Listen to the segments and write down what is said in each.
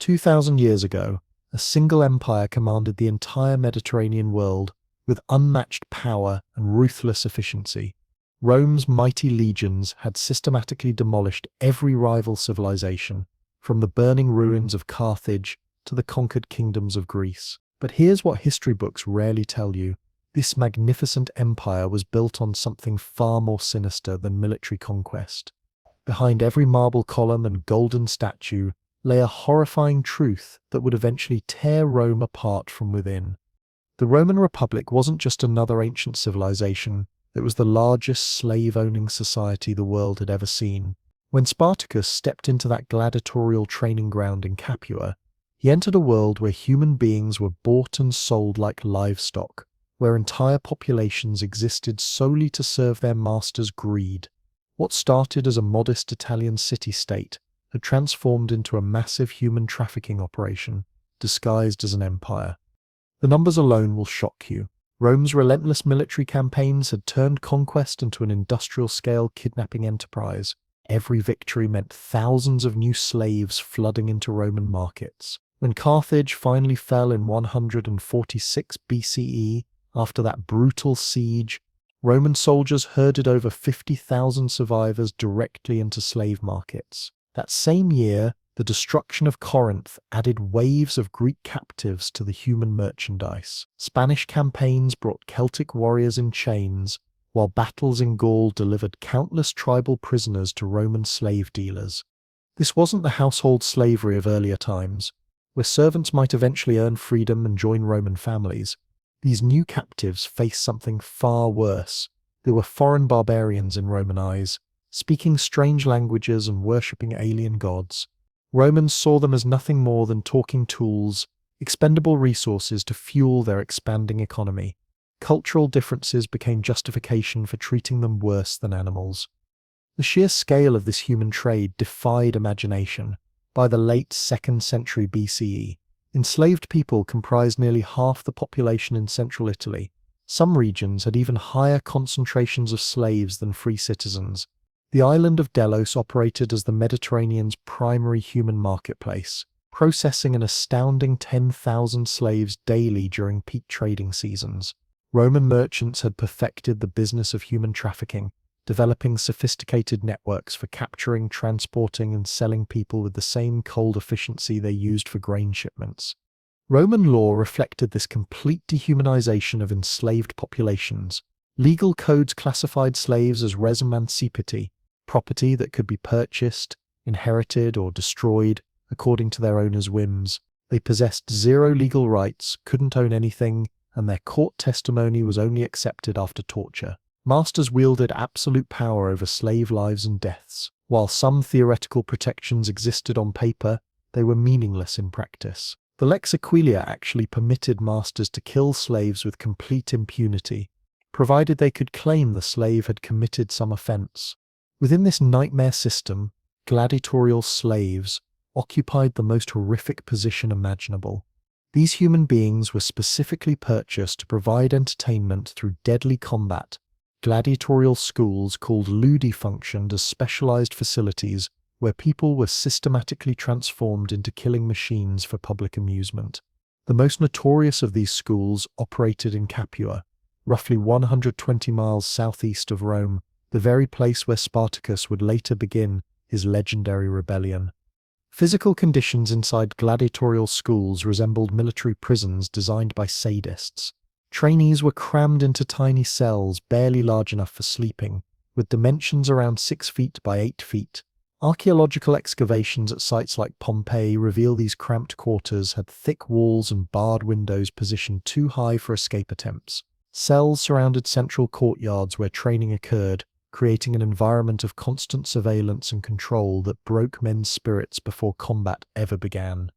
2,000 years ago, a single empire commanded the entire Mediterranean world with unmatched power and ruthless efficiency. Rome's mighty legions had systematically demolished every rival civilization, from the burning ruins of Carthage to the conquered kingdoms of Greece. But here's what history books rarely tell you. This magnificent empire was built on something far more sinister than military conquest. Behind every marble column and golden statue lay a horrifying truth that would eventually tear Rome apart from within. The Roman Republic wasn't just another ancient civilization, it was the largest slave-owning society the world had ever seen. When Spartacus stepped into that gladiatorial training ground in Capua, he entered a world where human beings were bought and sold like livestock, where entire populations existed solely to serve their master's greed. What started as a modest Italian city-state had transformed into a massive human trafficking operation, disguised as an empire. The numbers alone will shock you. Rome's relentless military campaigns had turned conquest into an industrial-scale kidnapping enterprise. Every victory meant thousands of new slaves flooding into Roman markets. When Carthage finally fell in 146 BCE, after that brutal siege, Roman soldiers herded over 50,000 survivors directly into slave markets. That same year, the destruction of Corinth added waves of Greek captives to the human merchandise. Spanish campaigns brought Celtic warriors in chains, while battles in Gaul delivered countless tribal prisoners to Roman slave dealers. This wasn't the household slavery of earlier times, where servants might eventually earn freedom and join Roman families. These new captives faced something far worse. They were foreign barbarians in Roman eyes, speaking strange languages and worshipping alien gods. Romans saw them as nothing more than talking tools, expendable resources to fuel their expanding economy. Cultural differences became justification for treating them worse than animals. The sheer scale of this human trade defied imagination. By the late 2nd century BCE, enslaved people comprised nearly half the population in central Italy. Some regions had even higher concentrations of slaves than free citizens. The island of Delos operated as the Mediterranean's primary human marketplace, processing an astounding 10,000 slaves daily during peak trading seasons. Roman merchants had perfected the business of human trafficking, developing sophisticated networks for capturing, transporting, and selling people with the same cold efficiency they used for grain shipments. Roman law reflected this complete dehumanization of enslaved populations. Legal codes classified slaves as res mancipati, property that could be purchased, inherited, or destroyed according to their owner's whims. They possessed zero legal rights, couldn't own anything, and their court testimony was only accepted after torture. Masters wielded absolute power over slave lives and deaths. While some theoretical protections existed on paper, they were meaningless in practice. The Lex Aquilia actually permitted masters to kill slaves with complete impunity, provided they could claim the slave had committed some offense. Within this nightmare system, gladiatorial slaves occupied the most horrific position imaginable. These human beings were specifically purchased to provide entertainment through deadly combat. Gladiatorial schools called ludi functioned as specialized facilities where people were systematically transformed into killing machines for public amusement. The most notorious of these schools operated in Capua, roughly 120 miles southeast of Rome, the very place where Spartacus would later begin his legendary rebellion. Physical conditions inside gladiatorial schools resembled military prisons designed by sadists. Trainees were crammed into tiny cells barely large enough for sleeping, with dimensions around 6 feet by 8 feet. Archaeological excavations at sites like Pompeii reveal these cramped quarters had thick walls and barred windows positioned too high for escape attempts. Cells surrounded central courtyards where training occurred, creating an environment of constant surveillance and control that broke men's spirits before combat ever began.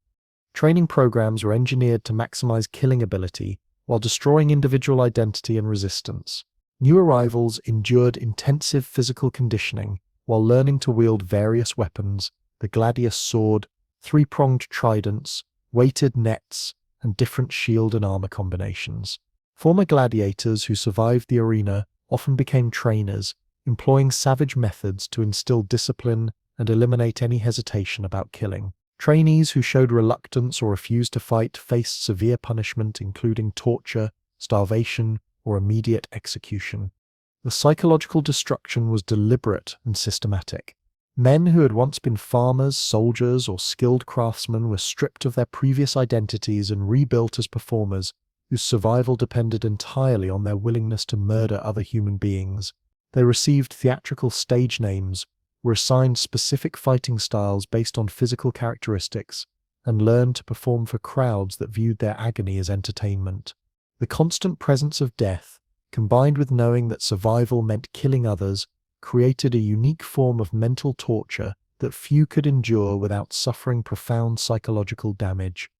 Training programs were engineered to maximize killing ability while destroying individual identity and resistance. New arrivals endured intensive physical conditioning while learning to wield various weapons: the gladius sword, three-pronged tridents, weighted nets, and different shield and armor combinations. Former gladiators who survived the arena often became trainers, employing savage methods to instill discipline and eliminate any hesitation about killing. Trainees who showed reluctance or refused to fight faced severe punishment, including torture, starvation, or immediate execution. The psychological destruction was deliberate and systematic. Men who had once been farmers, soldiers, or skilled craftsmen were stripped of their previous identities and rebuilt as performers whose survival depended entirely on their willingness to murder other human beings. They received theatrical stage names, were assigned specific fighting styles based on physical characteristics, and learned to perform for crowds that viewed their agony as entertainment. The constant presence of death, combined with knowing that survival meant killing others, created a unique form of mental torture that few could endure without suffering profound psychological damage.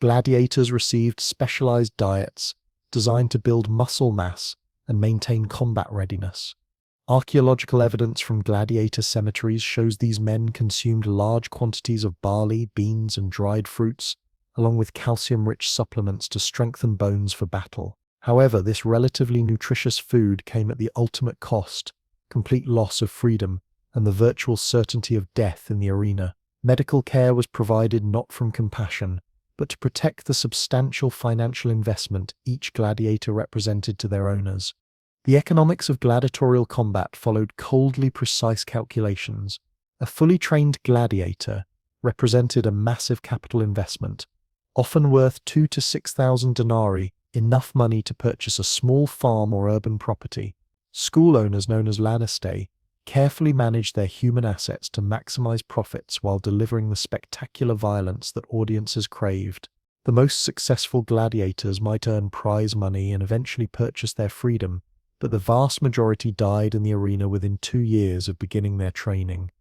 Gladiators received specialized diets designed to build muscle mass and maintain combat readiness. Archaeological evidence from gladiator cemeteries shows these men consumed large quantities of barley, beans, and dried fruits, along with calcium-rich supplements to strengthen bones for battle. However, this relatively nutritious food came at the ultimate cost: complete loss of freedom and the virtual certainty of death in the arena. Medical care was provided not from compassion, but to protect the substantial financial investment each gladiator represented to their owners. The economics of gladiatorial combat followed coldly precise calculations. A fully trained gladiator represented a massive capital investment, often worth 2,000 to 6,000 denarii, enough money to purchase a small farm or urban property. School owners known as lanestae carefully managed their human assets to maximize profits while delivering the spectacular violence that audiences craved. The most successful gladiators might earn prize money and eventually purchase their freedom, but the vast majority died in the arena within 2 years of beginning their training.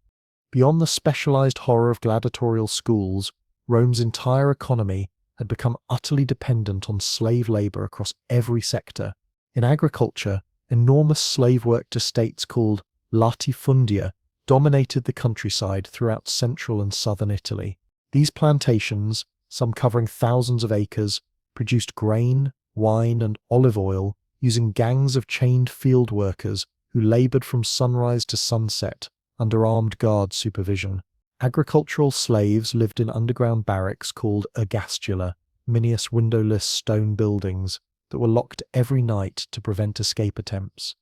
Beyond the specialized horror of gladiatorial schools, Rome's entire economy had become utterly dependent on slave labor across every sector. In agriculture, enormous slave-worked estates called latifundia dominated the countryside throughout central and southern Italy. These plantations, some covering thousands of acres, produced grain, wine, and olive oil using gangs of chained field workers who labored from sunrise to sunset under armed guard supervision. Agricultural slaves lived in underground barracks called ergastula, minious windowless stone buildings that were locked every night to prevent escape attempts.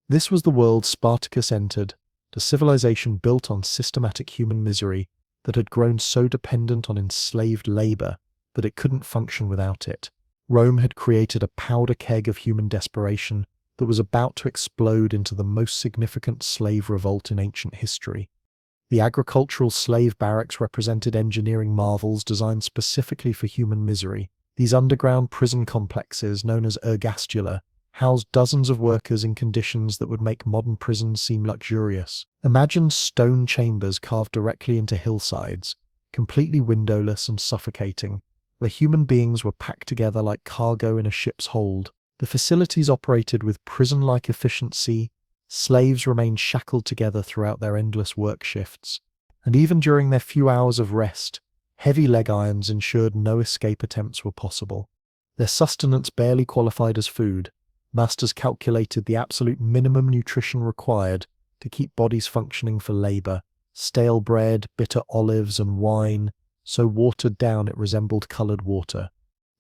This was the world Spartacus entered, a civilization built on systematic human misery that had grown so dependent on enslaved labor that it couldn't function without it. Rome had created a powder keg of human desperation that was about to explode into the most significant slave revolt in ancient history. The agricultural slave barracks represented engineering marvels designed specifically for human misery. These underground prison complexes, known as ergastula, housed dozens of workers in conditions that would make modern prisons seem luxurious. Imagine stone chambers carved directly into hillsides, completely windowless and suffocating, where human beings were packed together like cargo in a ship's hold. The facilities operated with prison-like efficiency. Slaves remained shackled together throughout their endless work shifts, and even during their few hours of rest, heavy leg irons ensured no escape attempts were possible. Their sustenance barely qualified as food. Masters calculated the absolute minimum nutrition required to keep bodies functioning for labor: stale bread, bitter olives, and wine, so watered down it resembled colored water.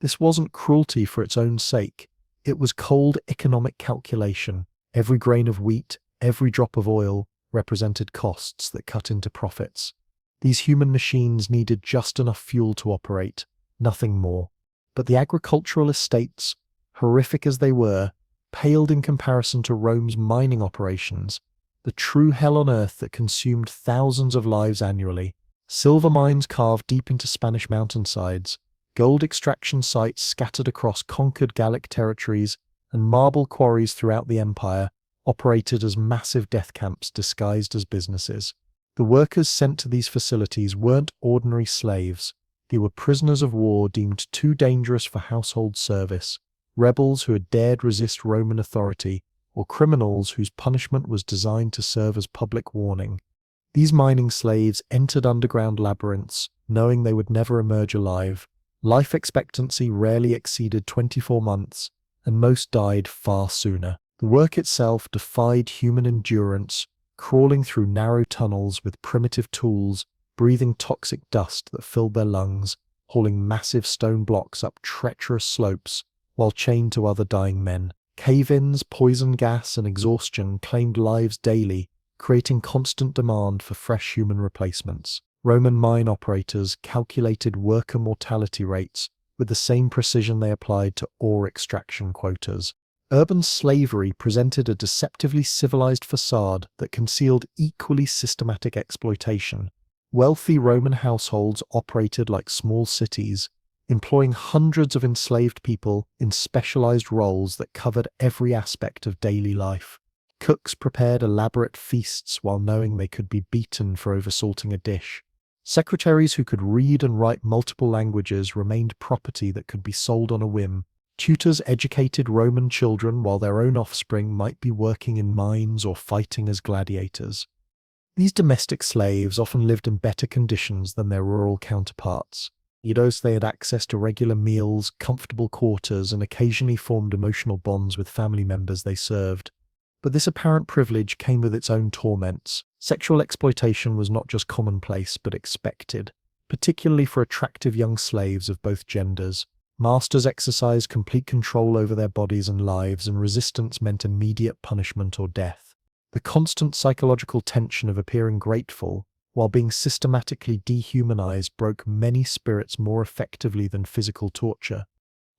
This wasn't cruelty for its own sake. It was cold economic calculation. Every grain of wheat, every drop of oil, represented costs that cut into profits. These human machines needed just enough fuel to operate, nothing more. But the agricultural estates, horrific as they were, paled in comparison to Rome's mining operations, the true hell on earth that consumed thousands of lives annually. Silver mines carved deep into Spanish mountainsides, gold extraction sites scattered across conquered Gallic territories, and marble quarries throughout the empire operated as massive death camps disguised as businesses. The workers sent to these facilities weren't ordinary slaves. They were prisoners of war deemed too dangerous for household service, rebels who had dared resist Roman authority, or criminals whose punishment was designed to serve as public warning. These mining slaves entered underground labyrinths, knowing they would never emerge alive. Life expectancy rarely exceeded 24 months, and most died far sooner. The work itself defied human endurance, crawling through narrow tunnels with primitive tools, breathing toxic dust that filled their lungs, hauling massive stone blocks up treacherous slopes while chained to other dying men. Cave-ins, poison gas, and exhaustion claimed lives daily, creating constant demand for fresh human replacements. Roman mine operators calculated worker mortality rates with the same precision they applied to ore extraction quotas. Urban slavery presented a deceptively civilized facade that concealed equally systematic exploitation. Wealthy Roman households operated like small cities, employing hundreds of enslaved people in specialized roles that covered every aspect of daily life. Cooks prepared elaborate feasts while knowing they could be beaten for oversalting a dish. Secretaries who could read and write multiple languages remained property that could be sold on a whim. Tutors educated Roman children while their own offspring might be working in mines or fighting as gladiators. These domestic slaves often lived in better conditions than their rural counterparts. They had access to regular meals, comfortable quarters, and occasionally formed emotional bonds with family members they served. But this apparent privilege came with its own torments. Sexual exploitation was not just commonplace, but expected, particularly for attractive young slaves of both genders. Masters exercised complete control over their bodies and lives, and resistance meant immediate punishment or death. The constant psychological tension of appearing grateful, while being systematically dehumanized, broke many spirits more effectively than physical torture.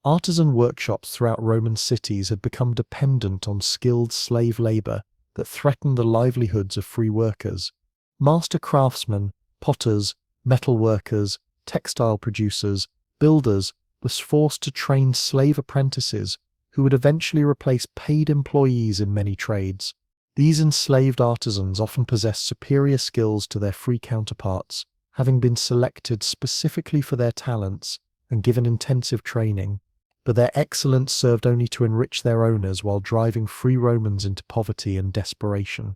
Artisan workshops throughout Roman cities had become dependent on skilled slave labor that threatened the livelihoods of free workers. Master craftsmen, potters, metal workers, textile producers, builders were forced to train slave apprentices who would eventually replace paid employees in many trades. These enslaved artisans often possessed superior skills to their free counterparts, having been selected specifically for their talents and given intensive training. But their excellence served only to enrich their owners while driving free Romans into poverty and desperation.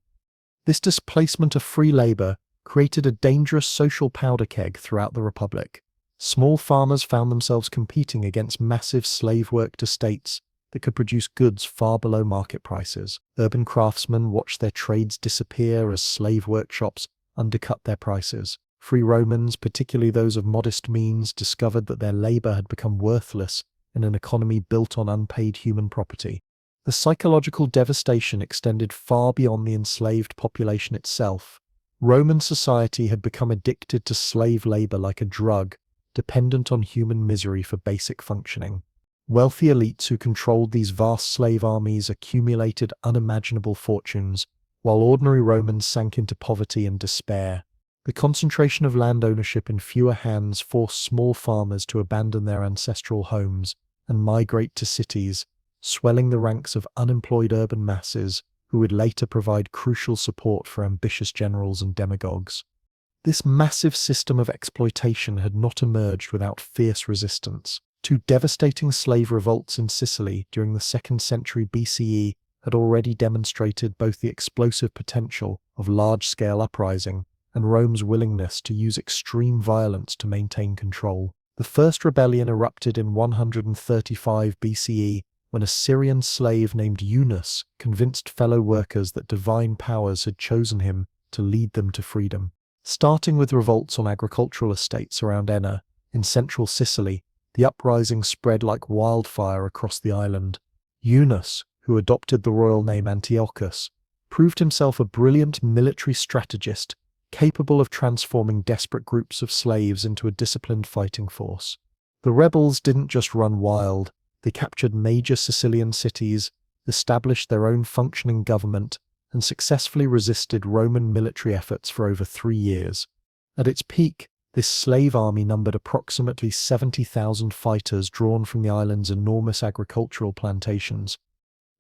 This displacement of free labor created a dangerous social powder keg throughout the Republic. Small farmers found themselves competing against massive slave-worked estates that could produce goods far below market prices. Urban craftsmen watched their trades disappear as slave workshops undercut their prices. Free Romans, particularly those of modest means, discovered that their labor had become worthless in an economy built on unpaid human property. The psychological devastation extended far beyond the enslaved population itself. Roman society had become addicted to slave labor like a drug, dependent on human misery for basic functioning. Wealthy elites who controlled these vast slave armies accumulated unimaginable fortunes, while ordinary Romans sank into poverty and despair. The concentration of land ownership in fewer hands forced small farmers to abandon their ancestral homes and migrate to cities, swelling the ranks of unemployed urban masses who would later provide crucial support for ambitious generals and demagogues. This massive system of exploitation had not emerged without fierce resistance. Two devastating slave revolts in Sicily during the 2nd century BCE had already demonstrated both the explosive potential of large-scale uprising and Rome's willingness to use extreme violence to maintain control. The first rebellion erupted in 135 BCE when a Syrian slave named Eunice convinced fellow workers that divine powers had chosen him to lead them to freedom. Starting with revolts on agricultural estates around Enna, in central Sicily, the uprising spread like wildfire across the island. Eunice, who adopted the royal name Antiochus, proved himself a brilliant military strategist capable of transforming desperate groups of slaves into a disciplined fighting force. The rebels didn't just run wild, they captured major Sicilian cities, established their own functioning government, and successfully resisted Roman military efforts for over 3 years. At its peak, this slave army numbered approximately 70,000 fighters drawn from the island's enormous agricultural plantations.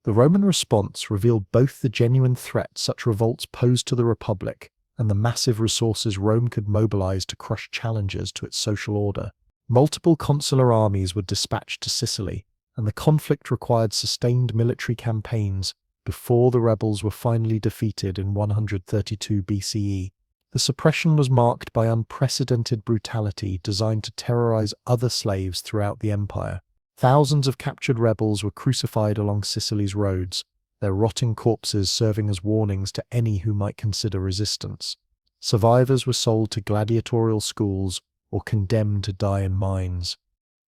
The Roman response revealed both the genuine threat such revolts posed to the Republic and the massive resources Rome could mobilize to crush challenges to its social order. Multiple consular armies were dispatched to Sicily, and the conflict required sustained military campaigns before the rebels were finally defeated in 132 BCE. The suppression was marked by unprecedented brutality designed to terrorize other slaves throughout the empire. Thousands of captured rebels were crucified along Sicily's roads, their rotting corpses serving as warnings to any who might consider resistance. Survivors were sold to gladiatorial schools or condemned to die in mines.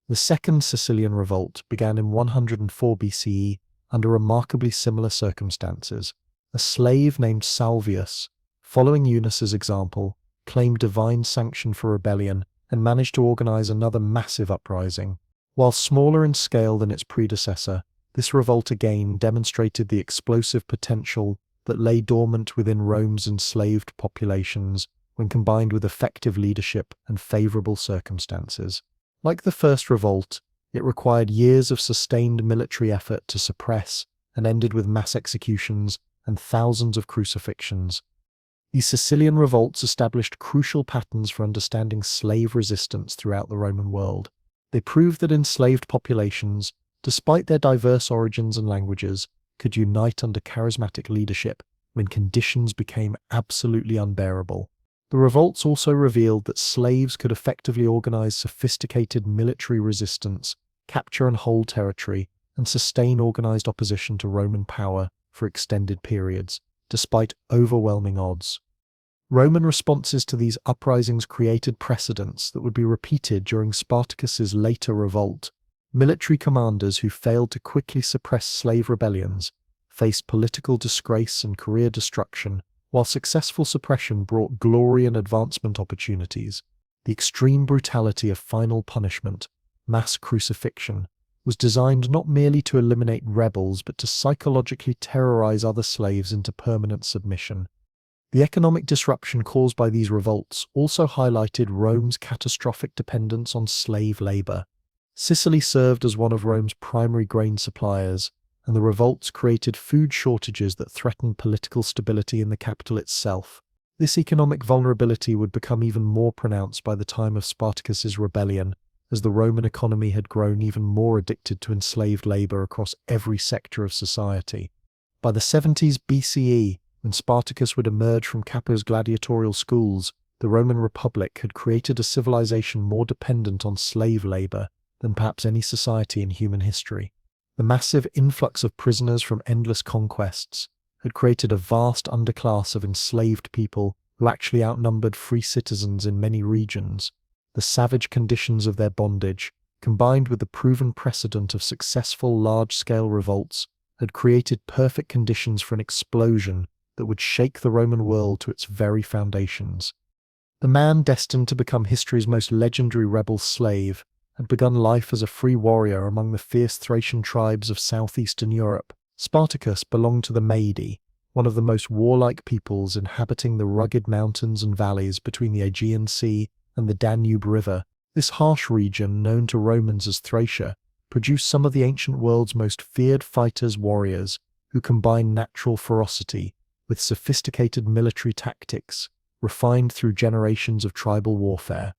The Second Sicilian Revolt began in 104 BCE under remarkably similar circumstances. A slave named Salvius, following Eunice's example, claimed divine sanction for rebellion and managed to organize another massive uprising. While smaller in scale than its predecessor, this revolt again demonstrated the explosive potential that lay dormant within Rome's enslaved populations when combined with effective leadership and favorable circumstances. Like the first revolt, it required years of sustained military effort to suppress and ended with mass executions and thousands of crucifixions. These Sicilian revolts established crucial patterns for understanding slave resistance throughout the Roman world. They proved that enslaved populations, despite their diverse origins and languages, could unite under charismatic leadership when conditions became absolutely unbearable. The revolts also revealed that slaves could effectively organize sophisticated military resistance, capture and hold territory, and sustain organized opposition to Roman power for extended periods, despite overwhelming odds. Roman responses to these uprisings created precedents that would be repeated during Spartacus's later revolt. Military commanders who failed to quickly suppress slave rebellions faced political disgrace and career destruction, while successful suppression brought glory and advancement opportunities. The extreme brutality of final punishment, mass crucifixion, was designed not merely to eliminate rebels but to psychologically terrorize other slaves into permanent submission. The economic disruption caused by these revolts also highlighted Rome's catastrophic dependence on slave labor. Sicily served as one of Rome's primary grain suppliers, and the revolts created food shortages that threatened political stability in the capital itself. This economic vulnerability would become even more pronounced by the time of Spartacus's rebellion, as the Roman economy had grown even more addicted to enslaved labor across every sector of society. By the 70s BCE, when Spartacus would emerge from Capo's gladiatorial schools, the Roman Republic had created a civilization more dependent on slave labor than perhaps any society in human history. The massive influx of prisoners from endless conquests had created a vast underclass of enslaved people who actually outnumbered free citizens in many regions. The savage conditions of their bondage, combined with the proven precedent of successful large-scale revolts, had created perfect conditions for an explosion that would shake the Roman world to its very foundations. The man destined to become history's most legendary rebel slave had begun life as a free warrior among the fierce Thracian tribes of southeastern Europe. Spartacus belonged to the Maedi, one of the most warlike peoples inhabiting the rugged mountains and valleys between the Aegean Sea and the Danube River. This harsh region, known to Romans as Thracia, produced some of the ancient world's most feared warriors who combined natural ferocity with sophisticated military tactics, refined through generations of tribal warfare.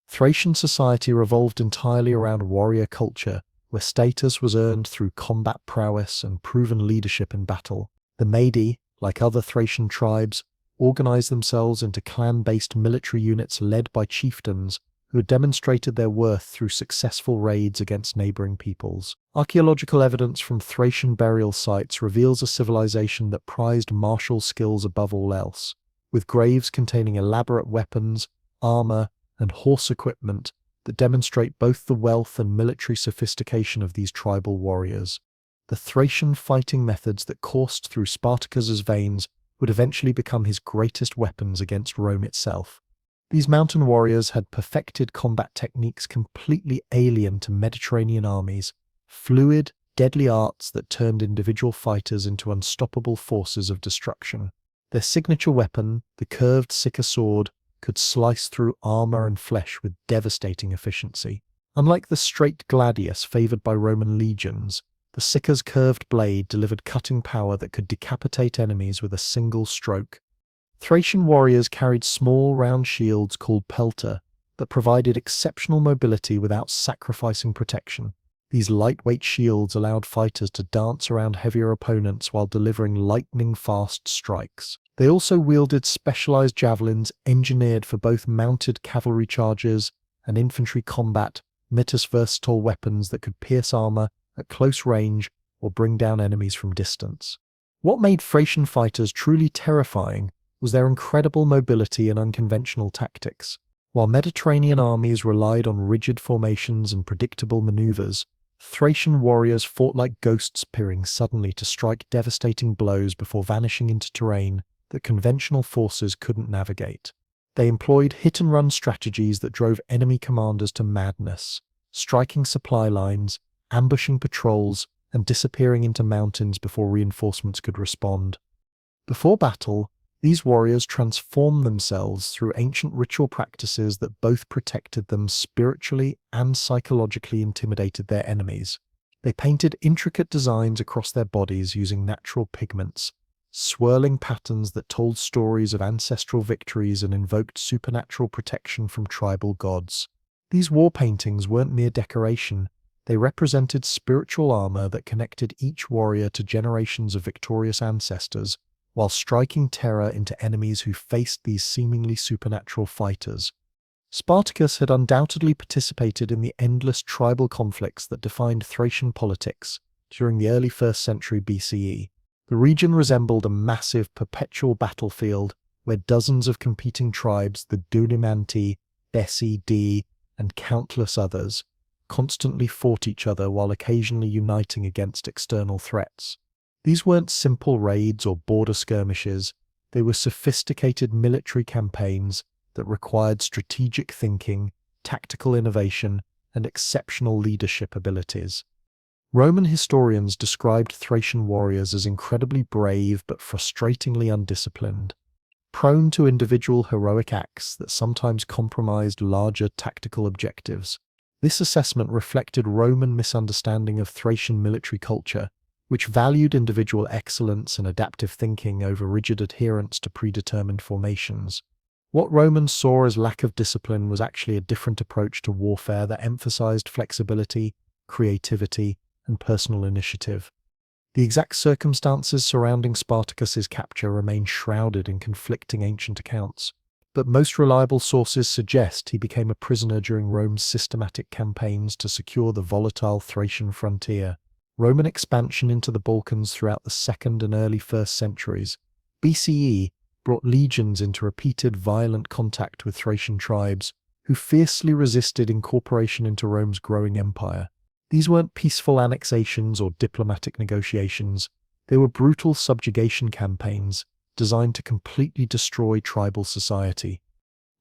Thracian society revolved entirely around warrior culture, where status was earned through combat prowess and proven leadership in battle. The Maedi, like other Thracian tribes, organized themselves into clan-based military units led by chieftains who had demonstrated their worth through successful raids against neighboring peoples. Archaeological evidence from Thracian burial sites reveals a civilization that prized martial skills above all else, with graves containing elaborate weapons, armor, and horse equipment that demonstrate both the wealth and military sophistication of these tribal warriors. The Thracian fighting methods that coursed through Spartacus's veins would eventually become his greatest weapons against Rome itself. These mountain warriors had perfected combat techniques completely alien to Mediterranean armies, fluid, deadly arts that turned individual fighters into unstoppable forces of destruction. Their signature weapon, the curved Sica sword, could slice through armor and flesh with devastating efficiency. Unlike the straight gladius favored by Roman legions, the Sica's curved blade delivered cutting power that could decapitate enemies with a single stroke. Thracian warriors carried small, round shields called pelta that provided exceptional mobility without sacrificing protection. These lightweight shields allowed fighters to dance around heavier opponents while delivering lightning-fast strikes. They also wielded specialized javelins engineered for both mounted cavalry charges and infantry combat, versatile weapons that could pierce armor at close range or bring down enemies from distance. What made Thracian fighters truly terrifying was their incredible mobility and unconventional tactics. While Mediterranean armies relied on rigid formations and predictable maneuvers, Thracian warriors fought like ghosts appearing suddenly to strike devastating blows before vanishing into terrain that conventional forces couldn't navigate. They employed hit-and-run strategies that drove enemy commanders to madness, striking supply lines, ambushing patrols, and disappearing into mountains before reinforcements could respond. Before battle, these warriors transformed themselves through ancient ritual practices that both protected them spiritually and psychologically intimidated their enemies. They painted intricate designs across their bodies using natural pigments, swirling patterns that told stories of ancestral victories and invoked supernatural protection from tribal gods. These war paintings weren't mere decoration, they represented spiritual armor that connected each warrior to generations of victorious ancestors, while striking terror into enemies who faced these seemingly supernatural fighters. Spartacus had undoubtedly participated in the endless tribal conflicts that defined Thracian politics during the early 1st century BCE. The region resembled a massive, perpetual battlefield where dozens of competing tribes, the Dulimanti, Bessi, and countless others, constantly fought each other while occasionally uniting against external threats. These weren't simple raids or border skirmishes, they were sophisticated military campaigns that required strategic thinking, tactical innovation, and exceptional leadership abilities. Roman historians described Thracian warriors as incredibly brave but frustratingly undisciplined, prone to individual heroic acts that sometimes compromised larger tactical objectives. This assessment reflected Roman misunderstanding of Thracian military culture, which valued individual excellence and adaptive thinking over rigid adherence to predetermined formations. What Romans saw as lack of discipline was actually a different approach to warfare that emphasized flexibility, creativity, and personal initiative. The exact circumstances surrounding Spartacus's capture remain shrouded in conflicting ancient accounts, but most reliable sources suggest he became a prisoner during Rome's systematic campaigns to secure the volatile Thracian frontier. Roman expansion into the Balkans throughout the 2nd and early 1st centuries BCE brought legions into repeated violent contact with Thracian tribes, who fiercely resisted incorporation into Rome's growing empire. These weren't peaceful annexations or diplomatic negotiations, they were brutal subjugation campaigns designed to completely destroy tribal society.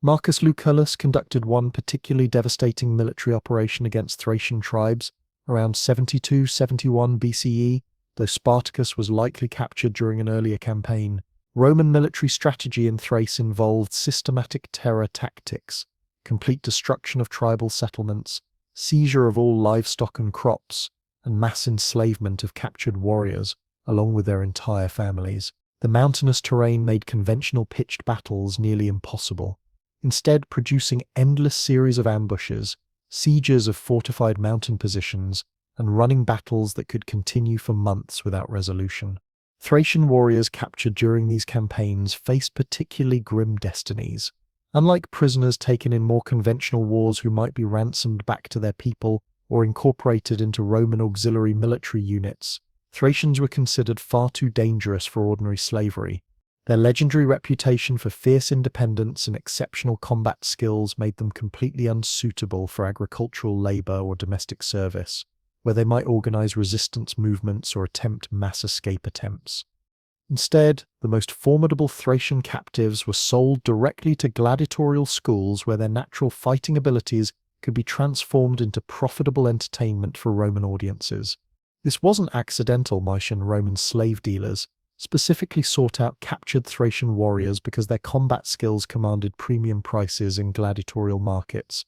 Marcus Lucullus conducted one particularly devastating military operation against Thracian tribes around 72-71 BCE, though Spartacus was likely captured during an earlier campaign. Roman military strategy in Thrace involved systematic terror tactics, complete destruction of tribal settlements, seizure of all livestock and crops, and mass enslavement of captured warriors, along with their entire families. The mountainous terrain made conventional pitched battles nearly impossible, instead producing endless series of ambushes, sieges of fortified mountain positions, and running battles that could continue for months without resolution. Thracian warriors captured during these campaigns faced particularly grim destinies. Unlike prisoners taken in more conventional wars who might be ransomed back to their people or incorporated into Roman auxiliary military units, Thracians were considered far too dangerous for ordinary slavery. Their legendary reputation for fierce independence and exceptional combat skills made them completely unsuitable for agricultural labor or domestic service, where they might organize resistance movements or attempt mass escape attempts. Instead, the most formidable Thracian captives were sold directly to gladiatorial schools where their natural fighting abilities could be transformed into profitable entertainment for Roman audiences. This wasn't accidental. Mysian Roman slave dealers specifically sought out captured Thracian warriors because their combat skills commanded premium prices in gladiatorial markets.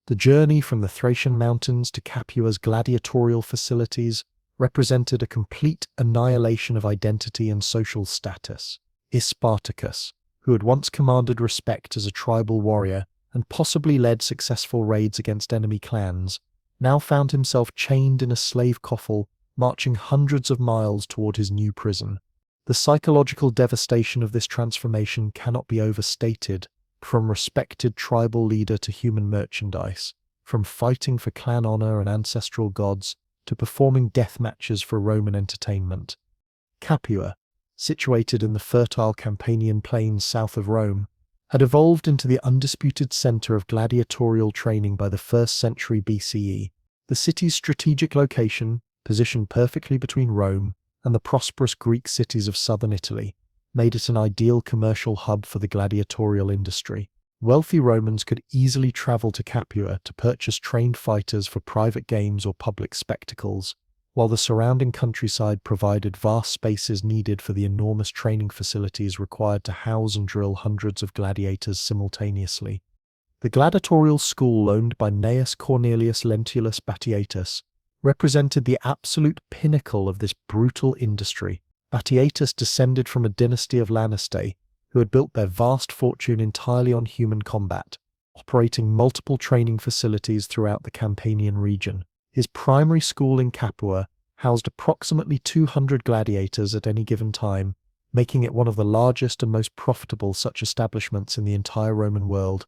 The journey from the Thracian mountains to Capua's gladiatorial facilities represented a complete annihilation of identity and social status. Spartacus, who had once commanded respect as a tribal warrior and possibly led successful raids against enemy clans, now found himself chained in a slave coffle, marching hundreds of miles toward his new prison. The psychological devastation of this transformation cannot be overstated. From respected tribal leader to human merchandise, from fighting for clan honor and ancestral gods to performing death matches for Roman entertainment. Capua, situated in the fertile Campanian plains south of Rome, had evolved into the undisputed center of gladiatorial training by the 1st century BCE. The city's strategic location, positioned perfectly between Rome and the prosperous Greek cities of southern Italy, made it an ideal commercial hub for the gladiatorial industry. Wealthy Romans could easily travel to Capua to purchase trained fighters for private games or public spectacles, while the surrounding countryside provided vast spaces needed for the enormous training facilities required to house and drill hundreds of gladiators simultaneously. The gladiatorial school owned by Gnaeus Cornelius Lentulus Batiatus represented the absolute pinnacle of this brutal industry. Batiatus descended from a dynasty of Lanistae who had built their vast fortune entirely on human combat, operating multiple training facilities throughout the Campanian region. His primary school in Capua housed approximately 200 gladiators at any given time, making it one of the largest and most profitable such establishments in the entire Roman world.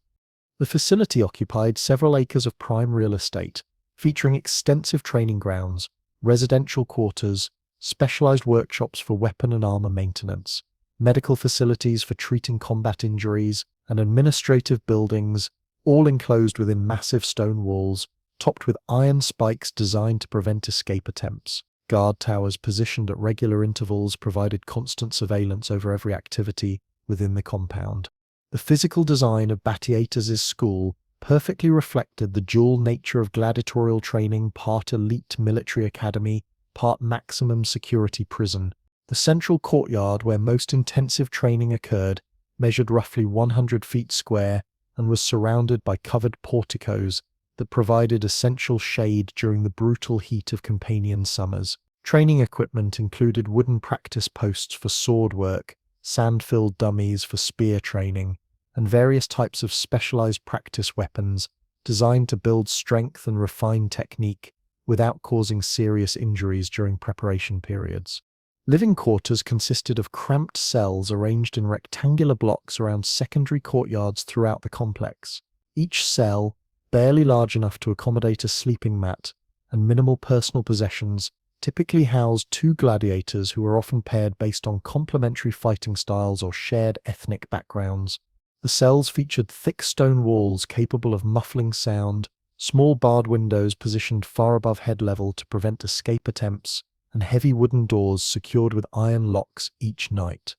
The facility occupied several acres of prime real estate, featuring extensive training grounds, residential quarters, specialized workshops for weapon and armor maintenance, medical facilities for treating combat injuries, and administrative buildings, all enclosed within massive stone walls, topped with iron spikes designed to prevent escape attempts. Guard towers positioned at regular intervals provided constant surveillance over every activity within the compound. The physical design of Batiatus's school perfectly reflected the dual nature of gladiatorial training, part elite military academy, part maximum security prison. The central courtyard where most intensive training occurred measured roughly 100 feet square and was surrounded by covered porticos that provided essential shade during the brutal heat of Campanian summers. Training equipment included wooden practice posts for sword work, sand-filled dummies for spear training, and various types of specialized practice weapons designed to build strength and refine technique without causing serious injuries during preparation periods. Living quarters consisted of cramped cells arranged in rectangular blocks around secondary courtyards throughout the complex. Each cell, barely large enough to accommodate a sleeping mat and minimal personal possessions, typically housed 2 gladiators who were often paired based on complementary fighting styles or shared ethnic backgrounds. The cells featured thick stone walls capable of muffling sound, small barred windows positioned far above head level to prevent escape attempts, and heavy wooden doors secured with iron locks each night.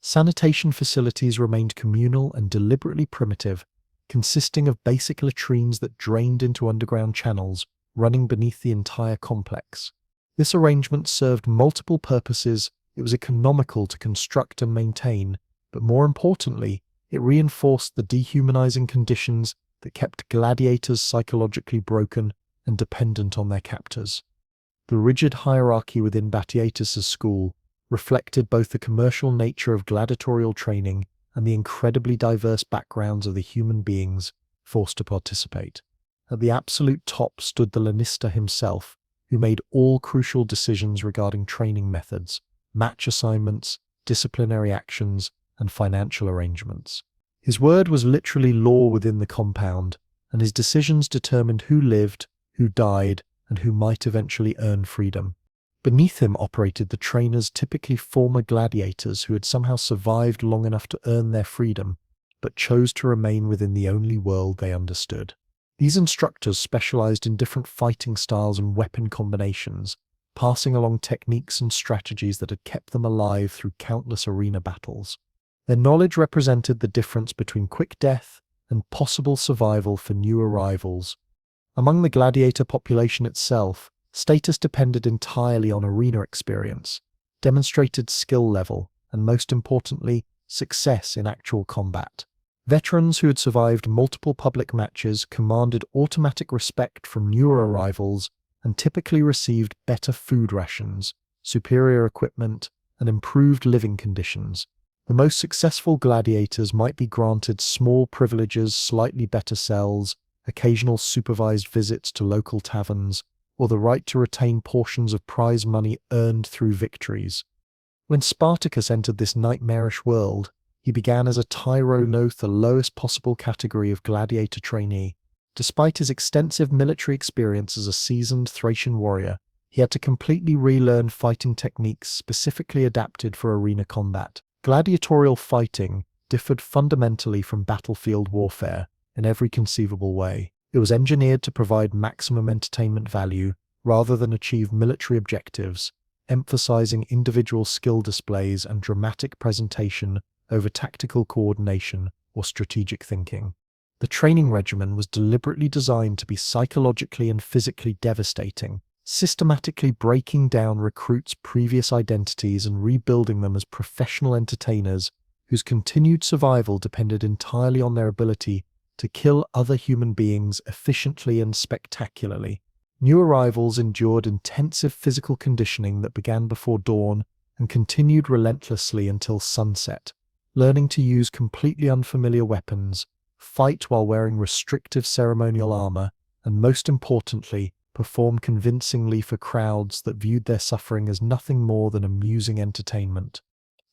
Sanitation facilities remained communal and deliberately primitive, consisting of basic latrines that drained into underground channels running beneath the entire complex. This arrangement served multiple purposes. It was economical to construct and maintain, but more importantly, it reinforced the dehumanizing conditions that kept gladiators psychologically broken and dependent on their captors. The rigid hierarchy within Batiatus's school reflected both the commercial nature of gladiatorial training and the incredibly diverse backgrounds of the human beings forced to participate. At the absolute top stood the lanista himself, who made all crucial decisions regarding training methods, match assignments, disciplinary actions, and financial arrangements. His word was literally law within the compound, and his decisions determined who lived, who died, and who might eventually earn freedom. Beneath him operated the trainers, typically former gladiators who had somehow survived long enough to earn their freedom, but chose to remain within the only world they understood. These instructors specialized in different fighting styles and weapon combinations, passing along techniques and strategies that had kept them alive through countless arena battles. Their knowledge represented the difference between quick death and possible survival for new arrivals. Among the gladiator population itself, status depended entirely on arena experience, demonstrated skill level, and most importantly, success in actual combat. Veterans who had survived multiple public matches commanded automatic respect from newer arrivals and typically received better food rations, superior equipment, and improved living conditions. The most successful gladiators might be granted small privileges, slightly better cells, occasional supervised visits to local taverns, or the right to retain portions of prize money earned through victories. When Spartacus entered this nightmarish world, he began as a tyro, the lowest possible category of gladiator trainee. Despite his extensive military experience as a seasoned Thracian warrior, He had to completely relearn fighting techniques specifically adapted for arena combat. Gladiatorial fighting differed fundamentally from battlefield warfare in every conceivable way. It was engineered to provide maximum entertainment value rather than achieve military objectives, emphasizing individual skill displays and dramatic presentation over tactical coordination or strategic thinking. The training regimen was deliberately designed to be psychologically and physically devastating, systematically breaking down recruits' previous identities and rebuilding them as professional entertainers whose continued survival depended entirely on their ability to kill other human beings efficiently and spectacularly. New arrivals endured intensive physical conditioning that began before dawn and continued relentlessly until sunset, learning to use completely unfamiliar weapons, fight while wearing restrictive ceremonial armor, and most importantly, perform convincingly for crowds that viewed their suffering as nothing more than amusing entertainment.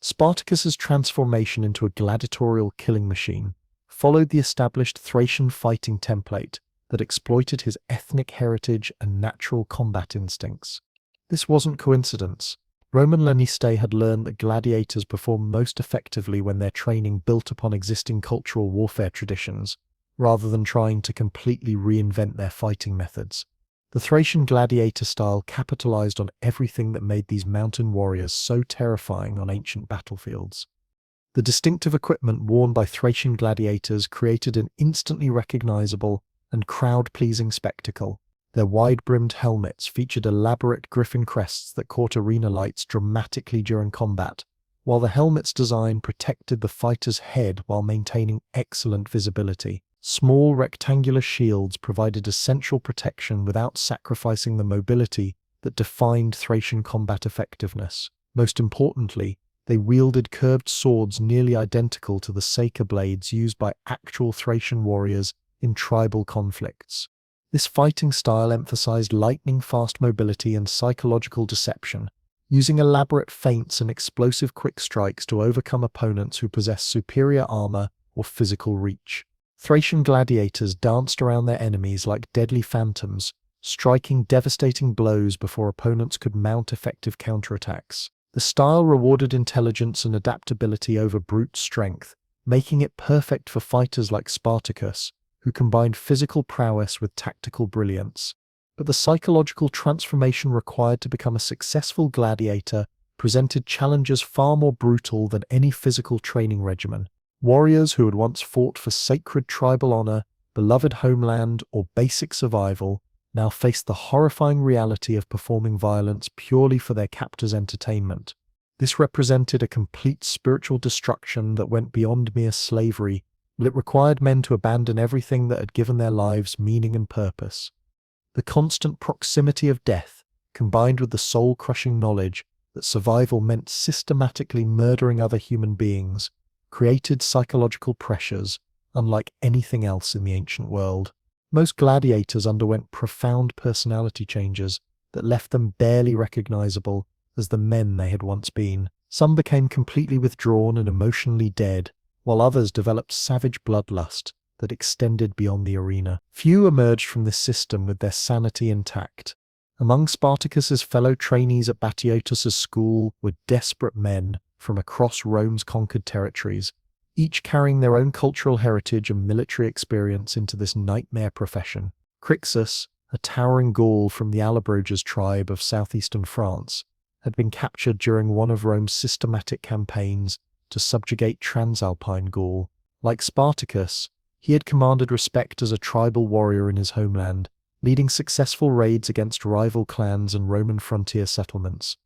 Spartacus's transformation into a gladiatorial killing machine followed the established Thracian fighting template that exploited his ethnic heritage and natural combat instincts. This wasn't coincidence. Roman lanistae had learned that gladiators perform most effectively when their training built upon existing cultural warfare traditions, rather than trying to completely reinvent their fighting methods. The Thracian gladiator style capitalized on everything that made these mountain warriors so terrifying on ancient battlefields. The distinctive equipment worn by Thracian gladiators created an instantly recognizable and crowd-pleasing spectacle. Their wide-brimmed helmets featured elaborate griffin crests that caught arena lights dramatically during combat, while the helmet's design protected the fighter's head while maintaining excellent visibility. Small rectangular shields provided essential protection without sacrificing the mobility that defined Thracian combat effectiveness. Most importantly, they wielded curved swords nearly identical to the saker blades used by actual Thracian warriors in tribal conflicts. This fighting style emphasized lightning-fast mobility and psychological deception, using elaborate feints and explosive quick strikes to overcome opponents who possessed superior armor or physical reach. Thracian gladiators danced around their enemies like deadly phantoms, striking devastating blows before opponents could mount effective counterattacks. The style rewarded intelligence and adaptability over brute strength, making it perfect for fighters like Spartacus, who combined physical prowess with tactical brilliance. But the psychological transformation required to become a successful gladiator presented challenges far more brutal than any physical training regimen. Warriors who had once fought for sacred tribal honor, beloved homeland, or basic survival now faced the horrifying reality of performing violence purely for their captors' entertainment. This represented a complete spiritual destruction that went beyond mere slavery, but it required men to abandon everything that had given their lives meaning and purpose. The constant proximity of death, combined with the soul-crushing knowledge that survival meant systematically murdering other human beings, created psychological pressures unlike anything else in the ancient world. Most gladiators underwent profound personality changes that left them barely recognizable as the men they had once been. Some became completely withdrawn and emotionally dead, while others developed savage bloodlust that extended beyond the arena. Few emerged from this system with their sanity intact. Among Spartacus's fellow trainees at Batiotus's school were desperate men from across Rome's conquered territories, each carrying their own cultural heritage and military experience into this nightmare profession. Crixus, a towering Gaul from the Allobroges tribe of southeastern France, had been captured during one of Rome's systematic campaigns to subjugate Transalpine Gaul. Like Spartacus, he had commanded respect as a tribal warrior in his homeland, leading successful raids against rival clans and Roman frontier settlements.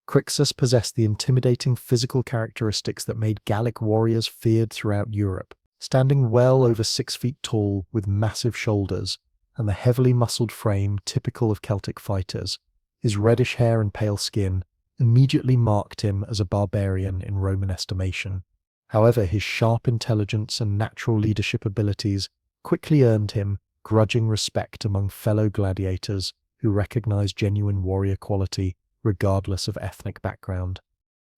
Crixus possessed the intimidating physical characteristics that made Gallic warriors feared throughout Europe. Standing well over 6 feet tall with massive shoulders and the heavily muscled frame typical of Celtic fighters, his reddish hair and pale skin immediately marked him as a barbarian in Roman estimation. However, his sharp intelligence and natural leadership abilities quickly earned him grudging respect among fellow gladiators who recognized genuine warrior quality regardless of ethnic background.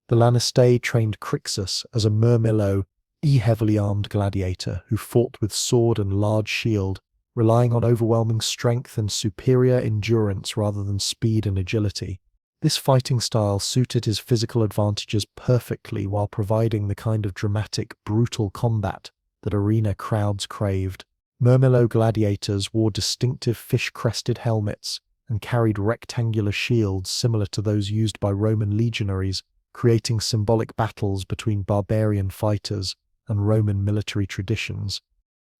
The lanistae trained Crixus as a murmillo, heavily armed gladiator who fought with sword and large shield relying on overwhelming strength and superior endurance rather than speed and agility. This fighting style suited his physical advantages perfectly while providing the kind of dramatic, brutal combat that arena crowds craved. Murmillo gladiators wore distinctive fish-crested helmets and carried rectangular shields similar to those used by Roman legionaries, creating symbolic battles between barbarian fighters and Roman military traditions.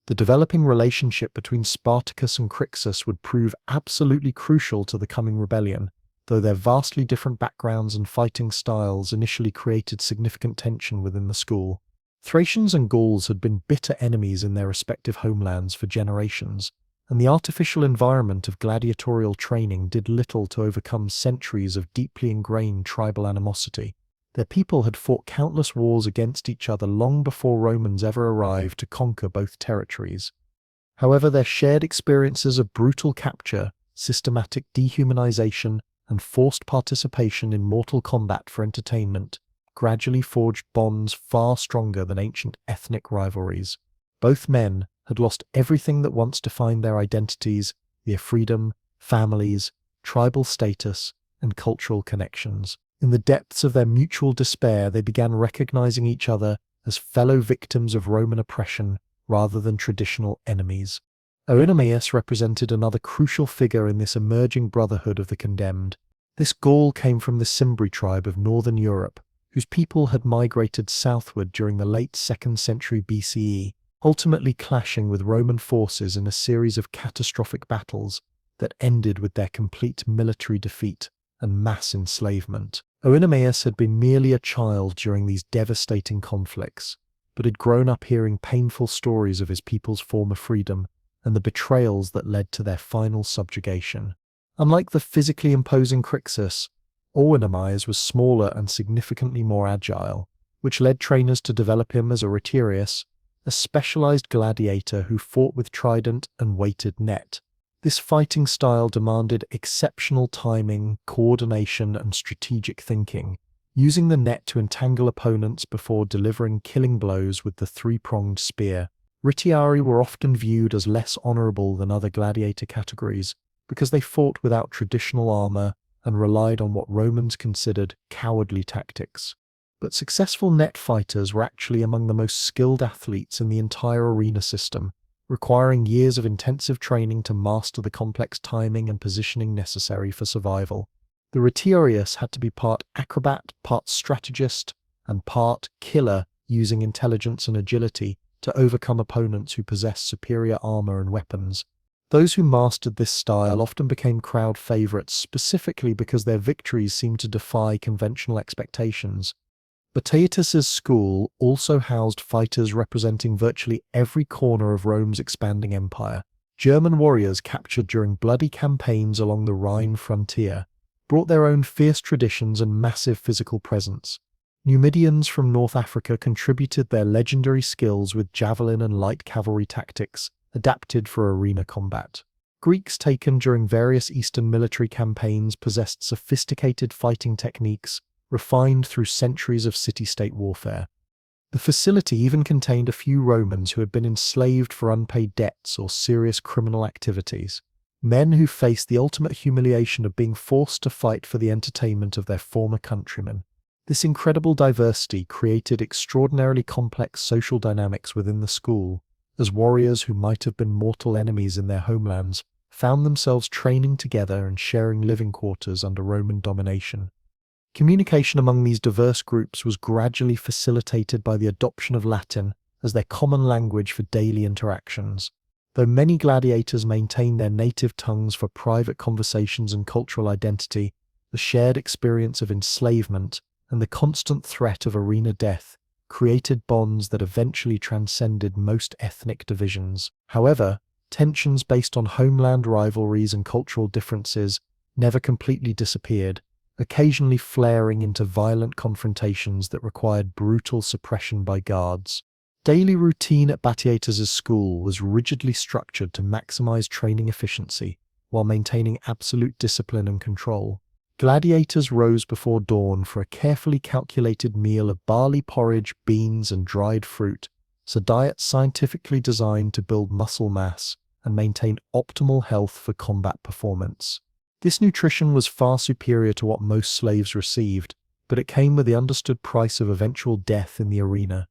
The developing relationship between Spartacus and Crixus would prove absolutely crucial to the coming rebellion, though their vastly different backgrounds and fighting styles initially created significant tension within the school. Thracians and Gauls had been bitter enemies in their respective homelands for generations, and the artificial environment of gladiatorial training did little to overcome centuries of deeply ingrained tribal animosity. Their people had fought countless wars against each other long before Romans ever arrived to conquer both territories. However, their shared experiences of brutal capture, systematic dehumanization, and forced participation in mortal combat for entertainment gradually forged bonds far stronger than ancient ethnic rivalries. Both men had lost everything that once defined their identities: their freedom, families, tribal status, and cultural connections. In the depths of their mutual despair, they began recognizing each other as fellow victims of Roman oppression rather than traditional enemies. Oenomaus represented another crucial figure in this emerging brotherhood of the condemned. This Gaul came from the Cimbri tribe of northern Europe, whose people had migrated southward during the late 2nd century BCE, ultimately clashing with Roman forces in a series of catastrophic battles that ended with their complete military defeat and mass enslavement. Oenomaus had been merely a child during these devastating conflicts, but had grown up hearing painful stories of his people's former freedom and the betrayals that led to their final subjugation. Unlike the physically imposing Crixus, Oenomaus was smaller and significantly more agile, which led trainers to develop him as a retiarius, a specialized gladiator who fought with trident and weighted net. This fighting style demanded exceptional timing, coordination, and strategic thinking, using the net to entangle opponents before delivering killing blows with the three-pronged spear. Retiari were often viewed as less honorable than other gladiator categories because they fought without traditional armor and relied on what Romans considered cowardly tactics. But successful net fighters were actually among the most skilled athletes in the entire arena system, requiring years of intensive training to master the complex timing and positioning necessary for survival. The retiarius had to be part acrobat, part strategist, and part killer, using intelligence and agility to overcome opponents who possessed superior armor and weapons. Those who mastered this style often became crowd favorites specifically because their victories seemed to defy conventional expectations. Batiatus's school also housed fighters representing virtually every corner of Rome's expanding empire. German warriors captured during bloody campaigns along the Rhine frontier brought their own fierce traditions and massive physical presence. Numidians from North Africa contributed their legendary skills with javelin and light cavalry tactics adapted for arena combat. Greeks taken during various Eastern military campaigns possessed sophisticated fighting techniques refined through centuries of city-state warfare. The facility even contained a few Romans who had been enslaved for unpaid debts or serious criminal activities, men who faced the ultimate humiliation of being forced to fight for the entertainment of their former countrymen. This incredible diversity created extraordinarily complex social dynamics within the school, as warriors who might have been mortal enemies in their homelands found themselves training together and sharing living quarters under Roman domination. Communication among these diverse groups was gradually facilitated by the adoption of Latin as their common language for daily interactions. Though many gladiators maintained their native tongues for private conversations and cultural identity, the shared experience of enslavement and the constant threat of arena death created bonds that eventually transcended most ethnic divisions. However, tensions based on homeland rivalries and cultural differences never completely disappeared, occasionally flaring into violent confrontations that required brutal suppression by guards. Daily routine at Batiatus's school was rigidly structured to maximize training efficiency while maintaining absolute discipline and control. Gladiators rose before dawn for a carefully calculated meal of barley porridge, beans, and dried fruit, a diet scientifically designed to build muscle mass and maintain optimal health for combat performance. This nutrition was far superior to what most slaves received, but it came with the understood price of eventual death in the arena.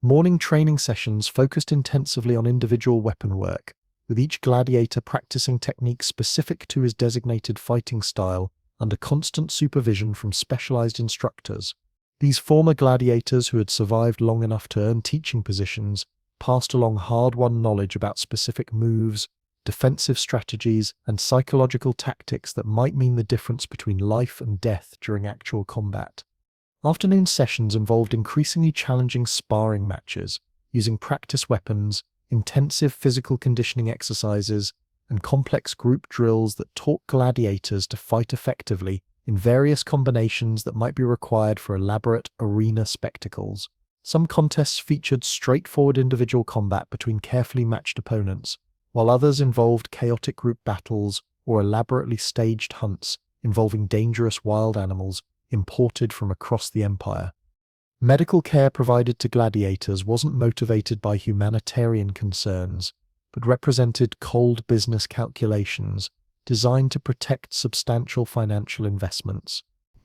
Morning training sessions focused intensively on individual weapon work, with each gladiator practicing techniques specific to his designated fighting style under constant supervision from specialized instructors. These former gladiators who had survived long enough to earn teaching positions passed along hard-won knowledge about specific moves, defensive strategies, and psychological tactics that might mean the difference between life and death during actual combat. Afternoon sessions involved increasingly challenging sparring matches, using practice weapons, intensive physical conditioning exercises, and complex group drills that taught gladiators to fight effectively in various combinations that might be required for elaborate arena spectacles. Some contests featured straightforward individual combat between carefully matched opponents, while others involved chaotic group battles or elaborately staged hunts involving dangerous wild animals imported from across the empire. Medical care provided to gladiators wasn't motivated by humanitarian concerns, but represented cold business calculations designed to protect substantial financial investments.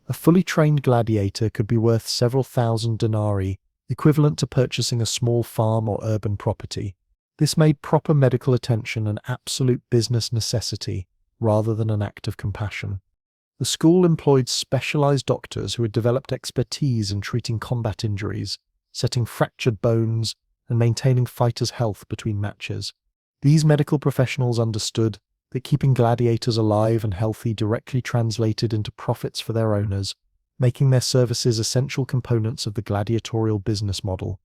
A fully trained gladiator could be worth several thousand denarii, equivalent to purchasing a small farm or urban property. This made proper medical attention an absolute business necessity rather than an act of compassion. The school employed specialized doctors who had developed expertise in treating combat injuries, setting fractured bones, and maintaining fighters' health between matches. These medical professionals understood that keeping gladiators alive and healthy directly translated into profits for their owners, making their services essential components of the gladiatorial business model.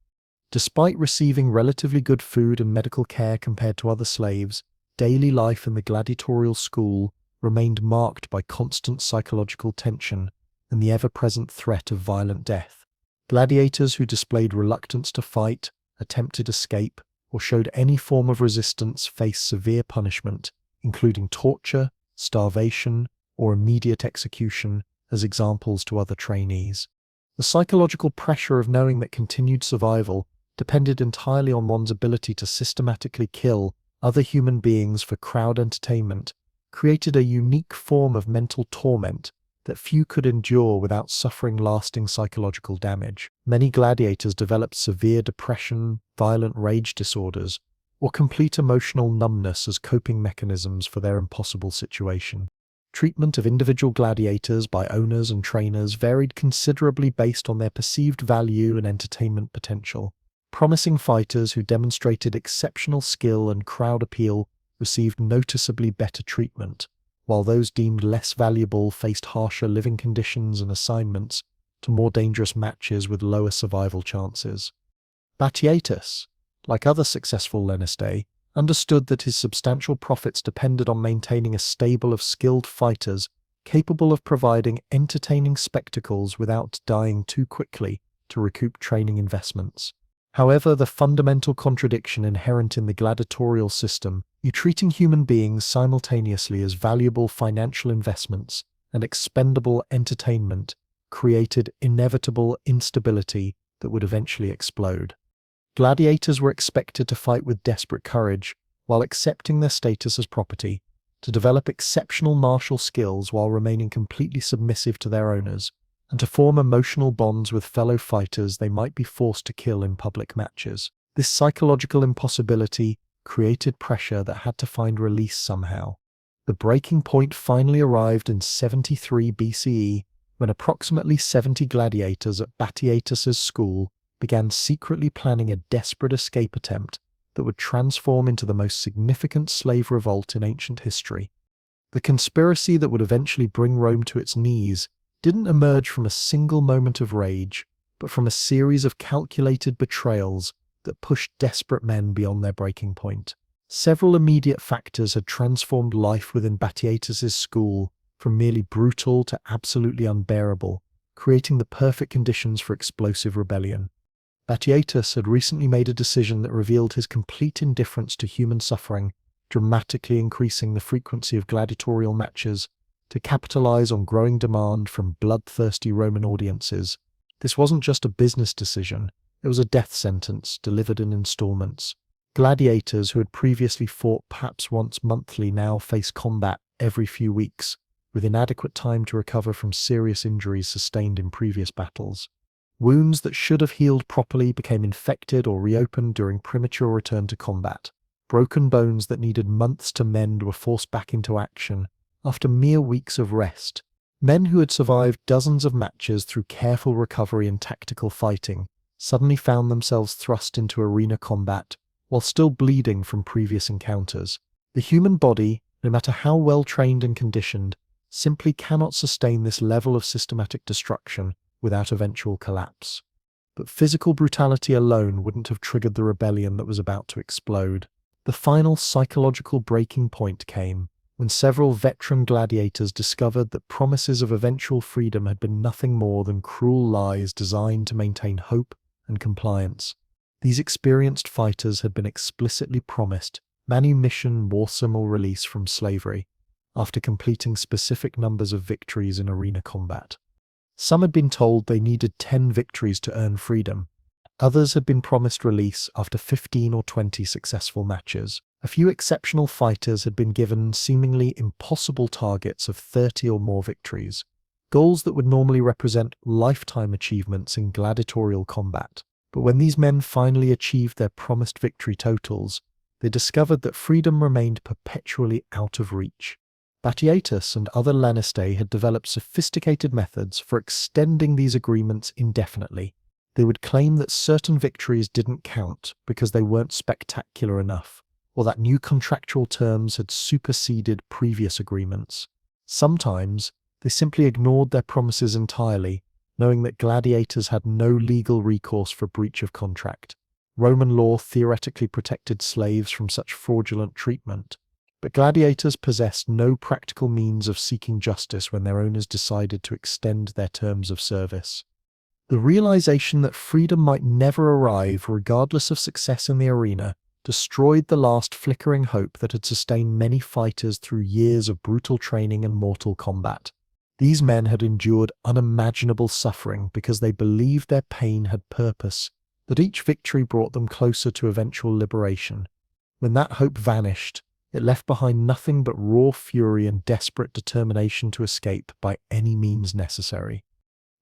Despite receiving relatively good food and medical care compared to other slaves, daily life in the gladiatorial school remained marked by constant psychological tension and the ever-present threat of violent death. Gladiators who displayed reluctance to fight, attempted escape, or showed any form of resistance faced severe punishment, including torture, starvation, or immediate execution, as examples to other trainees. The psychological pressure of knowing that continued survival depended entirely on one's ability to systematically kill other human beings for crowd entertainment created a unique form of mental torment that few could endure without suffering lasting psychological damage. Many gladiators developed severe depression, violent rage disorders, or complete emotional numbness as coping mechanisms for their impossible situation. Treatment of individual gladiators by owners and trainers varied considerably based on their perceived value and entertainment potential. Promising fighters who demonstrated exceptional skill and crowd appeal received noticeably better treatment, while those deemed less valuable faced harsher living conditions and assignments to more dangerous matches with lower survival chances. Batiatus, like other successful Lenistei, understood that his substantial profits depended on maintaining a stable of skilled fighters capable of providing entertaining spectacles without dying too quickly to recoup training investments. However, the fundamental contradiction inherent in the gladiatorial system, treating human beings simultaneously as valuable financial investments and expendable entertainment, created inevitable instability that would eventually explode. Gladiators were expected to fight with desperate courage while accepting their status as property, to develop exceptional martial skills while remaining completely submissive to their owners, and to form emotional bonds with fellow fighters they might be forced to kill in public matches. This psychological impossibility created pressure that had to find release somehow. The breaking point finally arrived in 73 BCE, when approximately 70 gladiators at Batiatus's school began secretly planning a desperate escape attempt that would transform into the most significant slave revolt in ancient history. The conspiracy that would eventually bring Rome to its knees didn't emerge from a single moment of rage, but from a series of calculated betrayals that pushed desperate men beyond their breaking point. Several immediate factors had transformed life within Batiatus's school from merely brutal to absolutely unbearable, creating the perfect conditions for explosive rebellion. Batiatus had recently made a decision that revealed his complete indifference to human suffering, dramatically increasing the frequency of gladiatorial matches to capitalize on growing demand from bloodthirsty Roman audiences. This wasn't just a business decision, it was a death sentence delivered in installments. Gladiators who had previously fought perhaps once monthly now faced combat every few weeks, with inadequate time to recover from serious injuries sustained in previous battles. Wounds that should have healed properly became infected or reopened during premature return to combat. Broken bones that needed months to mend were forced back into action after mere weeks of rest. Men who had survived dozens of matches through careful recovery and tactical fighting suddenly found themselves thrust into arena combat while still bleeding from previous encounters. The human body, no matter how well trained and conditioned, simply cannot sustain this level of systematic destruction without eventual collapse. But physical brutality alone wouldn't have triggered the rebellion that was about to explode. The final psychological breaking point came when several veteran gladiators discovered that promises of eventual freedom had been nothing more than cruel lies designed to maintain hope and compliance. These experienced fighters had been explicitly promised manumission, warsome, or release from slavery after completing specific numbers of victories in arena combat. Some had been told they needed 10 victories to earn freedom. Others had been promised release after 15 or 20 successful matches. A few exceptional fighters had been given seemingly impossible targets of 30 or more victories, goals that would normally represent lifetime achievements in gladiatorial combat. But when these men finally achieved their promised victory totals, they discovered that freedom remained perpetually out of reach. Batiatus and other Lanistae had developed sophisticated methods for extending these agreements indefinitely. They would claim that certain victories didn't count because they weren't spectacular enough, or that new contractual terms had superseded previous agreements. Sometimes, they simply ignored their promises entirely, knowing that gladiators had no legal recourse for breach of contract. Roman law theoretically protected slaves from such fraudulent treatment, but gladiators possessed no practical means of seeking justice when their owners decided to extend their terms of service. The realization that freedom might never arrive, regardless of success in the arena, destroyed the last flickering hope that had sustained many fighters through years of brutal training and mortal combat. These men had endured unimaginable suffering because they believed their pain had purpose, that each victory brought them closer to eventual liberation. When that hope vanished, it left behind nothing but raw fury and desperate determination to escape by any means necessary.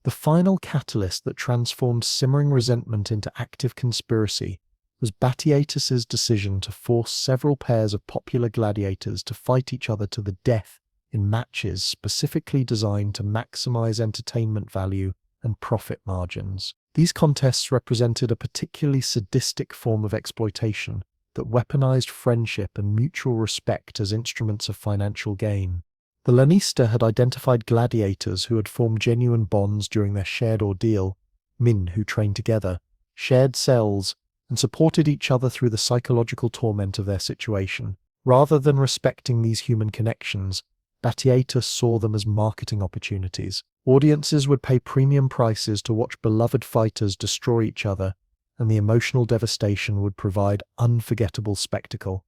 The final catalyst that transformed simmering resentment into active conspiracy was Batiatus's decision to force several pairs of popular gladiators to fight each other to the death in matches specifically designed to maximize entertainment value and profit margins. These contests represented a particularly sadistic form of exploitation that weaponized friendship and mutual respect as instruments of financial gain. The Lanista had identified gladiators who had formed genuine bonds during their shared ordeal, men who trained together, shared cells, and supported each other through the psychological torment of their situation. Rather than respecting these human connections, Batiatus saw them as marketing opportunities. Audiences would pay premium prices to watch beloved fighters destroy each other, and the emotional devastation would provide unforgettable spectacle.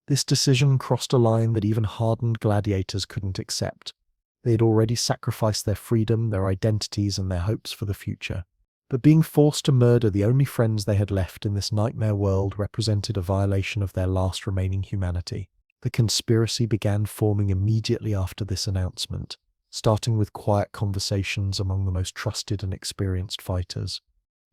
This decision crossed a line that even hardened gladiators couldn't accept. They had already sacrificed their freedom, their identities, and their hopes for the future. But being forced to murder the only friends they had left in this nightmare world represented a violation of their last remaining humanity. The conspiracy began forming immediately after this announcement, starting with quiet conversations among the most trusted and experienced fighters.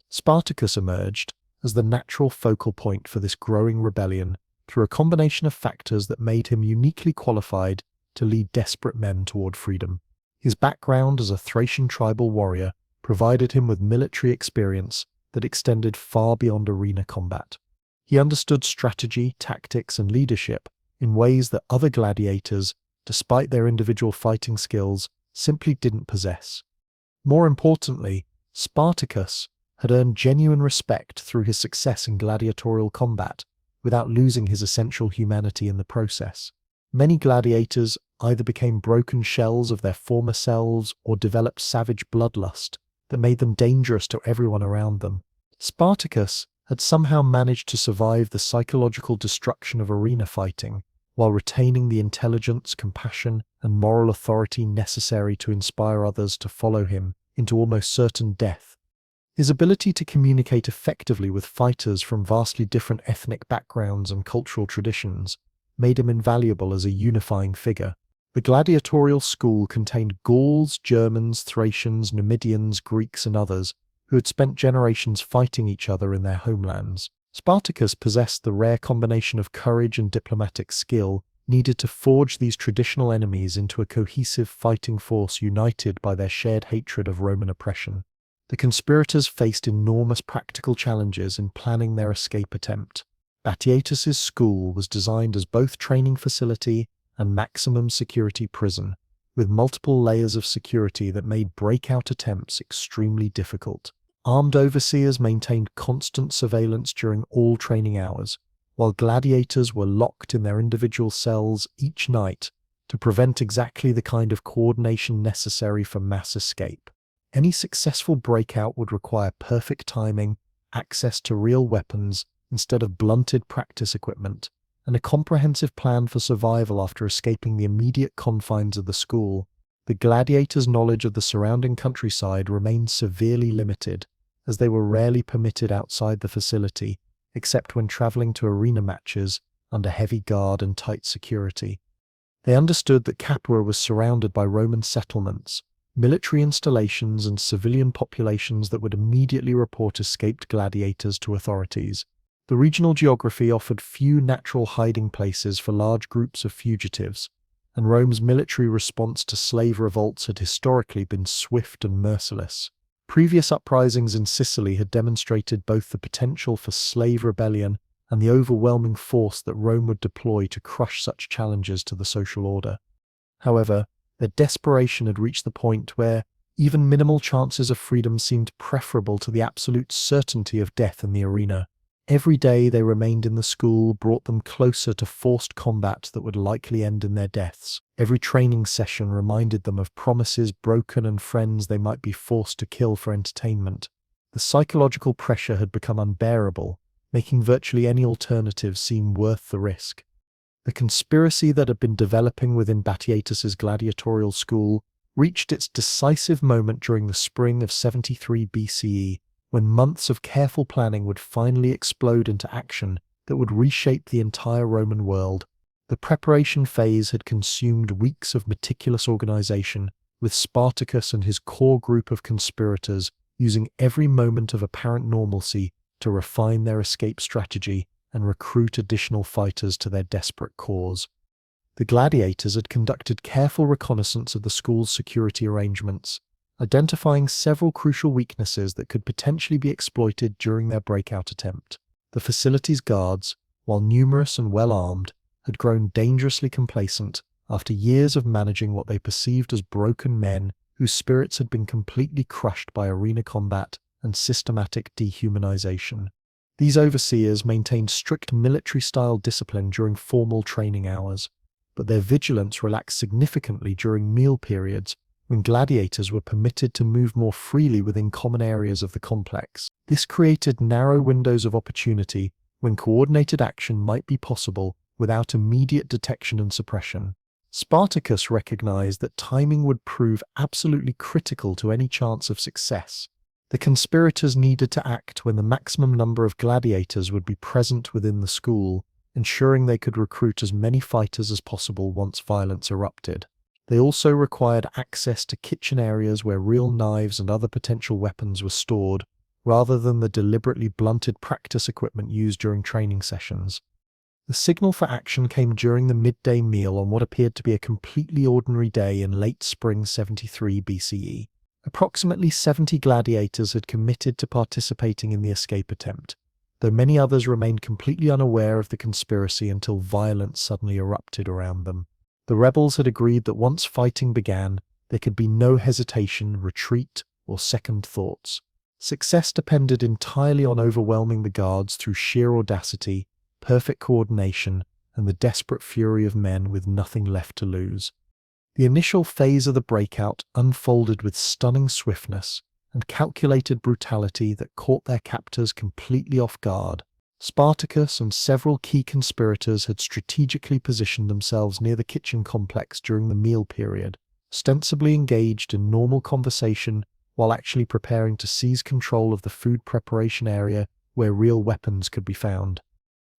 Spartacus emerged as the natural focal point for this growing rebellion through a combination of factors that made him uniquely qualified to lead desperate men toward freedom. His background as a Thracian tribal warrior provided him with military experience that extended far beyond arena combat. He understood strategy, tactics, and leadership in ways that other gladiators, despite their individual fighting skills, simply didn't possess. More importantly, Spartacus had earned genuine respect through his success in gladiatorial combat, without losing his essential humanity in the process. Many gladiators either became broken shells of their former selves or developed savage bloodlust that made them dangerous to everyone around them. Spartacus had somehow managed to survive the psychological destruction of arena fighting, while retaining the intelligence, compassion, and moral authority necessary to inspire others to follow him into almost certain death. His ability to communicate effectively with fighters from vastly different ethnic backgrounds and cultural traditions made him invaluable as a unifying figure. The gladiatorial school contained Gauls, Germans, Thracians, Numidians, Greeks, and others who had spent generations fighting each other in their homelands. Spartacus possessed the rare combination of courage and diplomatic skill needed to forge these traditional enemies into a cohesive fighting force united by their shared hatred of Roman oppression. The conspirators faced enormous practical challenges in planning their escape attempt. Batiatus's school was designed as both training facility and maximum security prison, with multiple layers of security that made breakout attempts extremely difficult. Armed overseers maintained constant surveillance during all training hours, while gladiators were locked in their individual cells each night to prevent exactly the kind of coordination necessary for mass escape. Any successful breakout would require perfect timing, access to real weapons instead of blunted practice equipment, and a comprehensive plan for survival after escaping the immediate confines of the school. The gladiators' knowledge of the surrounding countryside remained severely limited, as they were rarely permitted outside the facility, except when traveling to arena matches under heavy guard and tight security. They understood that Capua was surrounded by Roman settlements, military installations, and civilian populations that would immediately report escaped gladiators to authorities. The regional geography offered few natural hiding places for large groups of fugitives, and Rome's military response to slave revolts had historically been swift and merciless. Previous uprisings in Sicily had demonstrated both the potential for slave rebellion and the overwhelming force that Rome would deploy to crush such challenges to the social order. However, their desperation had reached the point where even minimal chances of freedom seemed preferable to the absolute certainty of death in the arena. Every day they remained in the school brought them closer to forced combat that would likely end in their deaths. Every training session reminded them of promises broken and friends they might be forced to kill for entertainment. The psychological pressure had become unbearable, making virtually any alternative seem worth the risk. The conspiracy that had been developing within Batiatus's gladiatorial school reached its decisive moment during the spring of 73 BCE, when months of careful planning would finally explode into action that would reshape the entire Roman world. The preparation phase had consumed weeks of meticulous organization, with Spartacus and his core group of conspirators using every moment of apparent normalcy to refine their escape strategy and recruit additional fighters to their desperate cause. The gladiators had conducted careful reconnaissance of the school's security arrangements, identifying several crucial weaknesses that could potentially be exploited during their breakout attempt. The facility's guards, while numerous and well-armed, had grown dangerously complacent after years of managing what they perceived as broken men whose spirits had been completely crushed by arena combat and systematic dehumanization. These overseers maintained strict military-style discipline during formal training hours, but their vigilance relaxed significantly during meal periods when gladiators were permitted to move more freely within common areas of the complex. This created narrow windows of opportunity when coordinated action might be possible without immediate detection and suppression. Spartacus recognized that timing would prove absolutely critical to any chance of success. The conspirators needed to act when the maximum number of gladiators would be present within the school, ensuring they could recruit as many fighters as possible once violence erupted. They also required access to kitchen areas where real knives and other potential weapons were stored, rather than the deliberately blunted practice equipment used during training sessions. The signal for action came during the midday meal on what appeared to be a completely ordinary day in late spring 73 BCE. Approximately 70 gladiators had committed to participating in the escape attempt, though many others remained completely unaware of the conspiracy until violence suddenly erupted around them. The rebels had agreed that once fighting began, there could be no hesitation, retreat, or second thoughts. Success depended entirely on overwhelming the guards through sheer audacity, perfect coordination, and the desperate fury of men with nothing left to lose. The initial phase of the breakout unfolded with stunning swiftness and calculated brutality that caught their captors completely off guard. Spartacus and several key conspirators had strategically positioned themselves near the kitchen complex during the meal period, ostensibly engaged in normal conversation while actually preparing to seize control of the food preparation area where real weapons could be found.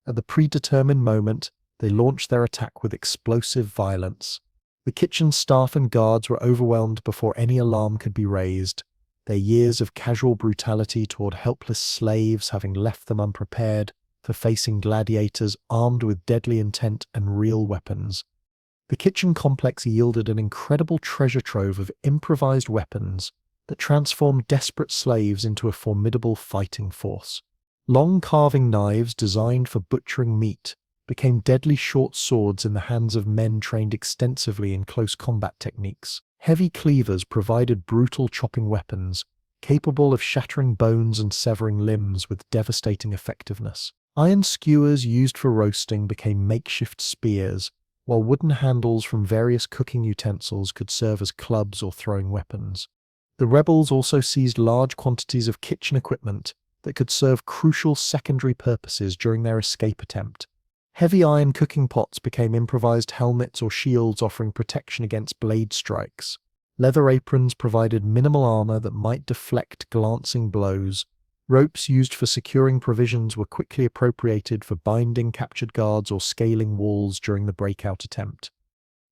At the predetermined moment, they launched their attack with explosive violence. The kitchen staff and guards were overwhelmed before any alarm could be raised, their years of casual brutality toward helpless slaves having left them unprepared for facing gladiators armed with deadly intent and real weapons. The kitchen complex yielded an incredible treasure trove of improvised weapons that transformed desperate slaves into a formidable fighting force. Long carving knives designed for butchering meat became deadly short swords in the hands of men trained extensively in close combat techniques. Heavy cleavers provided brutal chopping weapons, capable of shattering bones and severing limbs with devastating effectiveness. Iron skewers used for roasting became makeshift spears, while wooden handles from various cooking utensils could serve as clubs or throwing weapons. The rebels also seized large quantities of kitchen equipment that could serve crucial secondary purposes during their escape attempt. Heavy iron cooking pots became improvised helmets or shields offering protection against blade strikes. Leather aprons provided minimal armor that might deflect glancing blows. Ropes used for securing provisions were quickly appropriated for binding captured guards or scaling walls during the breakout attempt.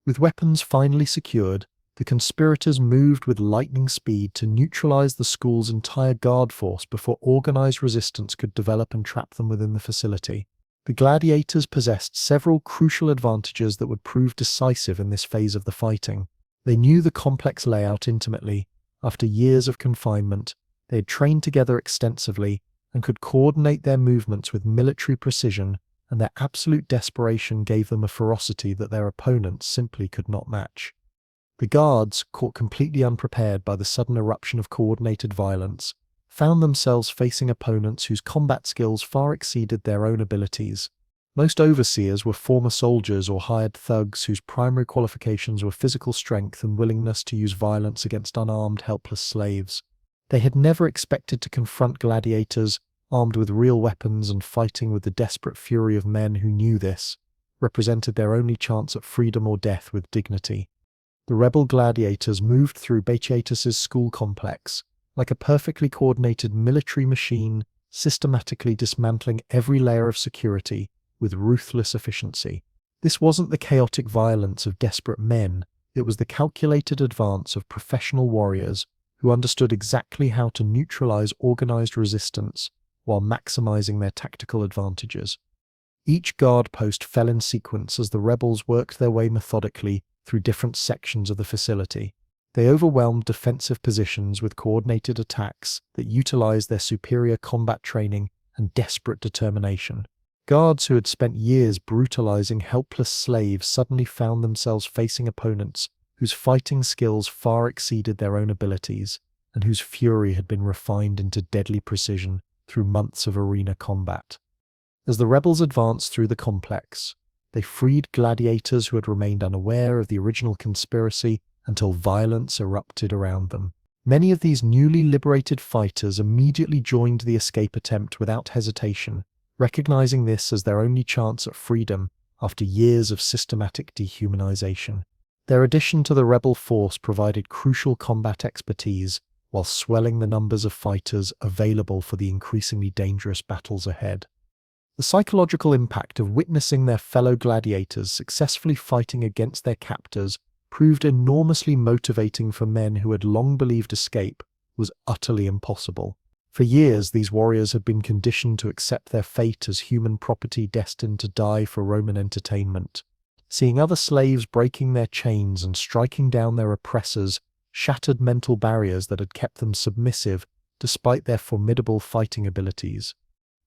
With weapons finally secured, the conspirators moved with lightning speed to neutralize the school's entire guard force before organized resistance could develop and trap them within the facility. The gladiators possessed several crucial advantages that would prove decisive in this phase of the fighting. They knew the complex layout intimately. After years of confinement, they had trained together extensively and could coordinate their movements with military precision, and their absolute desperation gave them a ferocity that their opponents simply could not match. The guards, caught completely unprepared by the sudden eruption of coordinated violence, found themselves facing opponents whose combat skills far exceeded their own abilities. Most overseers were former soldiers or hired thugs whose primary qualifications were physical strength and willingness to use violence against unarmed, helpless slaves. They had never expected to confront gladiators armed with real weapons and fighting with the desperate fury of men who knew this represented their only chance at freedom or death with dignity. The rebel gladiators moved through Batiatus's school complex like a perfectly coordinated military machine, systematically dismantling every layer of security with ruthless efficiency. This wasn't the chaotic violence of desperate men, it was the calculated advance of professional warriors who understood exactly how to neutralize organized resistance while maximizing their tactical advantages. Each guard post fell in sequence as the rebels worked their way methodically through different sections of the facility. They overwhelmed defensive positions with coordinated attacks that utilized their superior combat training and desperate determination. Guards who had spent years brutalizing helpless slaves suddenly found themselves facing opponents whose fighting skills far exceeded their own abilities and whose fury had been refined into deadly precision through months of arena combat. As the rebels advanced through the complex, they freed gladiators who had remained unaware of the original conspiracy until violence erupted around them. Many of these newly liberated fighters immediately joined the escape attempt without hesitation, recognizing this as their only chance at freedom after years of systematic dehumanization. Their addition to the rebel force provided crucial combat expertise while swelling the numbers of fighters available for the increasingly dangerous battles ahead. The psychological impact of witnessing their fellow gladiators successfully fighting against their captors proved enormously motivating for men who had long believed escape was utterly impossible. For years, these warriors had been conditioned to accept their fate as human property destined to die for Roman entertainment. Seeing other slaves breaking their chains and striking down their oppressors shattered mental barriers that had kept them submissive despite their formidable fighting abilities.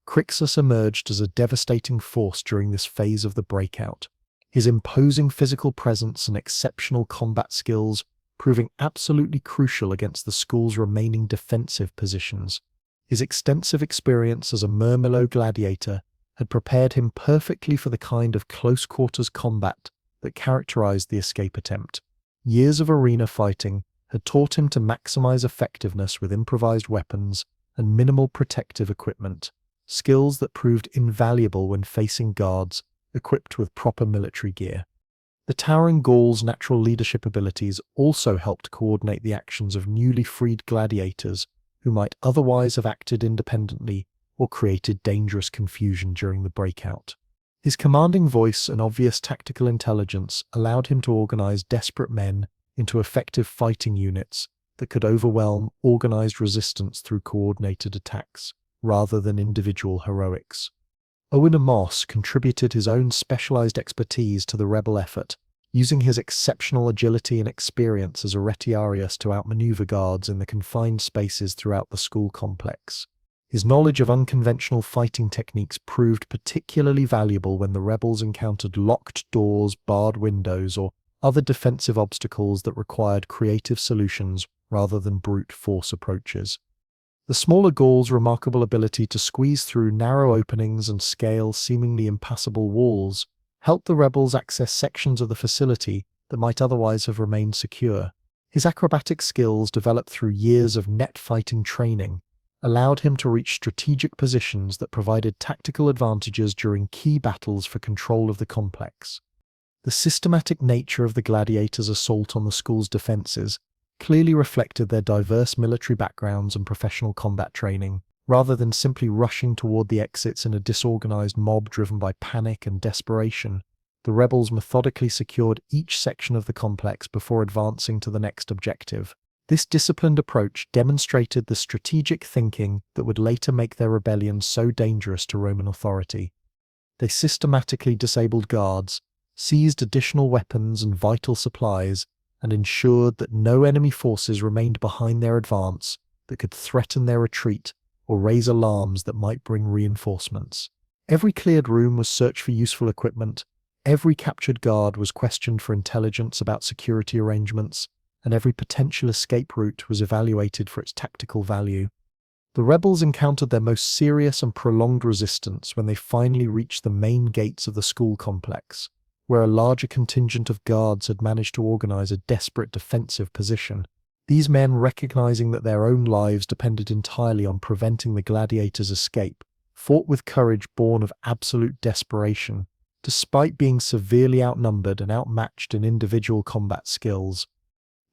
Crixus emerged as a devastating force during this phase of the breakout, his imposing physical presence and exceptional combat skills proving absolutely crucial against the school's remaining defensive positions. His extensive experience as a Murmillo gladiator had prepared him perfectly for the kind of close-quarters combat that characterized the escape attempt. Years of arena fighting had taught him to maximize effectiveness with improvised weapons and minimal protective equipment, skills that proved invaluable when facing guards equipped with proper military gear. The towering Gaul's natural leadership abilities also helped coordinate the actions of newly freed gladiators who might otherwise have acted independently or created dangerous confusion during the breakout. His commanding voice and obvious tactical intelligence allowed him to organize desperate men into effective fighting units that could overwhelm organized resistance through coordinated attacks, rather than individual heroics. Owen Amos contributed his own specialized expertise to the rebel effort, using his exceptional agility and experience as a retiarius to outmaneuver guards in the confined spaces throughout the school complex. His knowledge of unconventional fighting techniques proved particularly valuable when the rebels encountered locked doors, barred windows, or other defensive obstacles that required creative solutions rather than brute force approaches. The smaller Gaul's remarkable ability to squeeze through narrow openings and scale seemingly impassable walls helped the rebels access sections of the facility that might otherwise have remained secure. His acrobatic skills, developed through years of net fighting training, allowed him to reach strategic positions that provided tactical advantages during key battles for control of the complex. The systematic nature of the gladiators' assault on the school's defenses clearly reflected their diverse military backgrounds and professional combat training, rather than simply rushing toward the exits in a disorganized mob driven by panic and desperation. The rebels methodically secured each section of the complex before advancing to the next objective. This disciplined approach demonstrated the strategic thinking that would later make their rebellion so dangerous to Roman authority. They systematically disabled guards, seized additional weapons and vital supplies, and ensured that no enemy forces remained behind their advance that could threaten their retreat or raise alarms that might bring reinforcements. Every cleared room was searched for useful equipment, every captured guard was questioned for intelligence about security arrangements, and every potential escape route was evaluated for its tactical value. The rebels encountered their most serious and prolonged resistance when they finally reached the main gates of the school complex, where a larger contingent of guards had managed to organize a desperate defensive position. These men, recognizing that their own lives depended entirely on preventing the gladiators' escape, fought with courage born of absolute desperation, despite being severely outnumbered and outmatched in individual combat skills.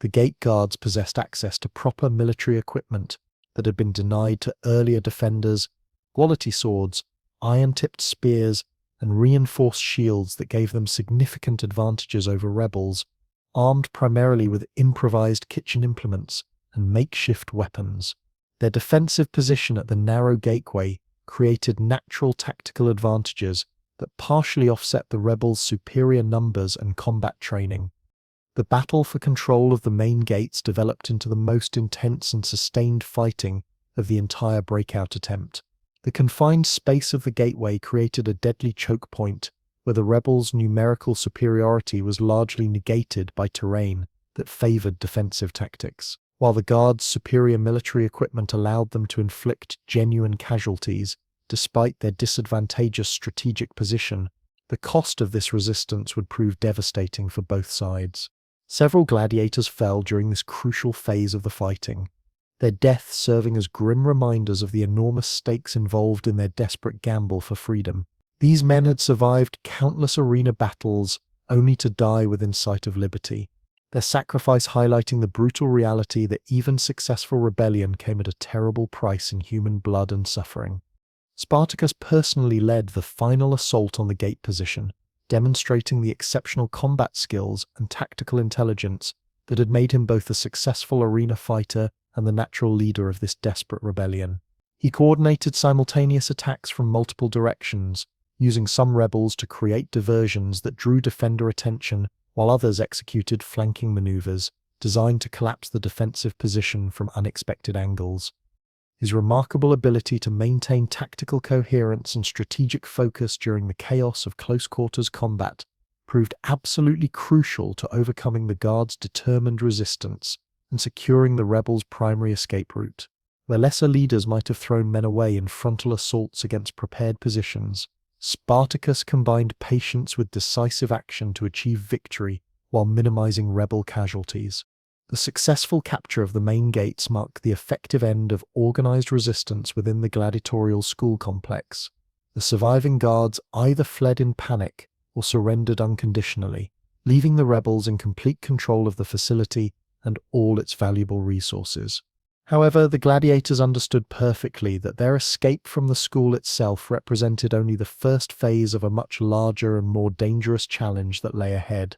The gate guards possessed access to proper military equipment that had been denied to earlier defenders: quality swords, iron-tipped spears, and reinforced shields that gave them significant advantages over rebels, armed primarily with improvised kitchen implements and makeshift weapons. Their defensive position at the narrow gateway created natural tactical advantages that partially offset the rebels' superior numbers and combat training. The battle for control of the main gates developed into the most intense and sustained fighting of the entire breakout attempt. The confined space of the gateway created a deadly choke point where the rebels' numerical superiority was largely negated by terrain that favored defensive tactics, while the guards' superior military equipment allowed them to inflict genuine casualties despite their disadvantageous strategic position. The cost of this resistance would prove devastating for both sides. Several gladiators fell during this crucial phase of the fighting, their deaths serving as grim reminders of the enormous stakes involved in their desperate gamble for freedom. These men had survived countless arena battles only to die within sight of liberty, their sacrifice highlighting the brutal reality that even successful rebellion came at a terrible price in human blood and suffering. Spartacus personally led the final assault on the gate position, demonstrating the exceptional combat skills and tactical intelligence that had made him both a successful arena fighter and the natural leader of this desperate rebellion. He coordinated simultaneous attacks from multiple directions, using some rebels to create diversions that drew defender attention, while others executed flanking maneuvers designed to collapse the defensive position from unexpected angles. His remarkable ability to maintain tactical coherence and strategic focus during the chaos of close-quarters combat proved absolutely crucial to overcoming the guards' determined resistance and securing the rebels' primary escape route. Where lesser leaders might have thrown men away in frontal assaults against prepared positions, Spartacus combined patience with decisive action to achieve victory while minimizing rebel casualties. The successful capture of the main gates marked the effective end of organized resistance within the gladiatorial school complex. The surviving guards either fled in panic or surrendered unconditionally, leaving the rebels in complete control of the facility and all its valuable resources. However, the gladiators understood perfectly that their escape from the school itself represented only the first phase of a much larger and more dangerous challenge that lay ahead.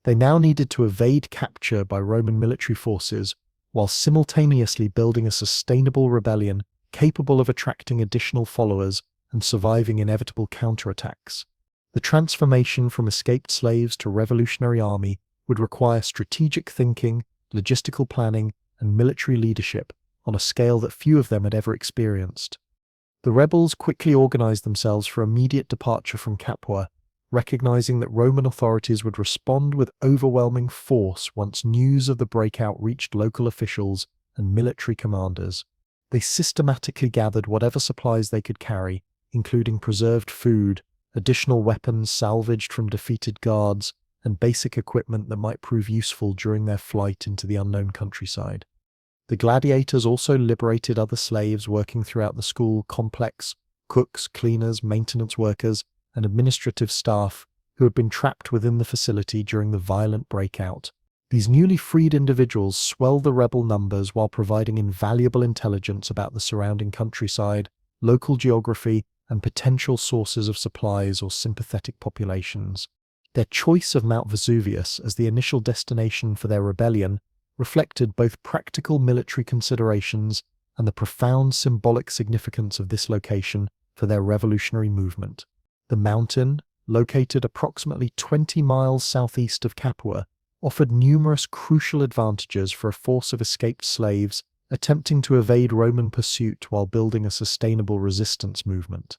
They now needed to evade capture by Roman military forces while simultaneously building a sustainable rebellion capable of attracting additional followers and surviving inevitable counterattacks. The transformation from escaped slaves to revolutionary army would require strategic thinking, logistical planning, and military leadership on a scale that few of them had ever experienced. The rebels quickly organized themselves for immediate departure from Capua, recognizing that Roman authorities would respond with overwhelming force once news of the breakout reached local officials and military commanders. They systematically gathered whatever supplies they could carry, including preserved food, additional weapons salvaged from defeated guards, and basic equipment that might prove useful during their flight into the unknown countryside. The gladiators also liberated other slaves working throughout the school complex, cooks, cleaners, maintenance workers, and administrative staff who had been trapped within the facility during the violent breakout. These newly freed individuals swelled the rebel numbers while providing invaluable intelligence about the surrounding countryside, local geography, and potential sources of supplies or sympathetic populations. Their choice of Mount Vesuvius as the initial destination for their rebellion reflected both practical military considerations and the profound symbolic significance of this location for their revolutionary movement. The mountain, located approximately 20 miles southeast of Capua, offered numerous crucial advantages for a force of escaped slaves attempting to evade Roman pursuit while building a sustainable resistance movement.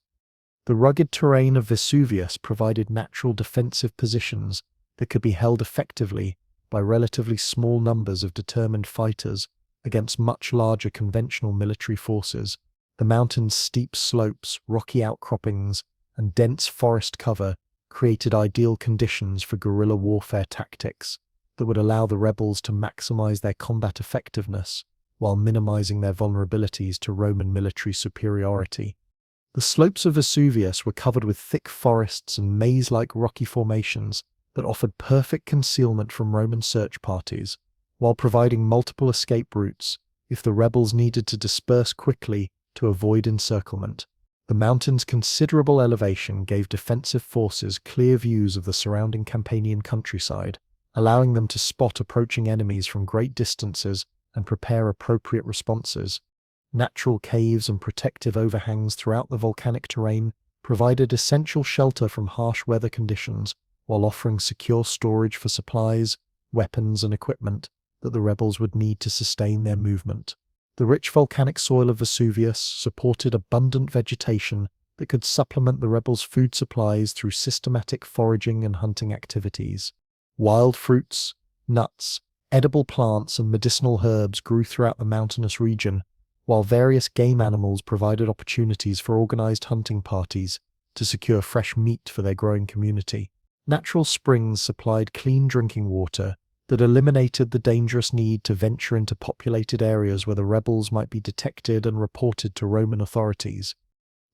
The rugged terrain of Vesuvius provided natural defensive positions that could be held effectively by relatively small numbers of determined fighters against much larger conventional military forces. The mountain's steep slopes, rocky outcroppings, and dense forest cover created ideal conditions for guerrilla warfare tactics that would allow the rebels to maximize their combat effectiveness while minimizing their vulnerabilities to Roman military superiority. The slopes of Vesuvius were covered with thick forests and maze-like rocky formations that offered perfect concealment from Roman search parties, while providing multiple escape routes if the rebels needed to disperse quickly to avoid encirclement. The mountain's considerable elevation gave defensive forces clear views of the surrounding Campanian countryside, allowing them to spot approaching enemies from great distances and prepare appropriate responses. Natural caves and protective overhangs throughout the volcanic terrain provided essential shelter from harsh weather conditions while offering secure storage for supplies, weapons, and equipment that the rebels would need to sustain their movement. The rich volcanic soil of Vesuvius supported abundant vegetation that could supplement the rebels' food supplies through systematic foraging and hunting activities. Wild fruits, nuts, edible plants, and medicinal herbs grew throughout the mountainous region, while various game animals provided opportunities for organized hunting parties to secure fresh meat for their growing community. Natural springs supplied clean drinking water that eliminated the dangerous need to venture into populated areas where the rebels might be detected and reported to Roman authorities.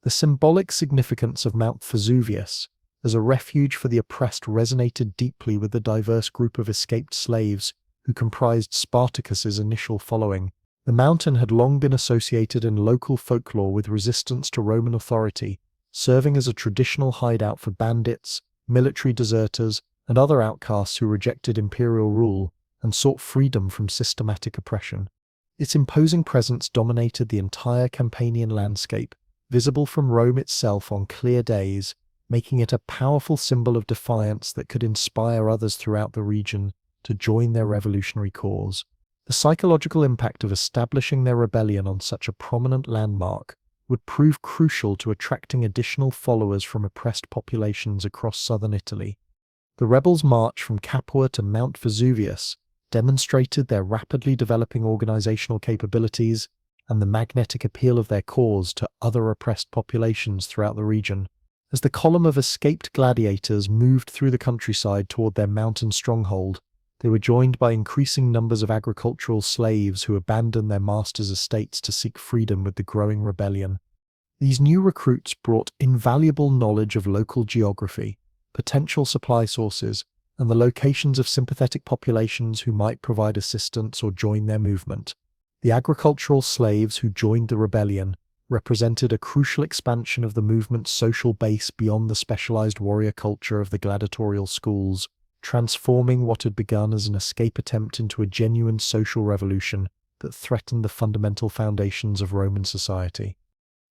The symbolic significance of Mount Vesuvius as a refuge for the oppressed resonated deeply with the diverse group of escaped slaves who comprised Spartacus's initial following. The mountain had long been associated in local folklore with resistance to Roman authority, serving as a traditional hideout for bandits, military deserters, and other outcasts who rejected imperial rule and sought freedom from systematic oppression. Its imposing presence dominated the entire Campanian landscape, visible from Rome itself on clear days, making it a powerful symbol of defiance that could inspire others throughout the region to join their revolutionary cause. The psychological impact of establishing their rebellion on such a prominent landmark would prove crucial to attracting additional followers from oppressed populations across southern Italy. The rebels' march from Capua to Mount Vesuvius demonstrated their rapidly developing organizational capabilities and the magnetic appeal of their cause to other oppressed populations throughout the region. As the column of escaped gladiators moved through the countryside toward their mountain stronghold, they were joined by increasing numbers of agricultural slaves who abandoned their masters' estates to seek freedom with the growing rebellion. These new recruits brought invaluable knowledge of local geography, potential supply sources, and the locations of sympathetic populations who might provide assistance or join their movement. The agricultural slaves who joined the rebellion represented a crucial expansion of the movement's social base beyond the specialized warrior culture of the gladiatorial schools, transforming what had begun as an escape attempt into a genuine social revolution that threatened the fundamental foundations of Roman society.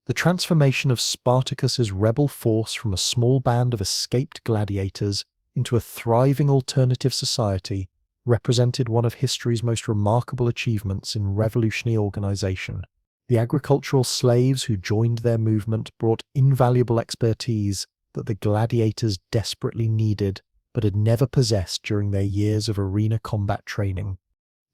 The transformation of Spartacus's rebel force from a small band of escaped gladiators into a thriving alternative society represented one of history's most remarkable achievements in revolutionary organization. The agricultural slaves who joined their movement brought invaluable expertise that the gladiators desperately needed but had never possessed during their years of arena combat training.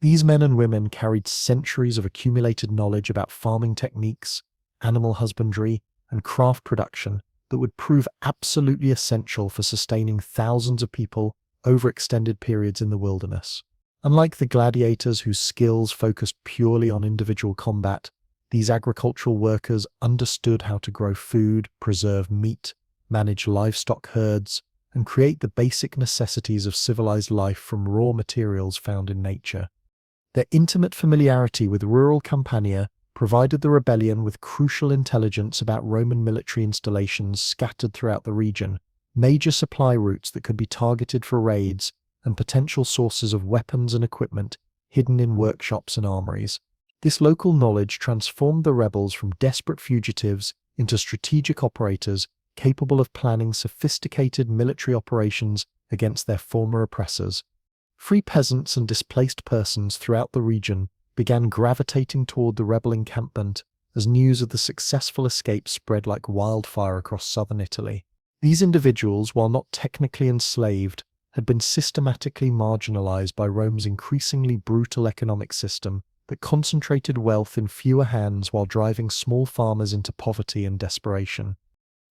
These men and women carried centuries of accumulated knowledge about farming techniques, animal husbandry, and craft production that would prove absolutely essential for sustaining thousands of people over extended periods in the wilderness. Unlike the gladiators whose skills focused purely on individual combat, these agricultural workers understood how to grow food, preserve meat, manage livestock herds, and create the basic necessities of civilized life from raw materials found in nature. Their intimate familiarity with rural Campania provided the rebellion with crucial intelligence about Roman military installations scattered throughout the region, major supply routes that could be targeted for raids, and potential sources of weapons and equipment hidden in workshops and armories. This local knowledge transformed the rebels from desperate fugitives into strategic operators capable of planning sophisticated military operations against their former oppressors. Free peasants and displaced persons throughout the region began gravitating toward the rebel encampment as news of the successful escape spread like wildfire across southern Italy. These individuals, while not technically enslaved, had been systematically marginalized by Rome's increasingly brutal economic system that concentrated wealth in fewer hands while driving small farmers into poverty and desperation.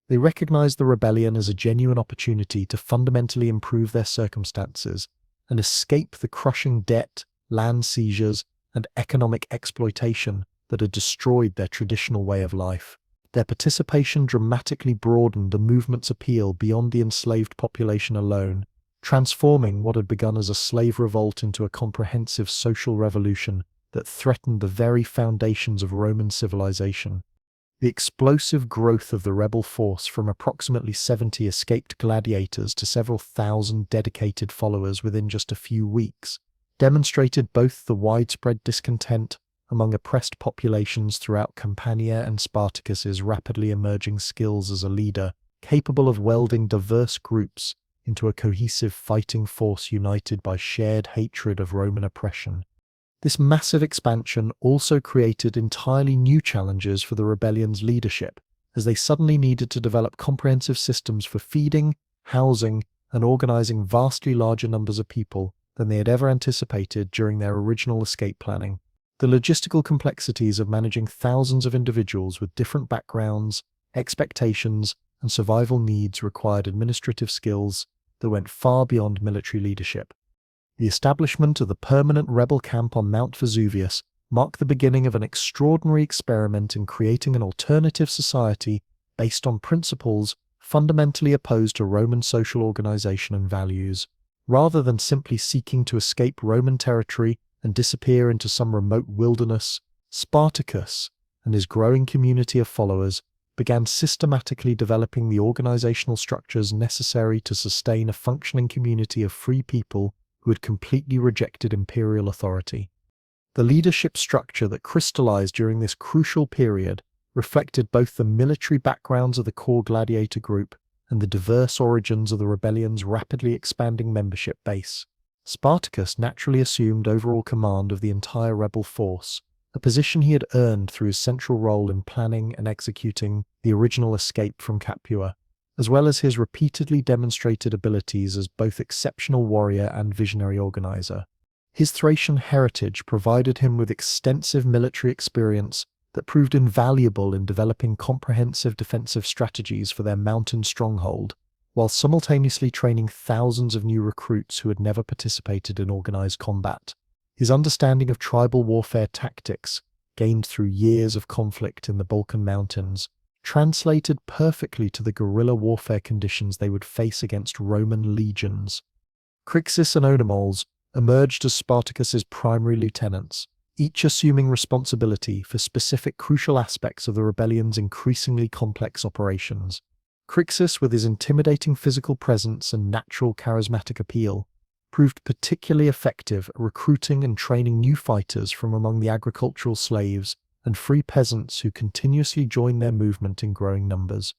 They recognized the rebellion as a genuine opportunity to fundamentally improve their circumstances and escape the crushing debt, land seizures, and economic exploitation that had destroyed their traditional way of life. Their participation dramatically broadened the movement's appeal beyond the enslaved population alone, transforming what had begun as a slave revolt into a comprehensive social revolution that threatened the very foundations of Roman civilization. The explosive growth of the rebel force from approximately 70 escaped gladiators to several thousand dedicated followers within just a few weeks demonstrated both the widespread discontent among oppressed populations throughout Campania and Spartacus's rapidly emerging skills as a leader, capable of welding diverse groups into a cohesive fighting force united by shared hatred of Roman oppression. This massive expansion also created entirely new challenges for the rebellion's leadership, as they suddenly needed to develop comprehensive systems for feeding, housing, and organizing vastly larger numbers of people than they had ever anticipated during their original escape planning. The logistical complexities of managing thousands of individuals with different backgrounds, expectations, and survival needs required administrative skills that went far beyond military leadership. The establishment of the permanent rebel camp on Mount Vesuvius marked the beginning of an extraordinary experiment in creating an alternative society based on principles fundamentally opposed to Roman social organization and values. Rather than simply seeking to escape Roman territory and disappear into some remote wilderness, Spartacus and his growing community of followers began systematically developing the organizational structures necessary to sustain a functioning community of free people who had completely rejected imperial authority. The leadership structure that crystallized during this crucial period reflected both the military backgrounds of the core gladiator group and the diverse origins of the rebellion's rapidly expanding membership base. Spartacus naturally assumed overall command of the entire rebel force, a position he had earned through his central role in planning and executing the original escape from Capua, as well as his repeatedly demonstrated abilities as both exceptional warrior and visionary organizer. His Thracian heritage provided him with extensive military experience that proved invaluable in developing comprehensive defensive strategies for their mountain stronghold, while simultaneously training thousands of new recruits who had never participated in organized combat. His understanding of tribal warfare tactics, gained through years of conflict in the Balkan Mountains, translated perfectly to the guerrilla warfare conditions they would face against Roman legions. Crixus and Oenomoles emerged as Spartacus's primary lieutenants, each assuming responsibility for specific crucial aspects of the rebellion's increasingly complex operations. Crixus, with his intimidating physical presence and natural charismatic appeal, proved particularly effective at recruiting and training new fighters from among the agricultural slaves and free peasants who continuously joined their movement in growing numbers.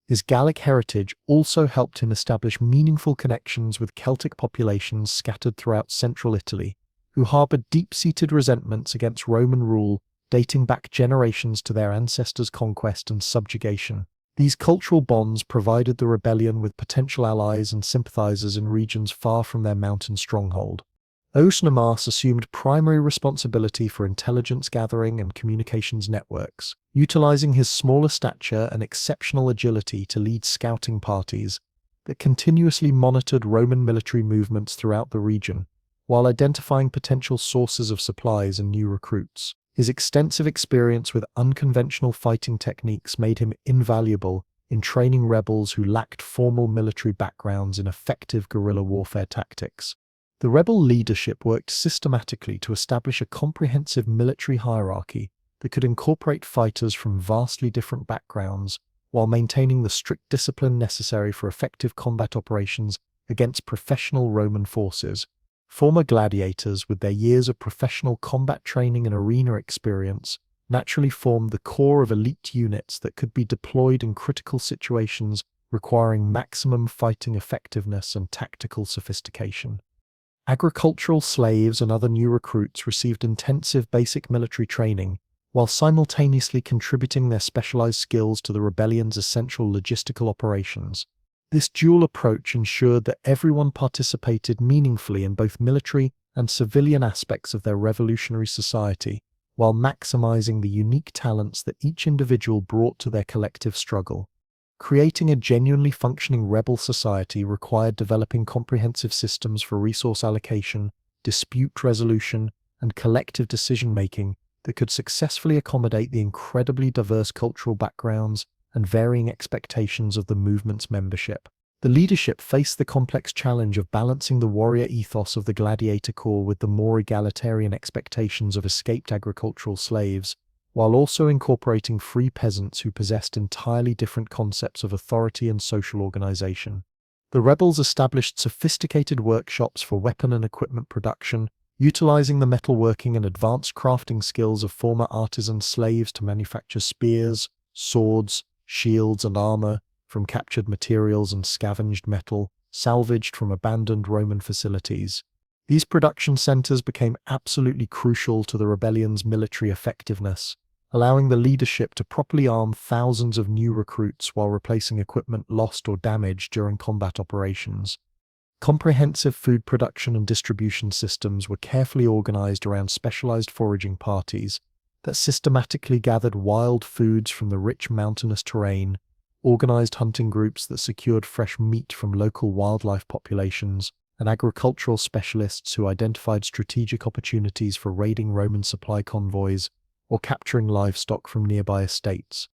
His Gallic heritage also helped him establish meaningful connections with Celtic populations scattered throughout central Italy, who harbored deep-seated resentments against Roman rule dating back generations to their ancestors' conquest and subjugation. These cultural bonds provided the rebellion with potential allies and sympathizers in regions far from their mountain stronghold. Oenomaus assumed primary responsibility for intelligence gathering and communications networks, utilizing his smaller stature and exceptional agility to lead scouting parties that continuously monitored Roman military movements throughout the region, while identifying potential sources of supplies and new recruits. His extensive experience with unconventional fighting techniques made him invaluable in training rebels who lacked formal military backgrounds in effective guerrilla warfare tactics. The rebel leadership worked systematically to establish a comprehensive military hierarchy that could incorporate fighters from vastly different backgrounds while maintaining the strict discipline necessary for effective combat operations against professional Roman forces. Former gladiators, with their years of professional combat training and arena experience, naturally formed the core of elite units that could be deployed in critical situations requiring maximum fighting effectiveness and tactical sophistication. Agricultural slaves and other new recruits received intensive basic military training, while simultaneously contributing their specialized skills to the rebellion's essential logistical operations. This dual approach ensured that everyone participated meaningfully in both military and civilian aspects of their revolutionary society, while maximizing the unique talents that each individual brought to their collective struggle. Creating a genuinely functioning rebel society required developing comprehensive systems for resource allocation, dispute resolution, and collective decision-making that could successfully accommodate the incredibly diverse cultural backgrounds and varying expectations of the movement's membership. The leadership faced the complex challenge of balancing the warrior ethos of the gladiator corps with the more egalitarian expectations of escaped agricultural slaves, while also incorporating free peasants who possessed entirely different concepts of authority and social organization. The rebels established sophisticated workshops for weapon and equipment production, utilizing the metalworking and advanced crafting skills of former artisan slaves to manufacture spears, swords, shields, and armor from captured materials and scavenged metal, salvaged from abandoned Roman facilities. These production centers became absolutely crucial to the rebellion's military effectiveness, allowing the leadership to properly arm thousands of new recruits while replacing equipment lost or damaged during combat operations. Comprehensive food production and distribution systems were carefully organized around specialized foraging parties that systematically gathered wild foods from the rich mountainous terrain, organized hunting groups that secured fresh meat from local wildlife populations, and agricultural specialists who identified strategic opportunities for raiding Roman supply convoys or capturing livestock from nearby estates.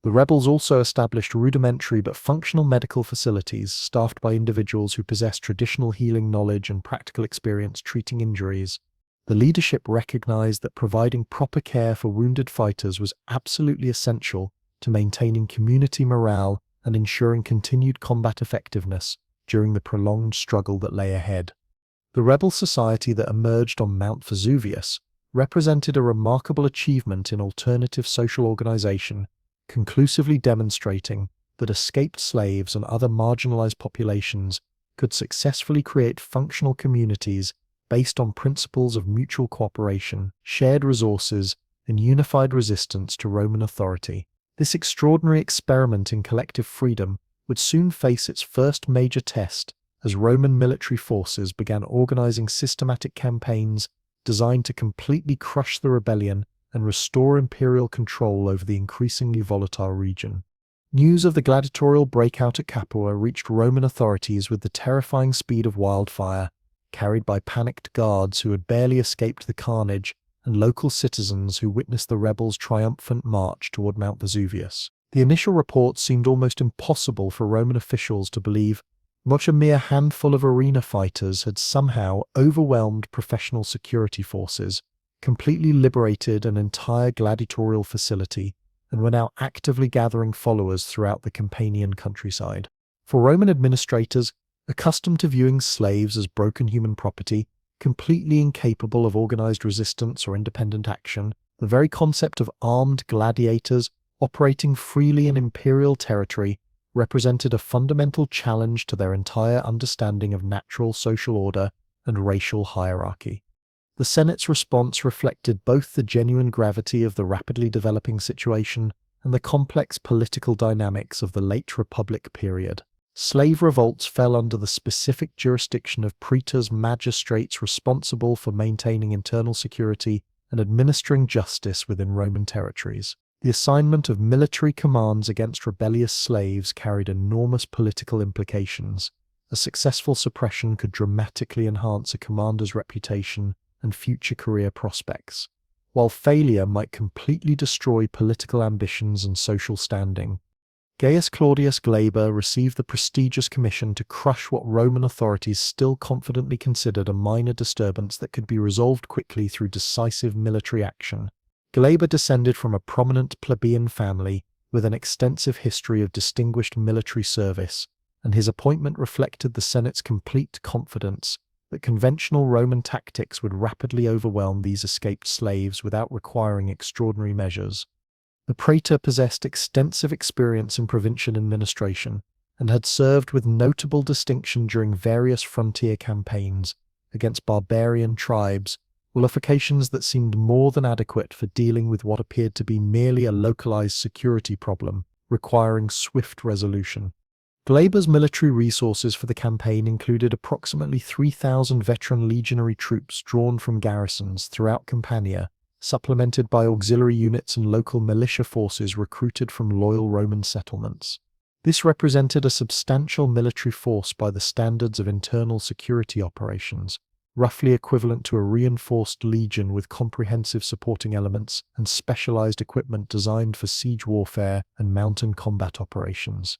The rebels also established rudimentary but functional medical facilities staffed by individuals who possessed traditional healing knowledge and practical experience treating injuries. The leadership recognized that providing proper care for wounded fighters was absolutely essential to maintaining community morale and ensuring continued combat effectiveness during the prolonged struggle that lay ahead. The rebel society that emerged on Mount Vesuvius represented a remarkable achievement in alternative social organization, conclusively demonstrating that escaped slaves and other marginalized populations could successfully create functional communities based on principles of mutual cooperation, shared resources, and unified resistance to Roman authority. This extraordinary experiment in collective freedom would soon face its first major test as Roman military forces began organizing systematic campaigns designed to completely crush the rebellion and restore imperial control over the increasingly volatile region. News of the gladiatorial breakout at Capua reached Roman authorities with the terrifying speed of wildfire, carried by panicked guards who had barely escaped the carnage and local citizens who witnessed the rebels' triumphant march toward Mount Vesuvius. The initial reports seemed almost impossible for Roman officials to believe, Much a mere handful of arena fighters had somehow overwhelmed professional security forces, completely liberated an entire gladiatorial facility, and were now actively gathering followers throughout the Campanian countryside. For Roman administrators, accustomed to viewing slaves as broken human property, completely incapable of organized resistance or independent action, the very concept of armed gladiators operating freely in imperial territory represented a fundamental challenge to their entire understanding of natural social order and racial hierarchy. The Senate's response reflected both the genuine gravity of the rapidly developing situation and the complex political dynamics of the late Republic period. Slave revolts fell under the specific jurisdiction of praetors magistrates responsible for maintaining internal security and administering justice within Roman territories. The assignment of military commands against rebellious slaves carried enormous political implications. A successful suppression could dramatically enhance a commander's reputation and future career prospects, while failure might completely destroy political ambitions and social standing. Gaius Claudius Glaber received the prestigious commission to crush what Roman authorities still confidently considered a minor disturbance that could be resolved quickly through decisive military action. Glaber descended from a prominent plebeian family with an extensive history of distinguished military service, and his appointment reflected the Senate's complete confidence that conventional Roman tactics would rapidly overwhelm these escaped slaves without requiring extraordinary measures. The praetor possessed extensive experience in provincial administration and had served with notable distinction during various frontier campaigns against barbarian tribes, qualifications that seemed more than adequate for dealing with what appeared to be merely a localized security problem requiring swift resolution. Glaber's military resources for the campaign included approximately 3,000 veteran legionary troops drawn from garrisons throughout Campania, supplemented by auxiliary units and local militia forces recruited from loyal Roman settlements. This represented a substantial military force by the standards of internal security operations, roughly equivalent to a reinforced legion with comprehensive supporting elements and specialized equipment designed for siege warfare and mountain combat operations.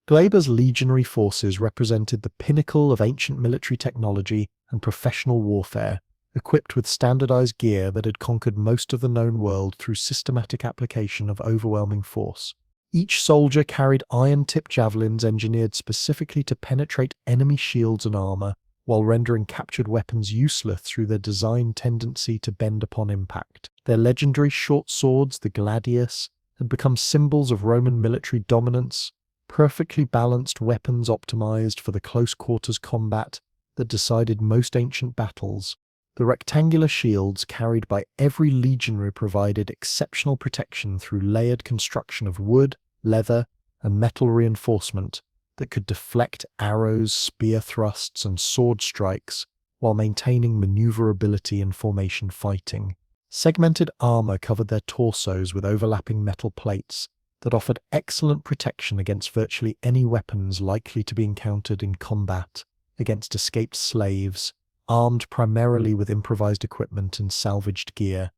Glaber's legionary forces represented the pinnacle of ancient military technology and professional warfare, equipped with standardized gear that had conquered most of the known world through systematic application of overwhelming force. Each soldier carried iron-tipped javelins engineered specifically to penetrate enemy shields and armor, while rendering captured weapons useless through their designed tendency to bend upon impact. Their legendary short swords, the gladius, had become symbols of Roman military dominance, perfectly balanced weapons optimized for the close-quarters combat that decided most ancient battles. The rectangular shields carried by every legionary provided exceptional protection through layered construction of wood, leather, and metal reinforcement that could deflect arrows, spear thrusts, and sword strikes while maintaining maneuverability in formation fighting. Segmented armor covered their torsos with overlapping metal plates that offered excellent protection against virtually any weapons likely to be encountered in combat against escaped slaves, armed primarily with improvised equipment and salvaged gear.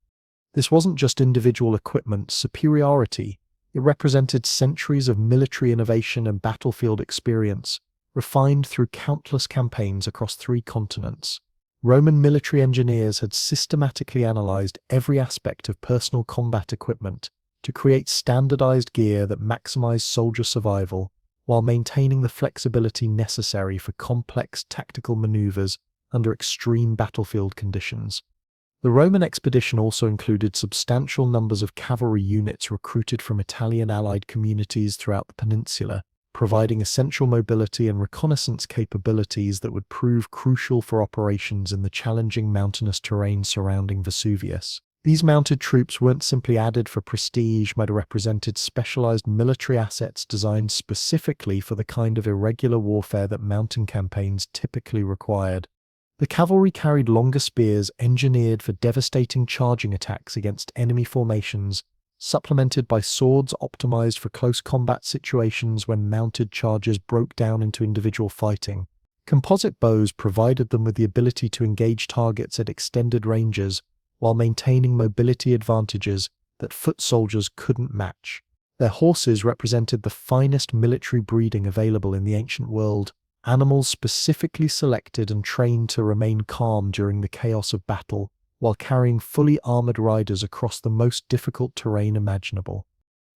This wasn't just individual equipment superiority, it represented centuries of military innovation and battlefield experience, refined through countless campaigns across 3 continents. Roman military engineers had systematically analyzed every aspect of personal combat equipment to create standardized gear that maximized soldier survival, while maintaining the flexibility necessary for complex tactical maneuvers under extreme battlefield conditions. The Roman expedition also included substantial numbers of cavalry units recruited from Italian allied communities throughout the peninsula, providing essential mobility and reconnaissance capabilities that would prove crucial for operations in the challenging mountainous terrain surrounding Vesuvius. These mounted troops weren't simply added for prestige, but represented specialized military assets designed specifically for the kind of irregular warfare that mountain campaigns typically required. The cavalry carried longer spears engineered for devastating charging attacks against enemy formations, supplemented by swords optimized for close combat situations when mounted charges broke down into individual fighting. Composite bows provided them with the ability to engage targets at extended ranges while maintaining mobility advantages that foot soldiers couldn't match. Their horses represented the finest military breeding available in the ancient world, animals specifically selected and trained to remain calm during the chaos of battle, while carrying fully armored riders across the most difficult terrain imaginable.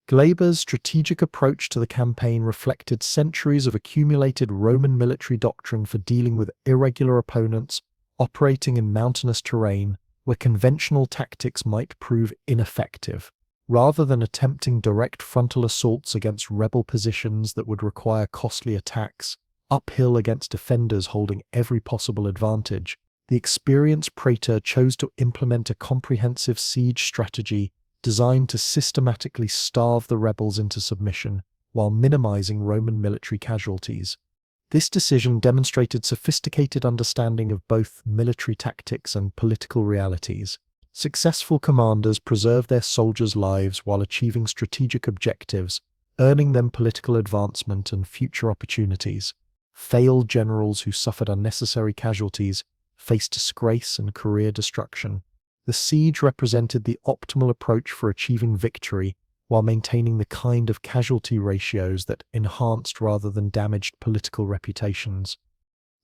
Glaber's strategic approach to the campaign reflected centuries of accumulated Roman military doctrine for dealing with irregular opponents operating in mountainous terrain where conventional tactics might prove ineffective. Rather than attempting direct frontal assaults against rebel positions that would require costly attacks, uphill against defenders holding every possible advantage, the experienced praetor chose to implement a comprehensive siege strategy designed to systematically starve the rebels into submission while minimizing Roman military casualties. This decision demonstrated sophisticated understanding of both military tactics and political realities. Successful commanders preserved their soldiers' lives while achieving strategic objectives, earning them political advancement and future opportunities. Failed generals who suffered unnecessary casualties faced disgrace and career destruction. The siege represented the optimal approach for achieving victory while maintaining the kind of casualty ratios that enhanced rather than damaged political reputations.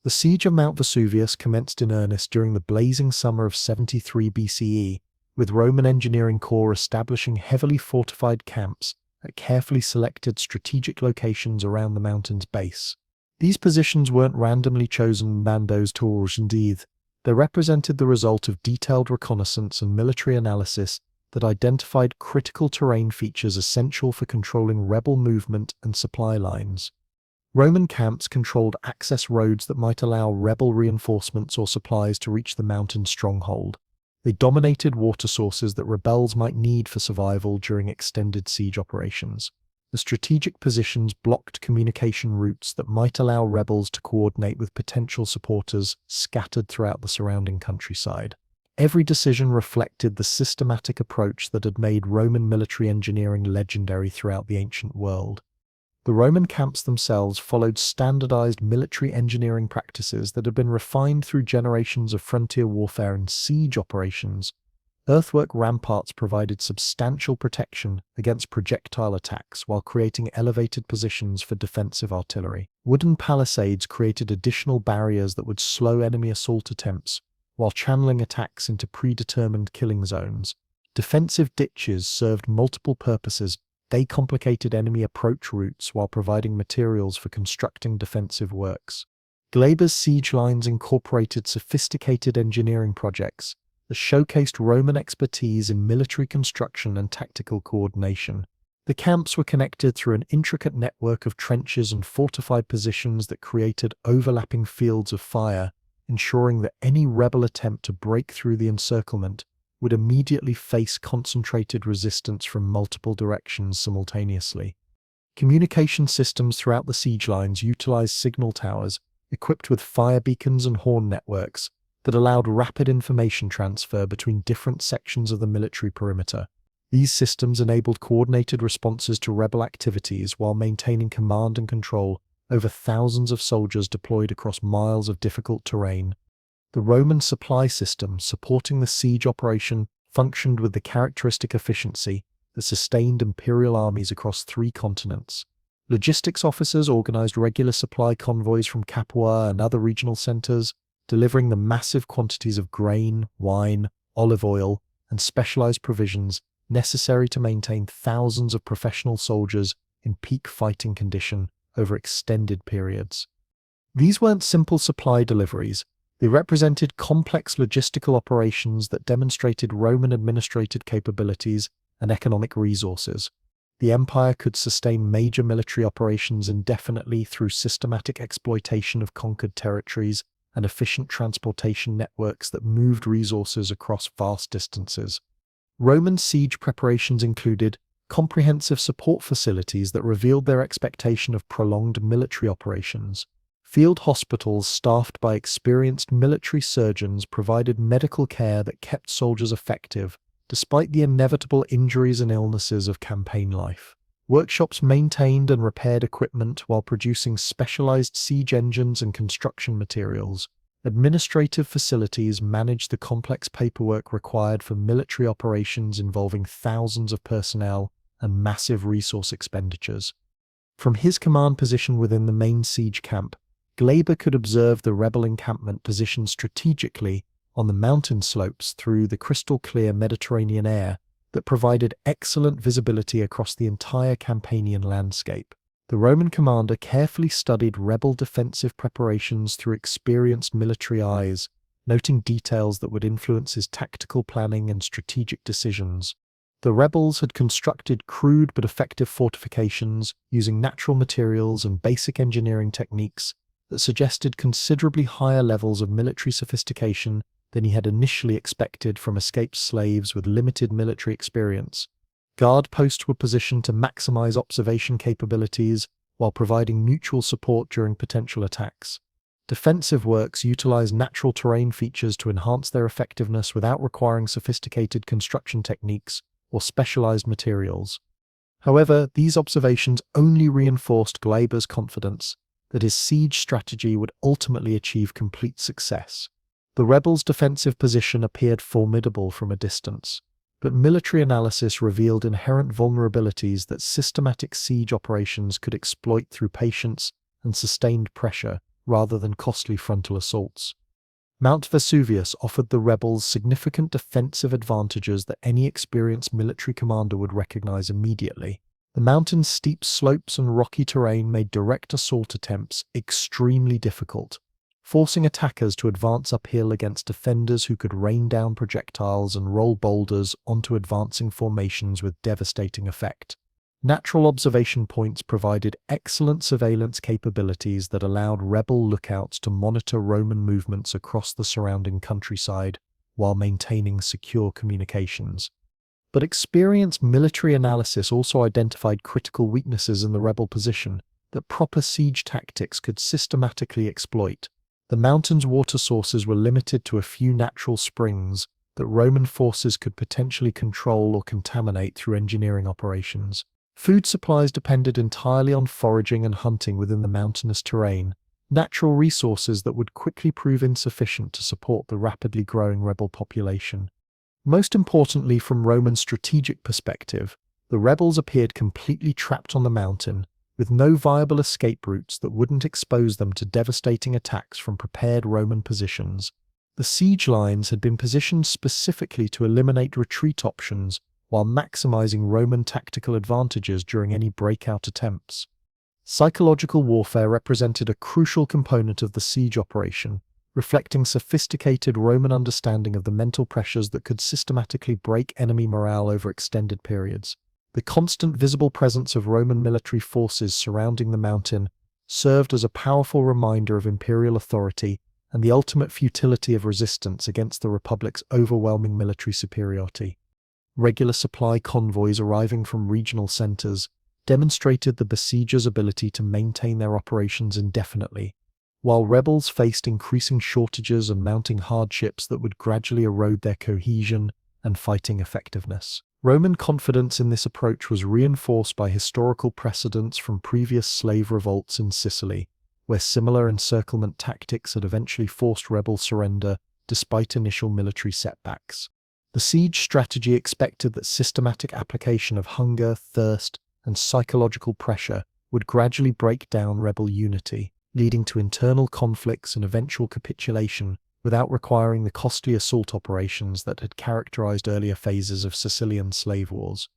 The siege of Mount Vesuvius commenced in earnest during the blazing summer of 73 BCE, with Roman engineering corps establishing heavily fortified camps at carefully selected strategic locations around the mountain's base. These positions weren't randomly chosen bandos tours, indeed. They represented the result of detailed reconnaissance and military analysis that identified critical terrain features essential for controlling rebel movement and supply lines. Roman camps controlled access roads that might allow rebel reinforcements or supplies to reach the mountain stronghold. They dominated water sources that rebels might need for survival during extended siege operations. The strategic positions blocked communication routes that might allow rebels to coordinate with potential supporters scattered throughout the surrounding countryside. Every decision reflected the systematic approach that had made Roman military engineering legendary throughout the ancient world. The Roman camps themselves followed standardized military engineering practices that had been refined through generations of frontier warfare and siege operations. Earthwork ramparts provided substantial protection against projectile attacks while creating elevated positions for defensive artillery. Wooden palisades created additional barriers that would slow enemy assault attempts while channeling attacks into predetermined killing zones. Defensive ditches served multiple purposes. They complicated enemy approach routes while providing materials for constructing defensive works. Glaber's siege lines incorporated sophisticated engineering projects that showcased Roman expertise in military construction and tactical coordination. The camps were connected through an intricate network of trenches and fortified positions that created overlapping fields of fire, ensuring that any rebel attempt to break through the encirclement would immediately face concentrated resistance from multiple directions simultaneously. Communication systems throughout the siege lines utilized signal towers equipped with fire beacons and horn networks that allowed rapid information transfer between different sections of the military perimeter. These systems enabled coordinated responses to rebel activities while maintaining command and control over thousands of soldiers deployed across miles of difficult terrain. The Roman supply system supporting the siege operation functioned with the characteristic efficiency that sustained imperial armies across 3 continents. Logistics officers organized regular supply convoys from Capua and other regional centers, delivering the massive quantities of grain, wine, olive oil, and specialized provisions necessary to maintain thousands of professional soldiers in peak fighting condition over extended periods. These weren't simple supply deliveries. They represented complex logistical operations that demonstrated Roman administrative capabilities and economic resources. The empire could sustain major military operations indefinitely through systematic exploitation of conquered territories and efficient transportation networks that moved resources across vast distances. Roman siege preparations included comprehensive support facilities that revealed their expectation of prolonged military operations. Field hospitals staffed by experienced military surgeons provided medical care that kept soldiers effective, despite the inevitable injuries and illnesses of campaign life. Workshops maintained and repaired equipment while producing specialized siege engines and construction materials. Administrative facilities managed the complex paperwork required for military operations involving thousands of personnel and massive resource expenditures. From his command position within the main siege camp, Glaber could observe the rebel encampment positioned strategically on the mountain slopes through the crystal-clear Mediterranean air that provided excellent visibility across the entire Campanian landscape. The Roman commander carefully studied rebel defensive preparations through experienced military eyes, noting details that would influence his tactical planning and strategic decisions. The rebels had constructed crude but effective fortifications using natural materials and basic engineering techniques that suggested considerably higher levels of military sophistication than he had initially expected from escaped slaves with limited military experience. Guard posts were positioned to maximize observation capabilities while providing mutual support during potential attacks. Defensive works utilized natural terrain features to enhance their effectiveness without requiring sophisticated construction techniques or specialized materials. However, these observations only reinforced Glaber's confidence that his siege strategy would ultimately achieve complete success. The rebels' defensive position appeared formidable from a distance, but military analysis revealed inherent vulnerabilities that systematic siege operations could exploit through patience and sustained pressure rather than costly frontal assaults. Mount Vesuvius offered the rebels significant defensive advantages that any experienced military commander would recognize immediately. The mountain's steep slopes and rocky terrain made direct assault attempts extremely difficult, forcing attackers to advance uphill against defenders who could rain down projectiles and roll boulders onto advancing formations with devastating effect. Natural observation points provided excellent surveillance capabilities that allowed rebel lookouts to monitor Roman movements across the surrounding countryside while maintaining secure communications. But experienced military analysis also identified critical weaknesses in the rebel position that proper siege tactics could systematically exploit. The mountain's water sources were limited to a few natural springs that Roman forces could potentially control or contaminate through engineering operations. Food supplies depended entirely on foraging and hunting within the mountainous terrain, natural resources that would quickly prove insufficient to support the rapidly growing rebel population. Most importantly, from Roman strategic perspective, the rebels appeared completely trapped on the mountain, with no viable escape routes that wouldn't expose them to devastating attacks from prepared Roman positions. The siege lines had been positioned specifically to eliminate retreat options while maximizing Roman tactical advantages during any breakout attempts. Psychological warfare represented a crucial component of the siege operation, reflecting sophisticated Roman understanding of the mental pressures that could systematically break enemy morale over extended periods. The constant visible presence of Roman military forces surrounding the mountain served as a powerful reminder of imperial authority and the ultimate futility of resistance against the Republic's overwhelming military superiority. Regular supply convoys arriving from regional centers demonstrated the besiegers' ability to maintain their operations indefinitely, while rebels faced increasing shortages and mounting hardships that would gradually erode their cohesion and fighting effectiveness. Roman confidence in this approach was reinforced by historical precedents from previous slave revolts in Sicily, where similar encirclement tactics had eventually forced rebel surrender despite initial military setbacks. The siege strategy expected that systematic application of hunger, thirst, and psychological pressure would gradually break down rebel unity, leading to internal conflicts and eventual capitulation without requiring the costly assault operations that had characterized earlier phases of Sicilian slave wars.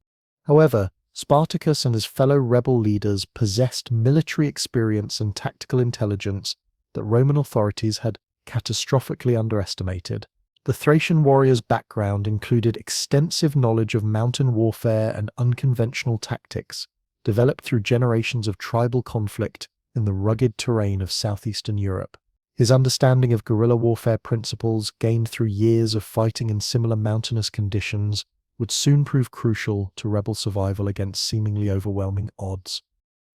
However, Spartacus and his fellow rebel leaders possessed military experience and tactical intelligence that Roman authorities had catastrophically underestimated. The Thracian warrior's background included extensive knowledge of mountain warfare and unconventional tactics, developed through generations of tribal conflict in the rugged terrain of southeastern Europe. His understanding of guerrilla warfare principles, gained through years of fighting in similar mountainous conditions, would soon prove crucial to rebel survival against seemingly overwhelming odds.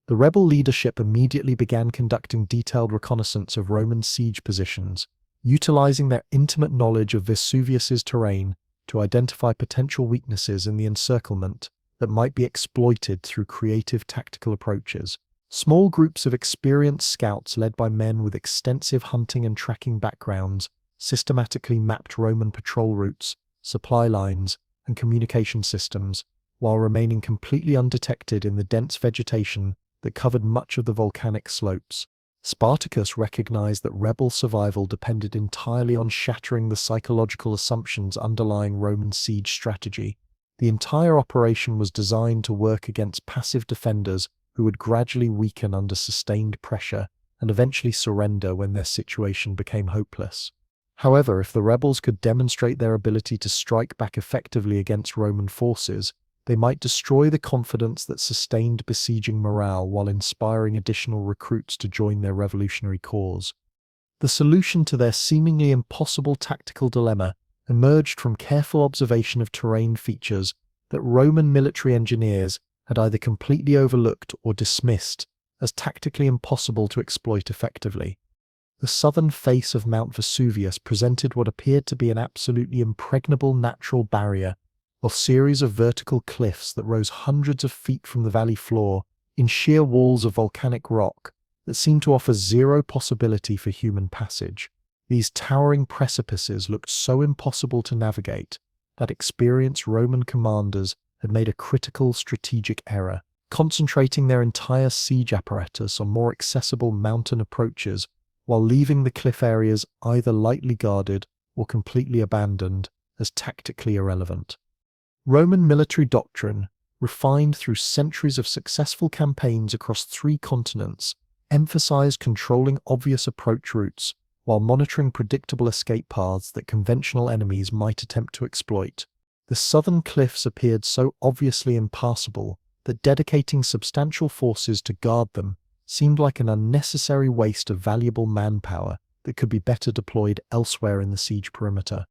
The rebel leadership immediately began conducting detailed reconnaissance of Roman siege positions, utilizing their intimate knowledge of Vesuvius's terrain to identify potential weaknesses in the encirclement that might be exploited through creative tactical approaches. Small groups of experienced scouts led by men with extensive hunting and tracking backgrounds systematically mapped Roman patrol routes, supply lines, and communication systems, while remaining completely undetected in the dense vegetation that covered much of the volcanic slopes. Spartacus recognized that rebel survival depended entirely on shattering the psychological assumptions underlying Roman siege strategy. The entire operation was designed to work against passive defenders who would gradually weaken under sustained pressure and eventually surrender when their situation became hopeless. However, if the rebels could demonstrate their ability to strike back effectively against Roman forces, they might destroy the confidence that sustained besieging morale while inspiring additional recruits to join their revolutionary cause. The solution to their seemingly impossible tactical dilemma emerged from careful observation of terrain features that Roman military engineers had either completely overlooked or dismissed as tactically impossible to exploit effectively. The southern face of Mount Vesuvius presented what appeared to be an absolutely impregnable natural barrier, a series of vertical cliffs that rose hundreds of feet from the valley floor in sheer walls of volcanic rock that seemed to offer zero possibility for human passage. These towering precipices looked so impossible to navigate that experienced Roman commanders had made a critical strategic error, concentrating their entire siege apparatus on more accessible mountain approaches while leaving the cliff areas either lightly guarded or completely abandoned as tactically irrelevant. Roman military doctrine, refined through centuries of successful campaigns across 3 continents, emphasized controlling obvious approach routes while monitoring predictable escape paths that conventional enemies might attempt to exploit. The southern cliffs appeared so obviously impassable that dedicating substantial forces to guard them seemed like an unnecessary waste of valuable manpower that could be better deployed elsewhere in the siege perimeter.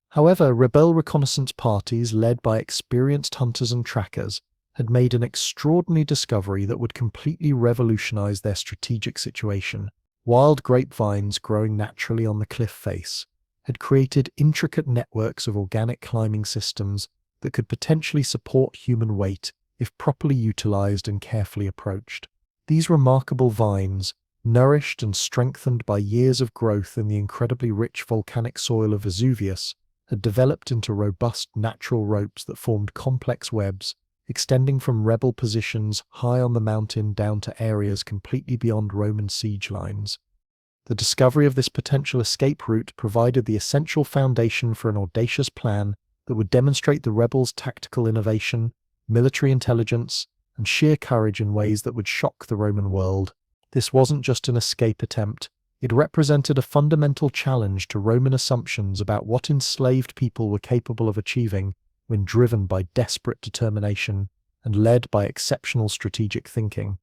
However, rebel reconnaissance parties led by experienced hunters and trackers had made an extraordinary discovery that would completely revolutionize their strategic situation. Wild grapevines growing naturally on the cliff face had created intricate networks of organic climbing systems that could potentially support human weight if properly utilized and carefully approached. These remarkable vines, nourished and strengthened by years of growth in the incredibly rich volcanic soil of Vesuvius, had developed into robust natural ropes that formed complex webs, extending from rebel positions high on the mountain down to areas completely beyond Roman siege lines. The discovery of this potential escape route provided the essential foundation for an audacious plan that would demonstrate the rebels' tactical innovation, military intelligence, and sheer courage in ways that would shock the Roman world. This wasn't just an escape attempt. It represented a fundamental challenge to Roman assumptions about what enslaved people were capable of achieving when driven by desperate determination and led by exceptional strategic thinking.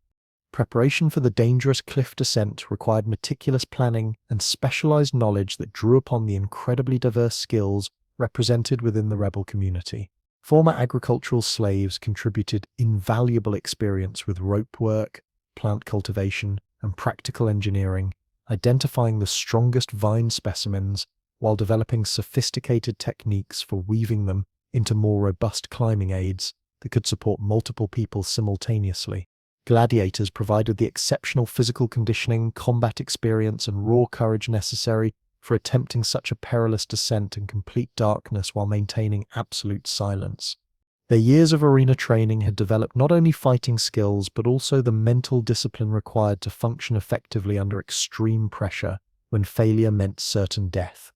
Preparation for the dangerous cliff descent required meticulous planning and specialized knowledge that drew upon the incredibly diverse skills represented within the rebel community. Former agricultural slaves contributed invaluable experience with rope work, plant cultivation, and practical engineering, identifying the strongest vine specimens while developing sophisticated techniques for weaving them into more robust climbing aids that could support multiple people simultaneously. Gladiators provided the exceptional physical conditioning, combat experience, and raw courage necessary for attempting such a perilous descent in complete darkness while maintaining absolute silence. Their years of arena training had developed not only fighting skills but also the mental discipline required to function effectively under extreme pressure when failure meant certain death.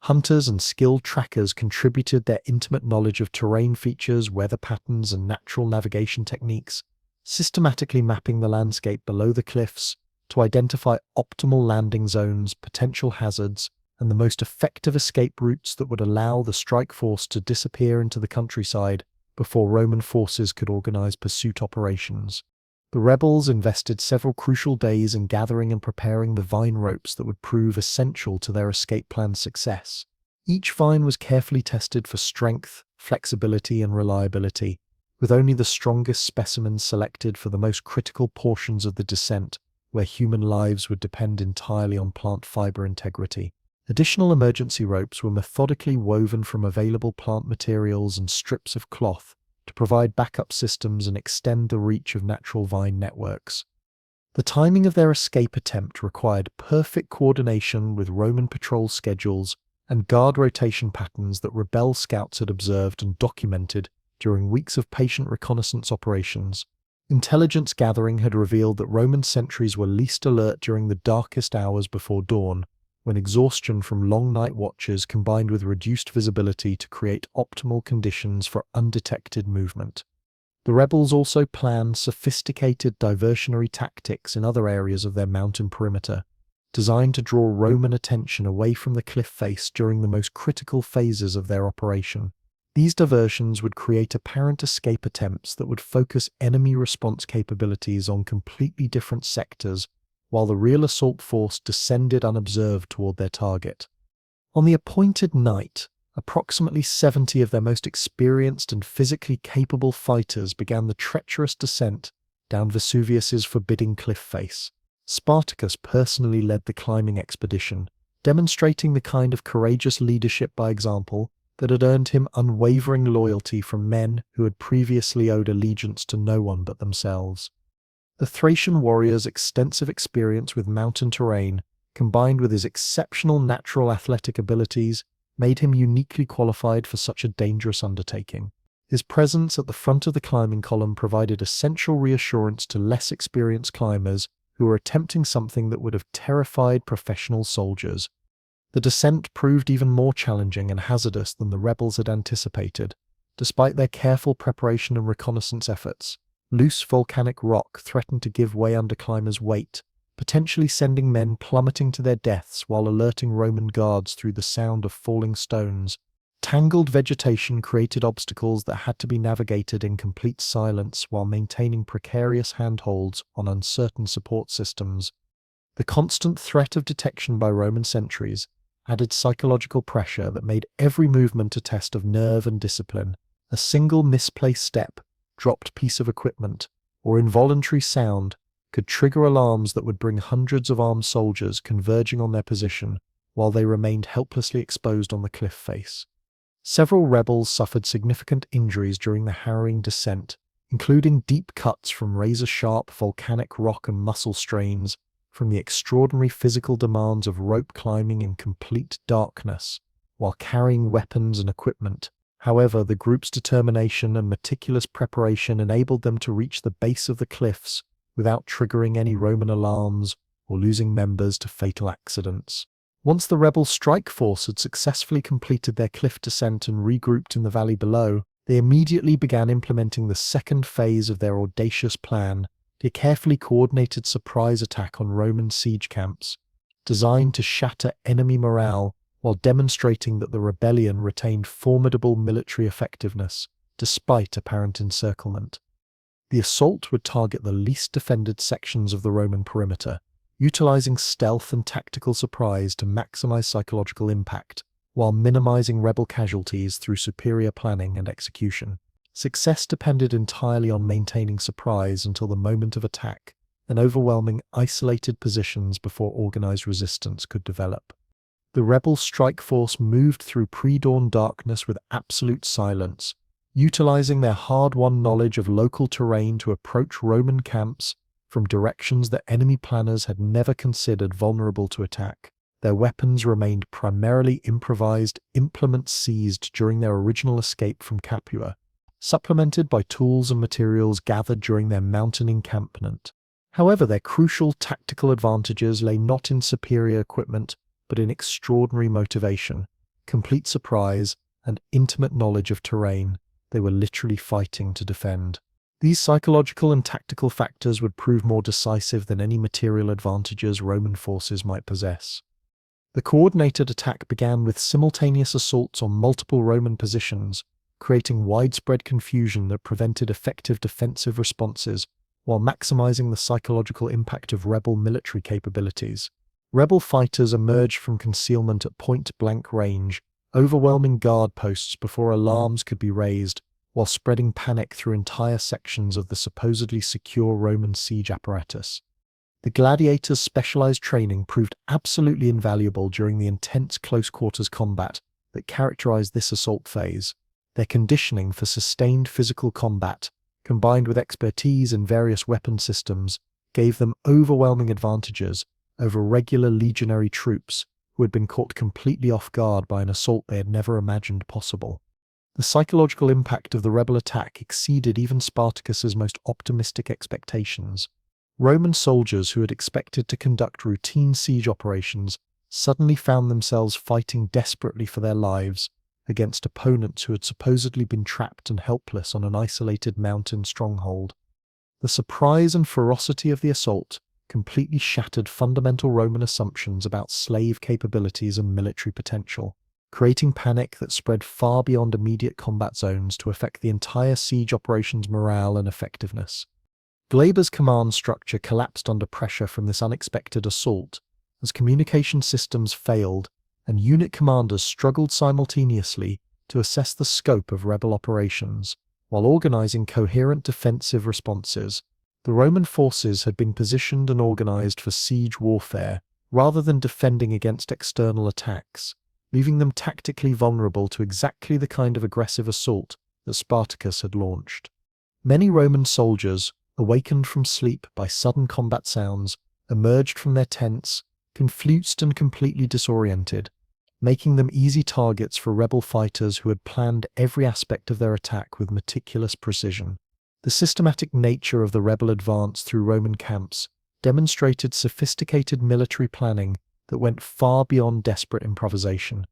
Hunters and skilled trackers contributed their intimate knowledge of terrain features, weather patterns, and natural navigation techniques, systematically mapping the landscape below the cliffs to identify optimal landing zones, potential hazards, and the most effective escape routes that would allow the strike force to disappear into the countryside before Roman forces could organize pursuit operations. The rebels invested several crucial days in gathering and preparing the vine ropes that would prove essential to their escape plan's success. Each vine was carefully tested for strength, flexibility, and reliability, with only the strongest specimens selected for the most critical portions of the descent, where human lives would depend entirely on plant fiber integrity. Additional emergency ropes were methodically woven from available plant materials and strips of cloth to provide backup systems and extend the reach of natural vine networks. The timing of their escape attempt required perfect coordination with Roman patrol schedules and guard rotation patterns that rebel scouts had observed and documented during weeks of patient reconnaissance operations. Intelligence gathering had revealed that Roman sentries were least alert during the darkest hours before dawn, when exhaustion from long night watches combined with reduced visibility to create optimal conditions for undetected movement. The rebels also planned sophisticated diversionary tactics in other areas of their mountain perimeter, designed to draw Roman attention away from the cliff face during the most critical phases of their operation. These diversions would create apparent escape attempts that would focus enemy response capabilities on completely different sectors, while the real assault force descended unobserved toward their target. On the appointed night, approximately 70 of their most experienced and physically capable fighters began the treacherous descent down Vesuvius's forbidding cliff face. Spartacus personally led the climbing expedition, demonstrating the kind of courageous leadership by example that had earned him unwavering loyalty from men who had previously owed allegiance to no one but themselves. The Thracian warrior's extensive experience with mountain terrain, combined with his exceptional natural athletic abilities, made him uniquely qualified for such a dangerous undertaking. His presence at the front of the climbing column provided essential reassurance to less experienced climbers who were attempting something that would have terrified professional soldiers. The descent proved even more challenging and hazardous than the rebels had anticipated. Despite their careful preparation and reconnaissance efforts, loose volcanic rock threatened to give way under climbers' weight, potentially sending men plummeting to their deaths while alerting Roman guards through the sound of falling stones. Tangled vegetation created obstacles that had to be navigated in complete silence while maintaining precarious handholds on uncertain support systems. The constant threat of detection by Roman sentries added psychological pressure that made every movement a test of nerve and discipline. A single misplaced step, dropped piece of equipment, or involuntary sound could trigger alarms that would bring hundreds of armed soldiers converging on their position while they remained helplessly exposed on the cliff face. Several rebels suffered significant injuries during the harrowing descent, including deep cuts from razor-sharp volcanic rock and muscle strains from the extraordinary physical demands of rope climbing in complete darkness, while carrying weapons and equipment. However, the group's determination and meticulous preparation enabled them to reach the base of the cliffs without triggering any Roman alarms or losing members to fatal accidents. Once the rebel strike force had successfully completed their cliff descent and regrouped in the valley below, they immediately began implementing the second phase of their audacious plan, a carefully coordinated surprise attack on Roman siege camps, designed to shatter enemy morale while demonstrating that the rebellion retained formidable military effectiveness despite apparent encirclement. The assault would target the least defended sections of the Roman perimeter, utilizing stealth and tactical surprise to maximize psychological impact, while minimizing rebel casualties through superior planning and execution. Success depended entirely on maintaining surprise until the moment of attack and overwhelming isolated positions before organized resistance could develop. The rebel strike force moved through pre-dawn darkness with absolute silence, utilizing their hard-won knowledge of local terrain to approach Roman camps from directions that enemy planners had never considered vulnerable to attack. Their weapons remained primarily improvised implements seized during their original escape from Capua, supplemented by tools and materials gathered during their mountain encampment. However, their crucial tactical advantages lay not in superior equipment, but in extraordinary motivation, complete surprise, and intimate knowledge of terrain they were literally fighting to defend. These psychological and tactical factors would prove more decisive than any material advantages Roman forces might possess. The coordinated attack began with simultaneous assaults on multiple Roman positions, creating widespread confusion that prevented effective defensive responses while maximizing the psychological impact of rebel military capabilities. Rebel fighters emerged from concealment at point-blank range, overwhelming guard posts before alarms could be raised, while spreading panic through entire sections of the supposedly secure Roman siege apparatus. The gladiators' specialized training proved absolutely invaluable during the intense close-quarters combat that characterized this assault phase. Their conditioning for sustained physical combat, combined with expertise in various weapon systems, gave them overwhelming advantages over regular legionary troops who had been caught completely off guard by an assault they had never imagined possible. The psychological impact of the rebel attack exceeded even Spartacus's most optimistic expectations. Roman soldiers who had expected to conduct routine siege operations suddenly found themselves fighting desperately for their lives against opponents who had supposedly been trapped and helpless on an isolated mountain stronghold. The surprise and ferocity of the assault completely shattered fundamental Roman assumptions about slave capabilities and military potential, creating panic that spread far beyond immediate combat zones to affect the entire siege operation's morale and effectiveness. Glaber's command structure collapsed under pressure from this unexpected assault as communication systems failed and unit commanders struggled simultaneously to assess the scope of rebel operations. While organizing coherent defensive responses, the Roman forces had been positioned and organized for siege warfare rather than defending against external attacks, leaving them tactically vulnerable to exactly the kind of aggressive assault that Spartacus had launched. Many Roman soldiers, awakened from sleep by sudden combat sounds, emerged from their tents, confused and completely disoriented, making them easy targets for rebel fighters who had planned every aspect of their attack with meticulous precision. The systematic nature of the rebel advance through Roman camps demonstrated sophisticated military planning that went far beyond desperate improvisation.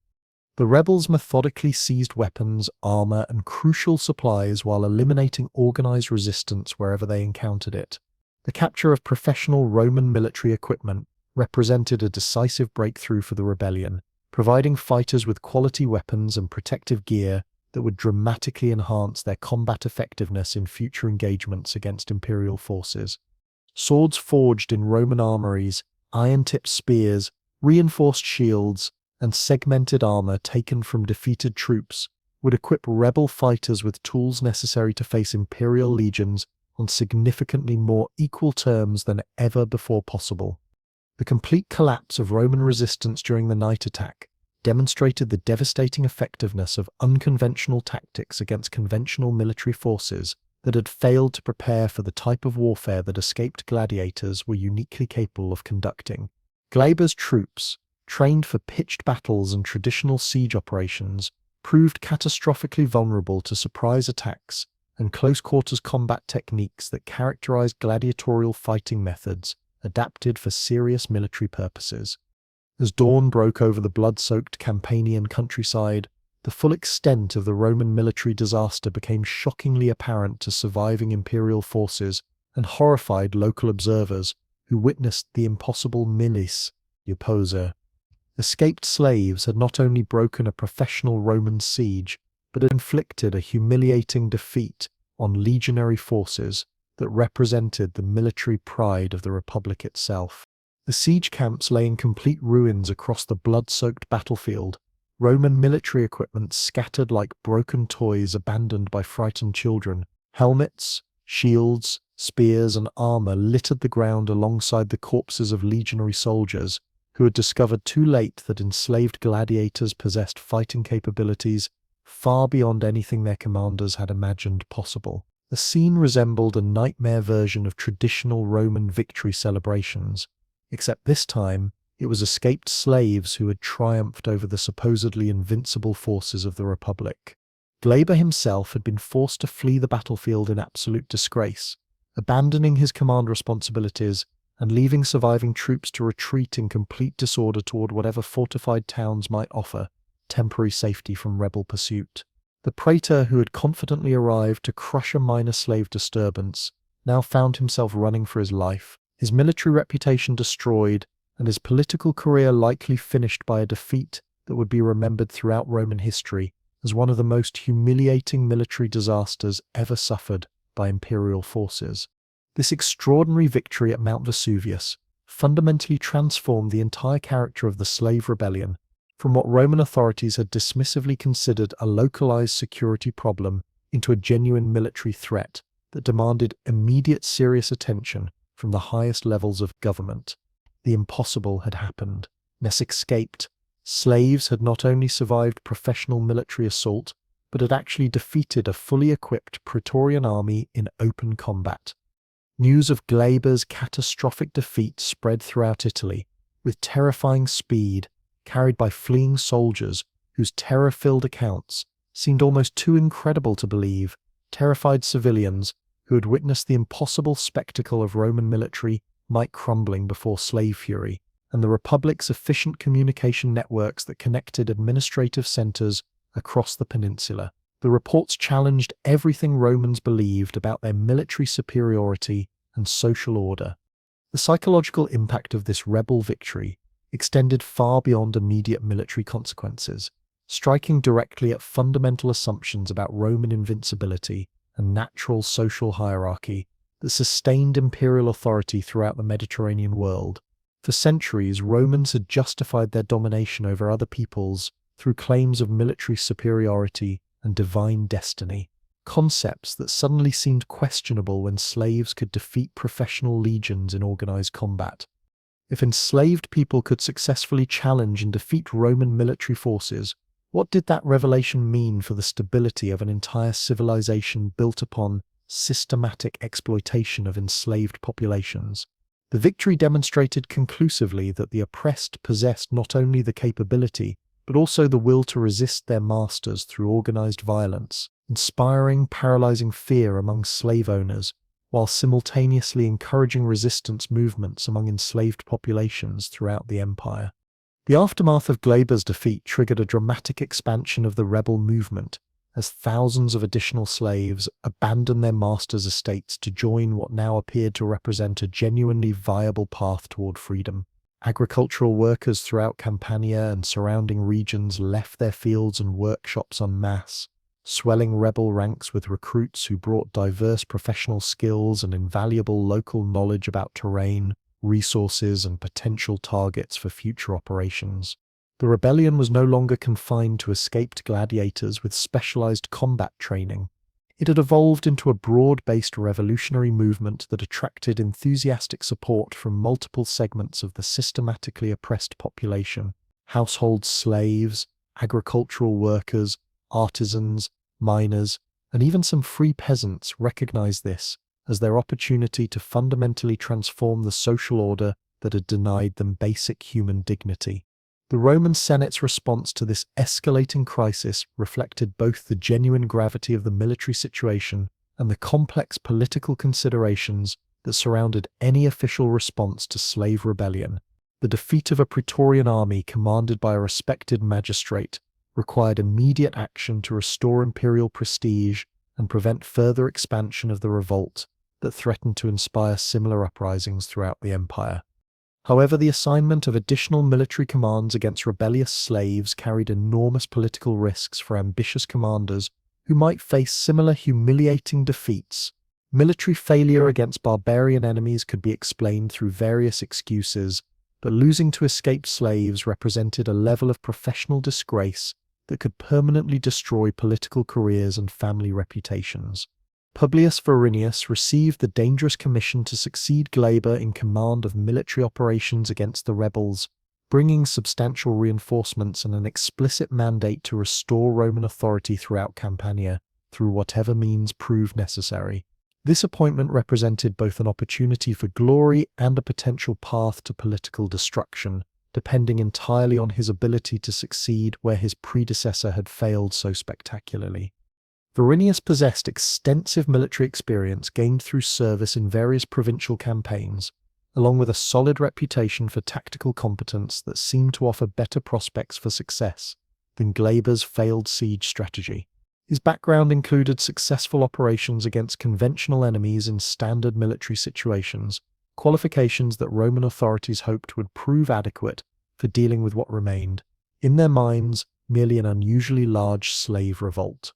The rebels methodically seized weapons, armor, and crucial supplies while eliminating organized resistance wherever they encountered it. The capture of professional Roman military equipment represented a decisive breakthrough for the rebellion, providing fighters with quality weapons and protective gear that would dramatically enhance their combat effectiveness in future engagements against imperial forces. Swords forged in Roman armories, iron-tipped spears, reinforced shields, and segmented armor taken from defeated troops would equip rebel fighters with tools necessary to face imperial legions on significantly more equal terms than ever before possible. The complete collapse of Roman resistance during the night attack demonstrated the devastating effectiveness of unconventional tactics against conventional military forces that had failed to prepare for the type of warfare that escaped gladiators were uniquely capable of conducting. Glaber's troops, trained for pitched battles and traditional siege operations, proved catastrophically vulnerable to surprise attacks and close-quarters combat techniques that characterized gladiatorial fighting methods adapted for serious military purposes. As dawn broke over the blood-soaked Campanian countryside, the full extent of the Roman military disaster became shockingly apparent to surviving imperial forces and horrified local observers who witnessed the impossible milis opposer. Escaped slaves had not only broken a professional Roman siege, but had inflicted a humiliating defeat on legionary forces that represented the military pride of the Republic itself. The siege camps lay in complete ruins across the blood-soaked battlefield, Roman military equipment scattered like broken toys abandoned by frightened children. Helmets, shields, spears, and armor littered the ground alongside the corpses of legionary soldiers who had discovered too late that enslaved gladiators possessed fighting capabilities far beyond anything their commanders had imagined possible. The scene resembled a nightmare version of traditional Roman victory celebrations, except this time it was escaped slaves who had triumphed over the supposedly invincible forces of the Republic. Glaber himself had been forced to flee the battlefield in absolute disgrace, abandoning his command responsibilities and leaving surviving troops to retreat in complete disorder toward whatever fortified towns might offer temporary safety from rebel pursuit. The praetor who had confidently arrived to crush a minor slave disturbance now found himself running for his life, his military reputation destroyed, and his political career likely finished by a defeat that would be remembered throughout Roman history as one of the most humiliating military disasters ever suffered by imperial forces. This extraordinary victory at Mount Vesuvius fundamentally transformed the entire character of the slave rebellion from what Roman authorities had dismissively considered a localized security problem into a genuine military threat that demanded immediate serious attention from the highest levels of government. The impossible had happened. Mess escaped. Slaves had not only survived professional military assault, but had actually defeated a fully equipped Praetorian army in open combat. News of Glaber's catastrophic defeat spread throughout Italy with terrifying speed, carried by fleeing soldiers whose terror-filled accounts seemed almost too incredible to believe. Terrified civilians, who had witnessed the impossible spectacle of Roman military might crumbling before slave fury, and the Republic's efficient communication networks that connected administrative centers across the peninsula. The reports challenged everything Romans believed about their military superiority and social order. The psychological impact of this rebel victory extended far beyond immediate military consequences, striking directly at fundamental assumptions about Roman invincibility and natural social hierarchy that sustained imperial authority throughout the Mediterranean world. For centuries, Romans had justified their domination over other peoples through claims of military superiority and divine destiny, concepts that suddenly seemed questionable when slaves could defeat professional legions in organized combat. If enslaved people could successfully challenge and defeat Roman military forces, what did that revelation mean for the stability of an entire civilization built upon systematic exploitation of enslaved populations? The victory demonstrated conclusively that the oppressed possessed not only the capability, but also the will to resist their masters through organized violence, inspiring paralyzing fear among slave owners, while simultaneously encouraging resistance movements among enslaved populations throughout the empire. The aftermath of Glaber's defeat triggered a dramatic expansion of the rebel movement, as thousands of additional slaves abandoned their masters' estates to join what now appeared to represent a genuinely viable path toward freedom. Agricultural workers throughout Campania and surrounding regions left their fields and workshops en masse, swelling rebel ranks with recruits who brought diverse professional skills and invaluable local knowledge about terrain, resources, and potential targets for future operations. The rebellion was no longer confined to escaped gladiators with specialized combat training. It had evolved into a broad-based revolutionary movement that attracted enthusiastic support from multiple segments of the systematically oppressed population: household slaves, agricultural workers, artisans, miners, and even some free peasants recognized this as their opportunity to fundamentally transform the social order that had denied them basic human dignity. The Roman Senate's response to this escalating crisis reflected both the genuine gravity of the military situation and the complex political considerations that surrounded any official response to slave rebellion. The defeat of a Praetorian army commanded by a respected magistrate required immediate action to restore imperial prestige and prevent further expansion of the revolt that threatened to inspire similar uprisings throughout the empire. However, the assignment of additional military commands against rebellious slaves carried enormous political risks for ambitious commanders who might face similar humiliating defeats. Military failure against barbarian enemies could be explained through various excuses, but losing to escaped slaves represented a level of professional disgrace that could permanently destroy political careers and family reputations. Publius Varinius received the dangerous commission to succeed Glaber in command of military operations against the rebels, bringing substantial reinforcements and an explicit mandate to restore Roman authority throughout Campania through whatever means proved necessary. This appointment represented both an opportunity for glory and a potential path to political destruction, depending entirely on his ability to succeed where his predecessor had failed so spectacularly. Varinius possessed extensive military experience gained through service in various provincial campaigns, along with a solid reputation for tactical competence that seemed to offer better prospects for success than Glaber's failed siege strategy. His background included successful operations against conventional enemies in standard military situations, qualifications that Roman authorities hoped would prove adequate for dealing with what remained, in their minds, merely an unusually large slave revolt.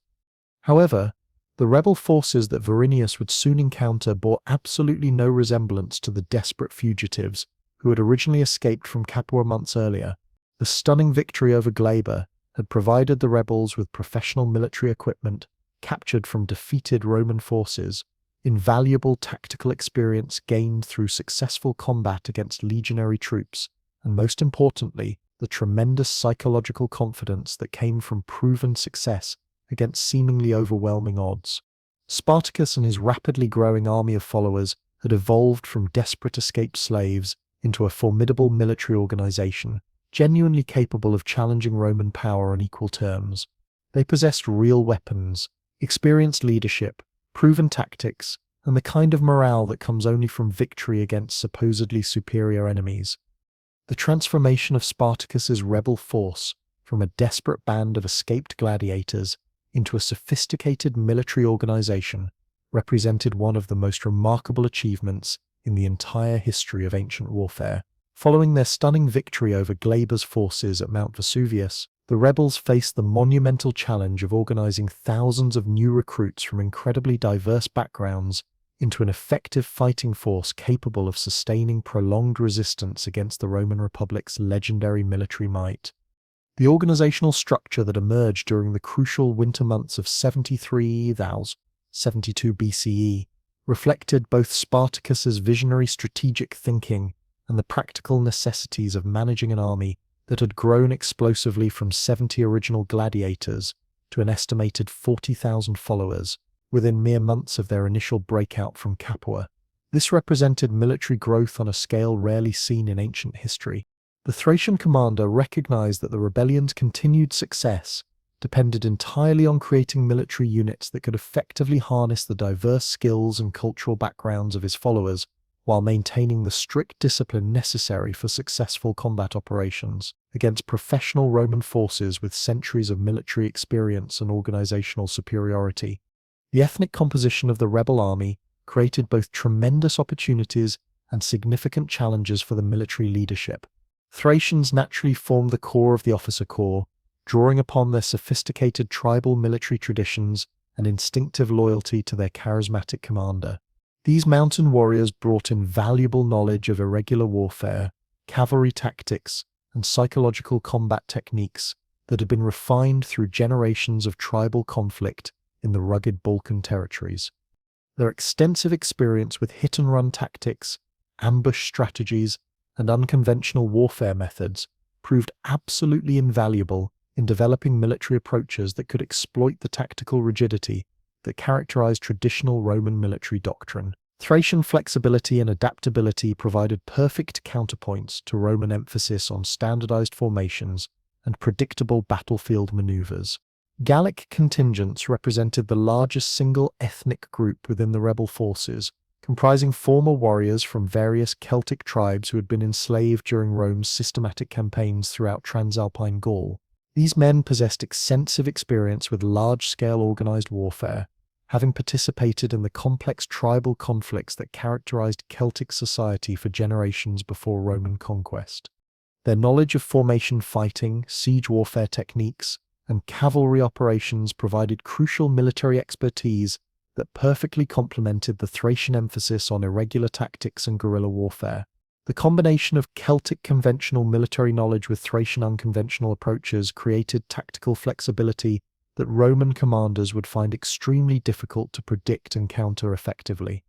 However, the rebel forces that Varinius would soon encounter bore absolutely no resemblance to the desperate fugitives who had originally escaped from Capua months earlier. The stunning victory over Glaber had provided the rebels with professional military equipment captured from defeated Roman forces, invaluable tactical experience gained through successful combat against legionary troops, and most importantly, the tremendous psychological confidence that came from proven success against seemingly overwhelming odds. Spartacus and his rapidly growing army of followers had evolved from desperate escaped slaves into a formidable military organization, genuinely capable of challenging Roman power on equal terms. They possessed real weapons, experienced leadership, proven tactics, and the kind of morale that comes only from victory against supposedly superior enemies. The transformation of Spartacus's rebel force from a desperate band of escaped gladiators into a sophisticated military organization represented one of the most remarkable achievements in the entire history of ancient warfare. Following their stunning victory over Glaber's forces at Mount Vesuvius, the rebels faced the monumental challenge of organizing thousands of new recruits from incredibly diverse backgrounds into an effective fighting force capable of sustaining prolonged resistance against the Roman Republic's legendary military might. The organizational structure that emerged during the crucial winter months of 73 72 BCE reflected both Spartacus's visionary strategic thinking and the practical necessities of managing an army that had grown explosively from 70 original gladiators to an estimated 40,000 followers within mere months of their initial breakout from Capua. This represented military growth on a scale rarely seen in ancient history. The Thracian commander recognized that the rebellion's continued success depended entirely on creating military units that could effectively harness the diverse skills and cultural backgrounds of his followers while maintaining the strict discipline necessary for successful combat operations against professional Roman forces with centuries of military experience and organizational superiority. The ethnic composition of the rebel army created both tremendous opportunities and significant challenges for the military leadership. Thracians naturally formed the core of the officer corps, drawing upon their sophisticated tribal military traditions and instinctive loyalty to their charismatic commander. These mountain warriors brought in valuable knowledge of irregular warfare, cavalry tactics, and psychological combat techniques that had been refined through generations of tribal conflict in the rugged Balkan territories. Their extensive experience with hit-and-run tactics, ambush strategies, and unconventional warfare methods proved absolutely invaluable in developing military approaches that could exploit the tactical rigidity that characterized traditional Roman military doctrine. Thracian flexibility and adaptability provided perfect counterpoints to Roman emphasis on standardized formations and predictable battlefield maneuvers. Gallic contingents represented the largest single ethnic group within the rebel forces, comprising former warriors from various Celtic tribes who had been enslaved during Rome's systematic campaigns throughout Transalpine Gaul. These men possessed extensive experience with large-scale organized warfare, having participated in the complex tribal conflicts that characterized Celtic society for generations before Roman conquest. Their knowledge of formation fighting, siege warfare techniques, and cavalry operations provided crucial military expertise that perfectly complemented the Thracian emphasis on irregular tactics and guerrilla warfare. The combination of Celtic conventional military knowledge with Thracian unconventional approaches created tactical flexibility that Roman commanders would find extremely difficult to predict and counter effectively.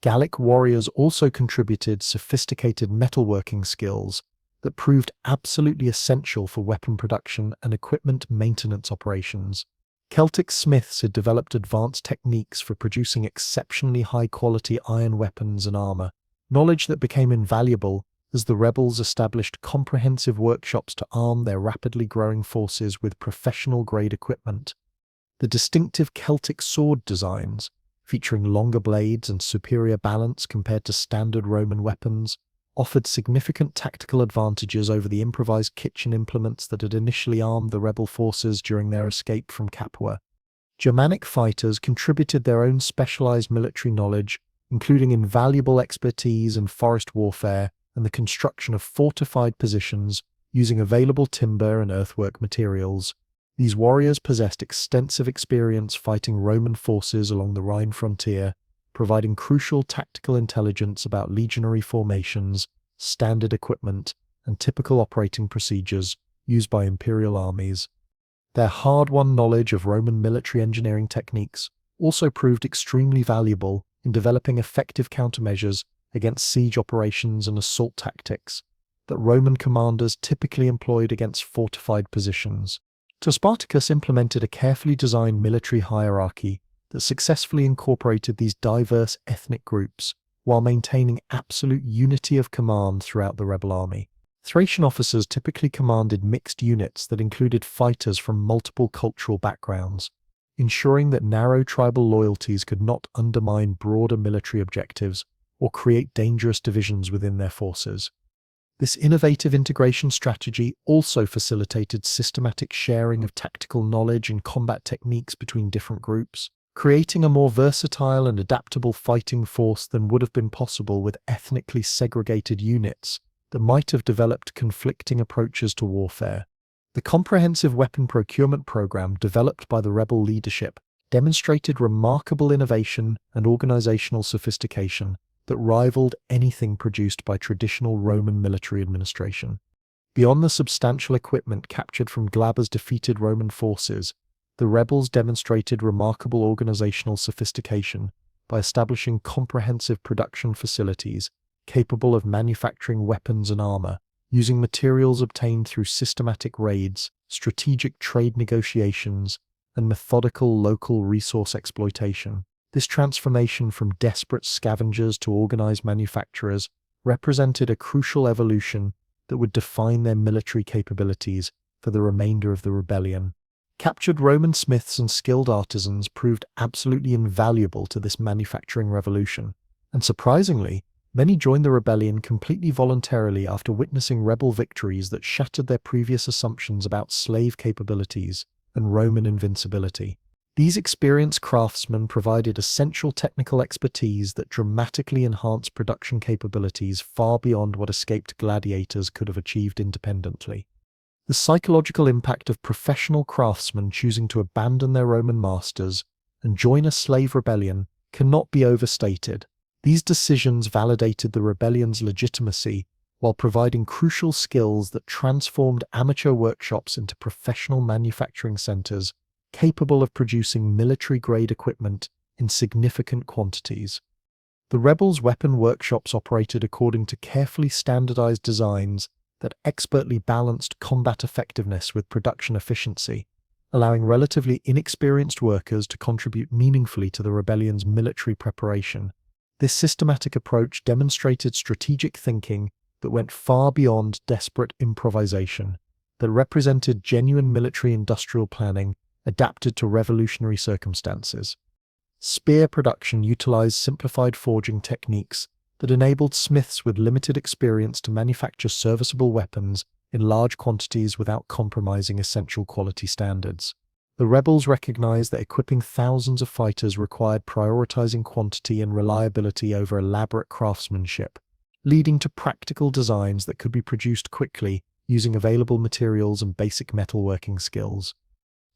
Gallic warriors also contributed sophisticated metalworking skills that proved absolutely essential for weapon production and equipment maintenance operations. Celtic smiths had developed advanced techniques for producing exceptionally high-quality iron weapons and armor, knowledge that became invaluable as the rebels established comprehensive workshops to arm their rapidly growing forces with professional-grade equipment. The distinctive Celtic sword designs, featuring longer blades and superior balance compared to standard Roman weapons, offered significant tactical advantages over the improvised kitchen implements that had initially armed the rebel forces during their escape from Capua. Germanic fighters contributed their own specialized military knowledge, including invaluable expertise in forest warfare and the construction of fortified positions using available timber and earthwork materials. These warriors possessed extensive experience fighting Roman forces along the Rhine frontier, providing crucial tactical intelligence about legionary formations, standard equipment, and typical operating procedures used by imperial armies. Their hard-won knowledge of Roman military engineering techniques also proved extremely valuable in developing effective countermeasures against siege operations and assault tactics that Roman commanders typically employed against fortified positions. Spartacus implemented a carefully designed military hierarchy that successfully incorporated these diverse ethnic groups while maintaining absolute unity of command throughout the rebel army. Thracian officers typically commanded mixed units that included fighters from multiple cultural backgrounds, ensuring that narrow tribal loyalties could not undermine broader military objectives or create dangerous divisions within their forces. This innovative integration strategy also facilitated systematic sharing of tactical knowledge and combat techniques between different groups, creating a more versatile and adaptable fighting force than would have been possible with ethnically segregated units that might have developed conflicting approaches to warfare. The comprehensive weapon procurement program developed by the rebel leadership demonstrated remarkable innovation and organizational sophistication that rivaled anything produced by traditional Roman military administration. Beyond the substantial equipment captured from Glaber's defeated Roman forces, the rebels demonstrated remarkable organizational sophistication by establishing comprehensive production facilities capable of manufacturing weapons and armor, using materials obtained through systematic raids, strategic trade negotiations, and methodical local resource exploitation. This transformation from desperate scavengers to organized manufacturers represented a crucial evolution that would define their military capabilities for the remainder of the rebellion. Captured Roman smiths and skilled artisans proved absolutely invaluable to this manufacturing revolution, and surprisingly, many joined the rebellion completely voluntarily after witnessing rebel victories that shattered their previous assumptions about slave capabilities and Roman invincibility. These experienced craftsmen provided essential technical expertise that dramatically enhanced production capabilities far beyond what escaped gladiators could have achieved independently. The psychological impact of professional craftsmen choosing to abandon their Roman masters and join a slave rebellion cannot be overstated. These decisions validated the rebellion's legitimacy while providing crucial skills that transformed amateur workshops into professional manufacturing centers capable of producing military-grade equipment in significant quantities. The rebels' weapon workshops operated according to carefully standardized designs that expertly balanced combat effectiveness with production efficiency, allowing relatively inexperienced workers to contribute meaningfully to the rebellion's military preparation. This systematic approach demonstrated strategic thinking that went far beyond desperate improvisation, that represented genuine military-industrial planning adapted to revolutionary circumstances. Spear production utilized simplified forging techniques that enabled smiths with limited experience to manufacture serviceable weapons in large quantities without compromising essential quality standards. The rebels recognized that equipping thousands of fighters required prioritizing quantity and reliability over elaborate craftsmanship, leading to practical designs that could be produced quickly using available materials and basic metalworking skills.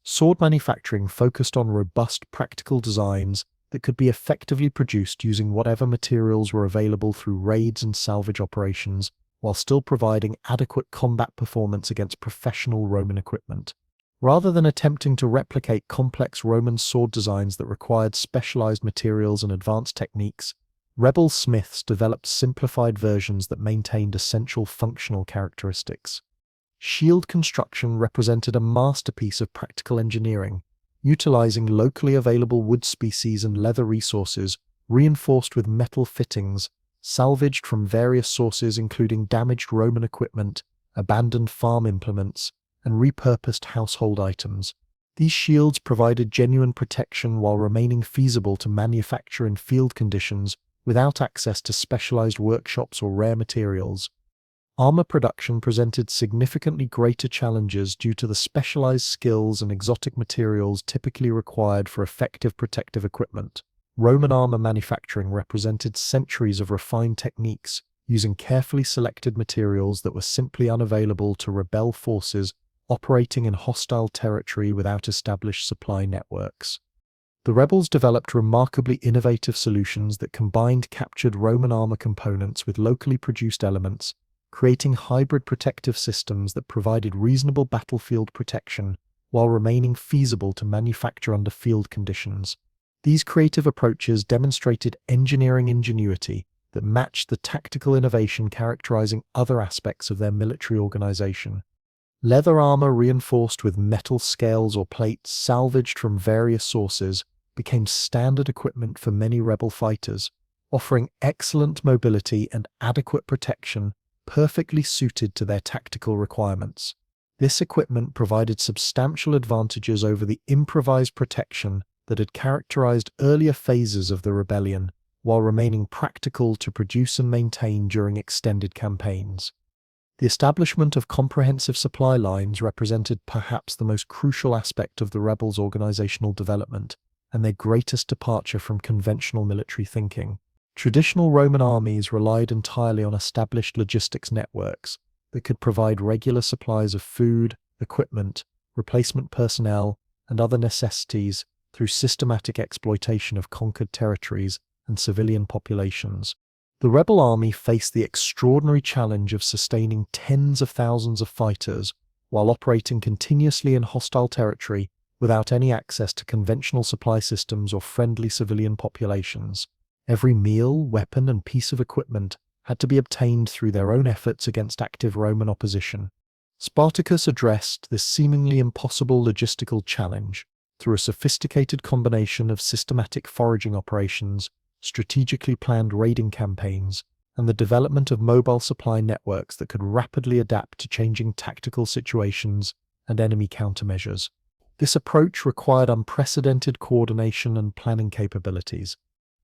Sword manufacturing focused on robust practical designs that could be effectively produced using whatever materials were available through raids and salvage operations, while still providing adequate combat performance against professional Roman equipment. Rather than attempting to replicate complex Roman sword designs that required specialized materials and advanced techniques, rebel smiths developed simplified versions that maintained essential functional characteristics. Shield construction represented a masterpiece of practical engineering, utilizing locally available wood species and leather resources, reinforced with metal fittings, salvaged from various sources including damaged Roman equipment, abandoned farm implements, and repurposed household items. These shields provided genuine protection while remaining feasible to manufacture in field conditions without access to specialized workshops or rare materials. Armor production presented significantly greater challenges due to the specialized skills and exotic materials typically required for effective protective equipment. Roman armor manufacturing represented centuries of refined techniques using carefully selected materials that were simply unavailable to rebel forces operating in hostile territory without established supply networks. The rebels developed remarkably innovative solutions that combined captured Roman armor components with locally produced elements, creating hybrid protective systems that provided reasonable battlefield protection while remaining feasible to manufacture under field conditions. These creative approaches demonstrated engineering ingenuity that matched the tactical innovation characterizing other aspects of their military organization. Leather armor reinforced with metal scales or plates salvaged from various sources became standard equipment for many rebel fighters, offering excellent mobility and adequate protection perfectly suited to their tactical requirements. This equipment provided substantial advantages over the improvised protection that had characterized earlier phases of the rebellion, while remaining practical to produce and maintain during extended campaigns. The establishment of comprehensive supply lines represented perhaps the most crucial aspect of the rebels' organizational development and their greatest departure from conventional military thinking. Traditional Roman armies relied entirely on established logistics networks that could provide regular supplies of food, equipment, replacement personnel, and other necessities through systematic exploitation of conquered territories and civilian populations. The rebel army faced the extraordinary challenge of sustaining tens of thousands of fighters while operating continuously in hostile territory without any access to conventional supply systems or friendly civilian populations. Every meal, weapon, and piece of equipment had to be obtained through their own efforts against active Roman opposition. Spartacus addressed this seemingly impossible logistical challenge through a sophisticated combination of systematic foraging operations, strategically planned raiding campaigns, and the development of mobile supply networks that could rapidly adapt to changing tactical situations and enemy countermeasures. This approach required unprecedented coordination and planning capabilities.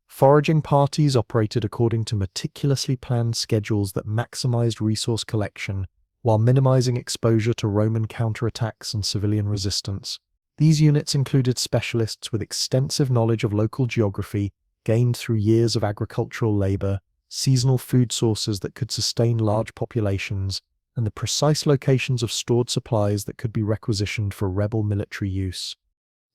Foraging parties operated according to meticulously planned schedules that maximized resource collection while minimizing exposure to Roman counterattacks and civilian resistance. These units included specialists with extensive knowledge of local geography, gained through years of agricultural labor, seasonal food sources that could sustain large populations, and the precise locations of stored supplies that could be requisitioned for rebel military use.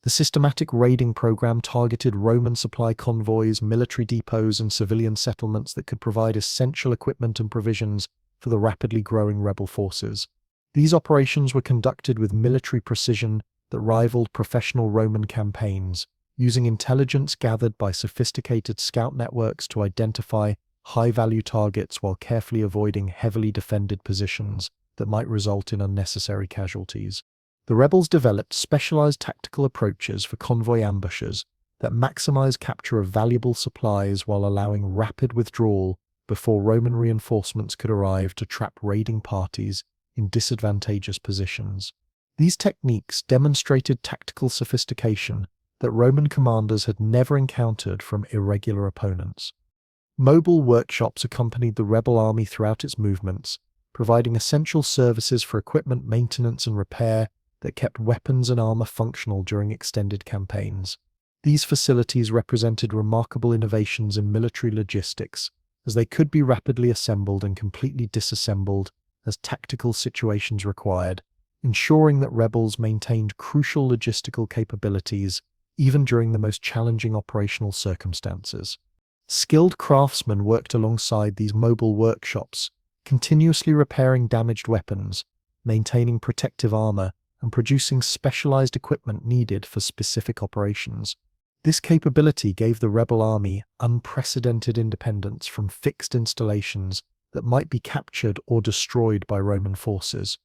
The systematic raiding program targeted Roman supply convoys, military depots, and civilian settlements that could provide essential equipment and provisions for the rapidly growing rebel forces. These operations were conducted with military precision that rivaled professional Roman campaigns, using intelligence gathered by sophisticated scout networks to identify high-value targets while carefully avoiding heavily defended positions that might result in unnecessary casualties. The rebels developed specialized tactical approaches for convoy ambushes that maximized capture of valuable supplies while allowing rapid withdrawal before Roman reinforcements could arrive to trap raiding parties in disadvantageous positions. These techniques demonstrated tactical sophistication that Roman commanders had never encountered from irregular opponents. Mobile workshops accompanied the rebel army throughout its movements, providing essential services for equipment maintenance and repair that kept weapons and armor functional during extended campaigns. These facilities represented remarkable innovations in military logistics, as they could be rapidly assembled and completely disassembled as tactical situations required, ensuring that rebels maintained crucial logistical capabilities even during the most challenging operational circumstances. Skilled craftsmen worked alongside these mobile workshops, continuously repairing damaged weapons, maintaining protective armor, and producing specialized equipment needed for specific operations. This capability gave the rebel army unprecedented independence from fixed installations that might be captured or destroyed by Roman forces.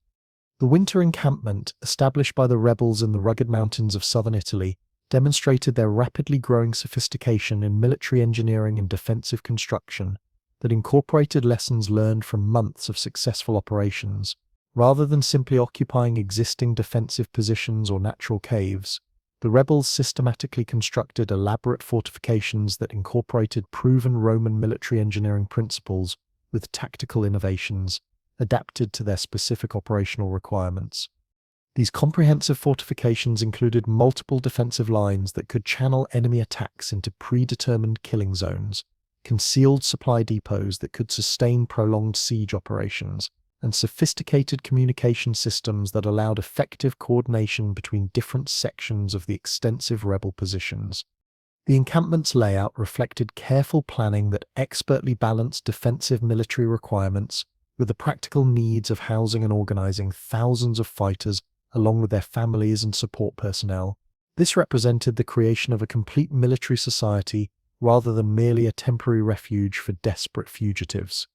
The winter encampment, established by the rebels in the rugged mountains of southern Italy, demonstrated their rapidly growing sophistication in military engineering and defensive construction that incorporated lessons learned from months of successful operations. Rather than simply occupying existing defensive positions or natural caves, the rebels systematically constructed elaborate fortifications that incorporated proven Roman military engineering principles with tactical innovations adapted to their specific operational requirements. These comprehensive fortifications included multiple defensive lines that could channel enemy attacks into predetermined killing zones, concealed supply depots that could sustain prolonged siege operations, and sophisticated communication systems that allowed effective coordination between different sections of the extensive rebel positions. The encampment's layout reflected careful planning that expertly balanced defensive military requirements with the practical needs of housing and organizing thousands of fighters along with their families and support personnel. This represented the creation of a complete military society rather than merely a temporary refuge for desperate fugitives.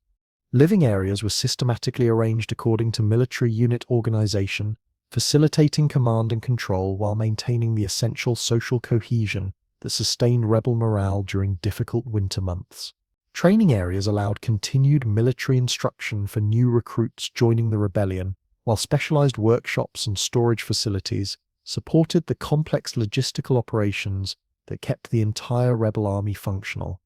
Living areas were systematically arranged according to military unit organization, facilitating command and control while maintaining the essential social cohesion that sustained rebel morale during difficult winter months. Training areas allowed continued military instruction for new recruits joining the rebellion, while specialized workshops and storage facilities supported the complex logistical operations that kept the entire rebel army functional.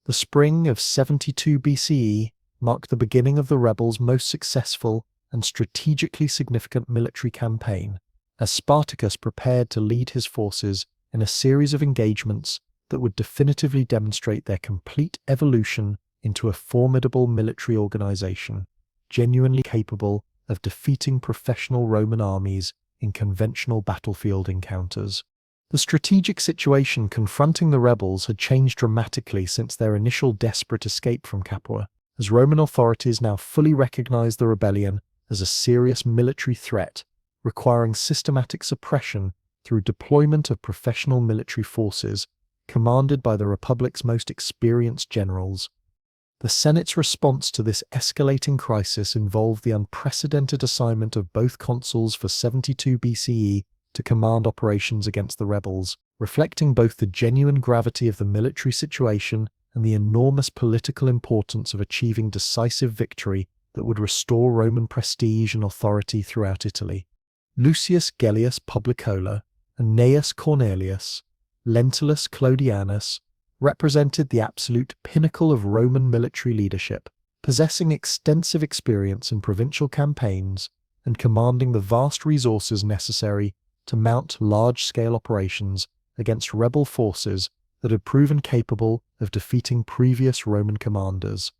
The spring of 72 BCE marked the beginning of the rebels' most successful and strategically significant military campaign, as Spartacus prepared to lead his forces in a series of engagements that would definitively demonstrate their complete evolution into a formidable military organization, genuinely capable of defeating professional Roman armies in conventional battlefield encounters. The strategic situation confronting the rebels had changed dramatically since their initial desperate escape from Capua, as Roman authorities now fully recognized the rebellion as a serious military threat, requiring systematic suppression through deployment of professional military forces commanded by the Republic's most experienced generals. The Senate's response to this escalating crisis involved the unprecedented assignment of both consuls for 72 BCE to command operations against the rebels, reflecting both the genuine gravity of the military situation and the enormous political importance of achieving decisive victory that would restore Roman prestige and authority throughout Italy. Lucius Gellius Publicola and Gnaeus Cornelius, Lentulus Clodianus, represented the absolute pinnacle of Roman military leadership, possessing extensive experience in provincial campaigns and commanding the vast resources necessary to mount large-scale operations against rebel forces that had proven capable of defeating previous Roman commanders.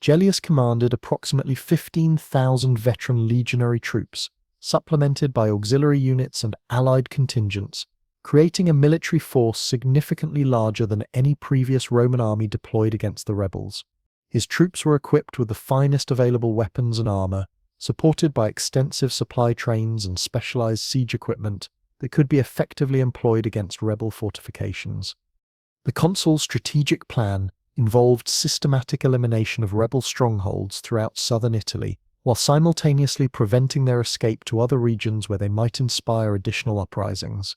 Gellius commanded approximately 15,000 veteran legionary troops, supplemented by auxiliary units and allied contingents, creating a military force significantly larger than any previous Roman army deployed against the rebels. His troops were equipped with the finest available weapons and armor, supported by extensive supply trains and specialized siege equipment that could be effectively employed against rebel fortifications. The consul's strategic plan involved systematic elimination of rebel strongholds throughout southern Italy, while simultaneously preventing their escape to other regions where they might inspire additional uprisings.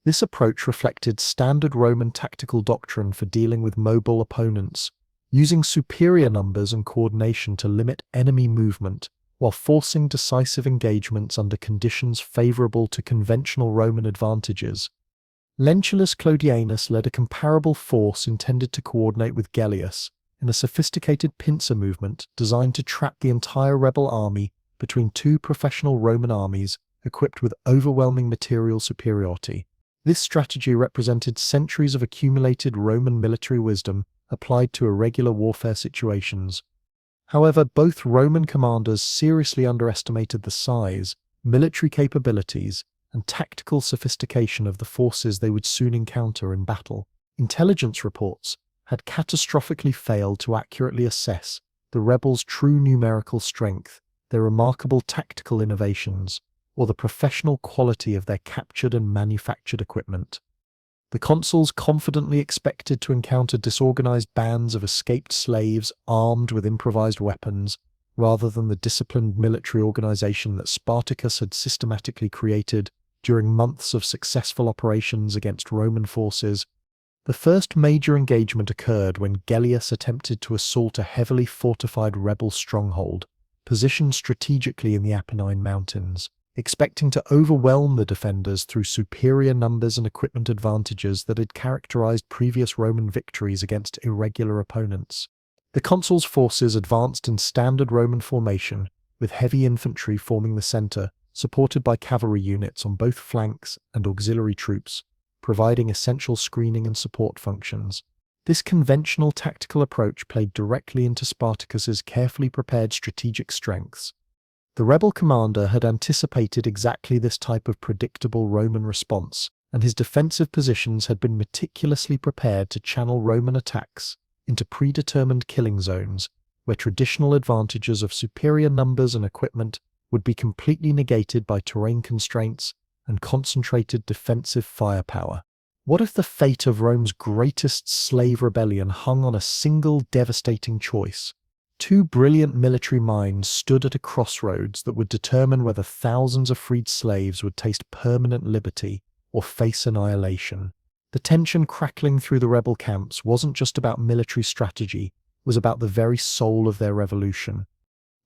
This approach reflected standard Roman tactical doctrine for dealing with mobile opponents, using superior numbers and coordination to limit enemy movement, while forcing decisive engagements under conditions favorable to conventional Roman advantages. Lentulus Clodianus led a comparable force intended to coordinate with Gellius in a sophisticated pincer movement designed to trap the entire rebel army between two professional Roman armies equipped with overwhelming material superiority. This strategy represented centuries of accumulated Roman military wisdom applied to irregular warfare situations. However, both Roman commanders seriously underestimated the size, military capabilities, and tactical sophistication of the forces they would soon encounter in battle. Intelligence reports had catastrophically failed to accurately assess the rebels' true numerical strength, their remarkable tactical innovations, or the professional quality of their captured and manufactured equipment. The consuls confidently expected to encounter disorganized bands of escaped slaves armed with improvised weapons, rather than the disciplined military organization that Spartacus had systematically created during months of successful operations against Roman forces. The first major engagement occurred when Gellius attempted to assault a heavily fortified rebel stronghold, positioned strategically in the Apennine Mountains, expecting to overwhelm the defenders through superior numbers and equipment advantages that had characterized previous Roman victories against irregular opponents. The consuls' forces advanced in standard Roman formation, with heavy infantry forming the center, supported by cavalry units on both flanks and auxiliary troops, providing essential screening and support functions. This conventional tactical approach played directly into Spartacus's carefully prepared strategic strengths. The rebel commander had anticipated exactly this type of predictable Roman response, and his defensive positions had been meticulously prepared to channel Roman attacks into predetermined killing zones, where traditional advantages of superior numbers and equipment would be completely negated by terrain constraints and concentrated defensive firepower. What if the fate of Rome's greatest slave rebellion hung on a single devastating choice? Two brilliant military minds stood at a crossroads that would determine whether thousands of freed slaves would taste permanent liberty or face annihilation. The tension crackling through the rebel camps wasn't just about military strategy, was about the very soul of their revolution.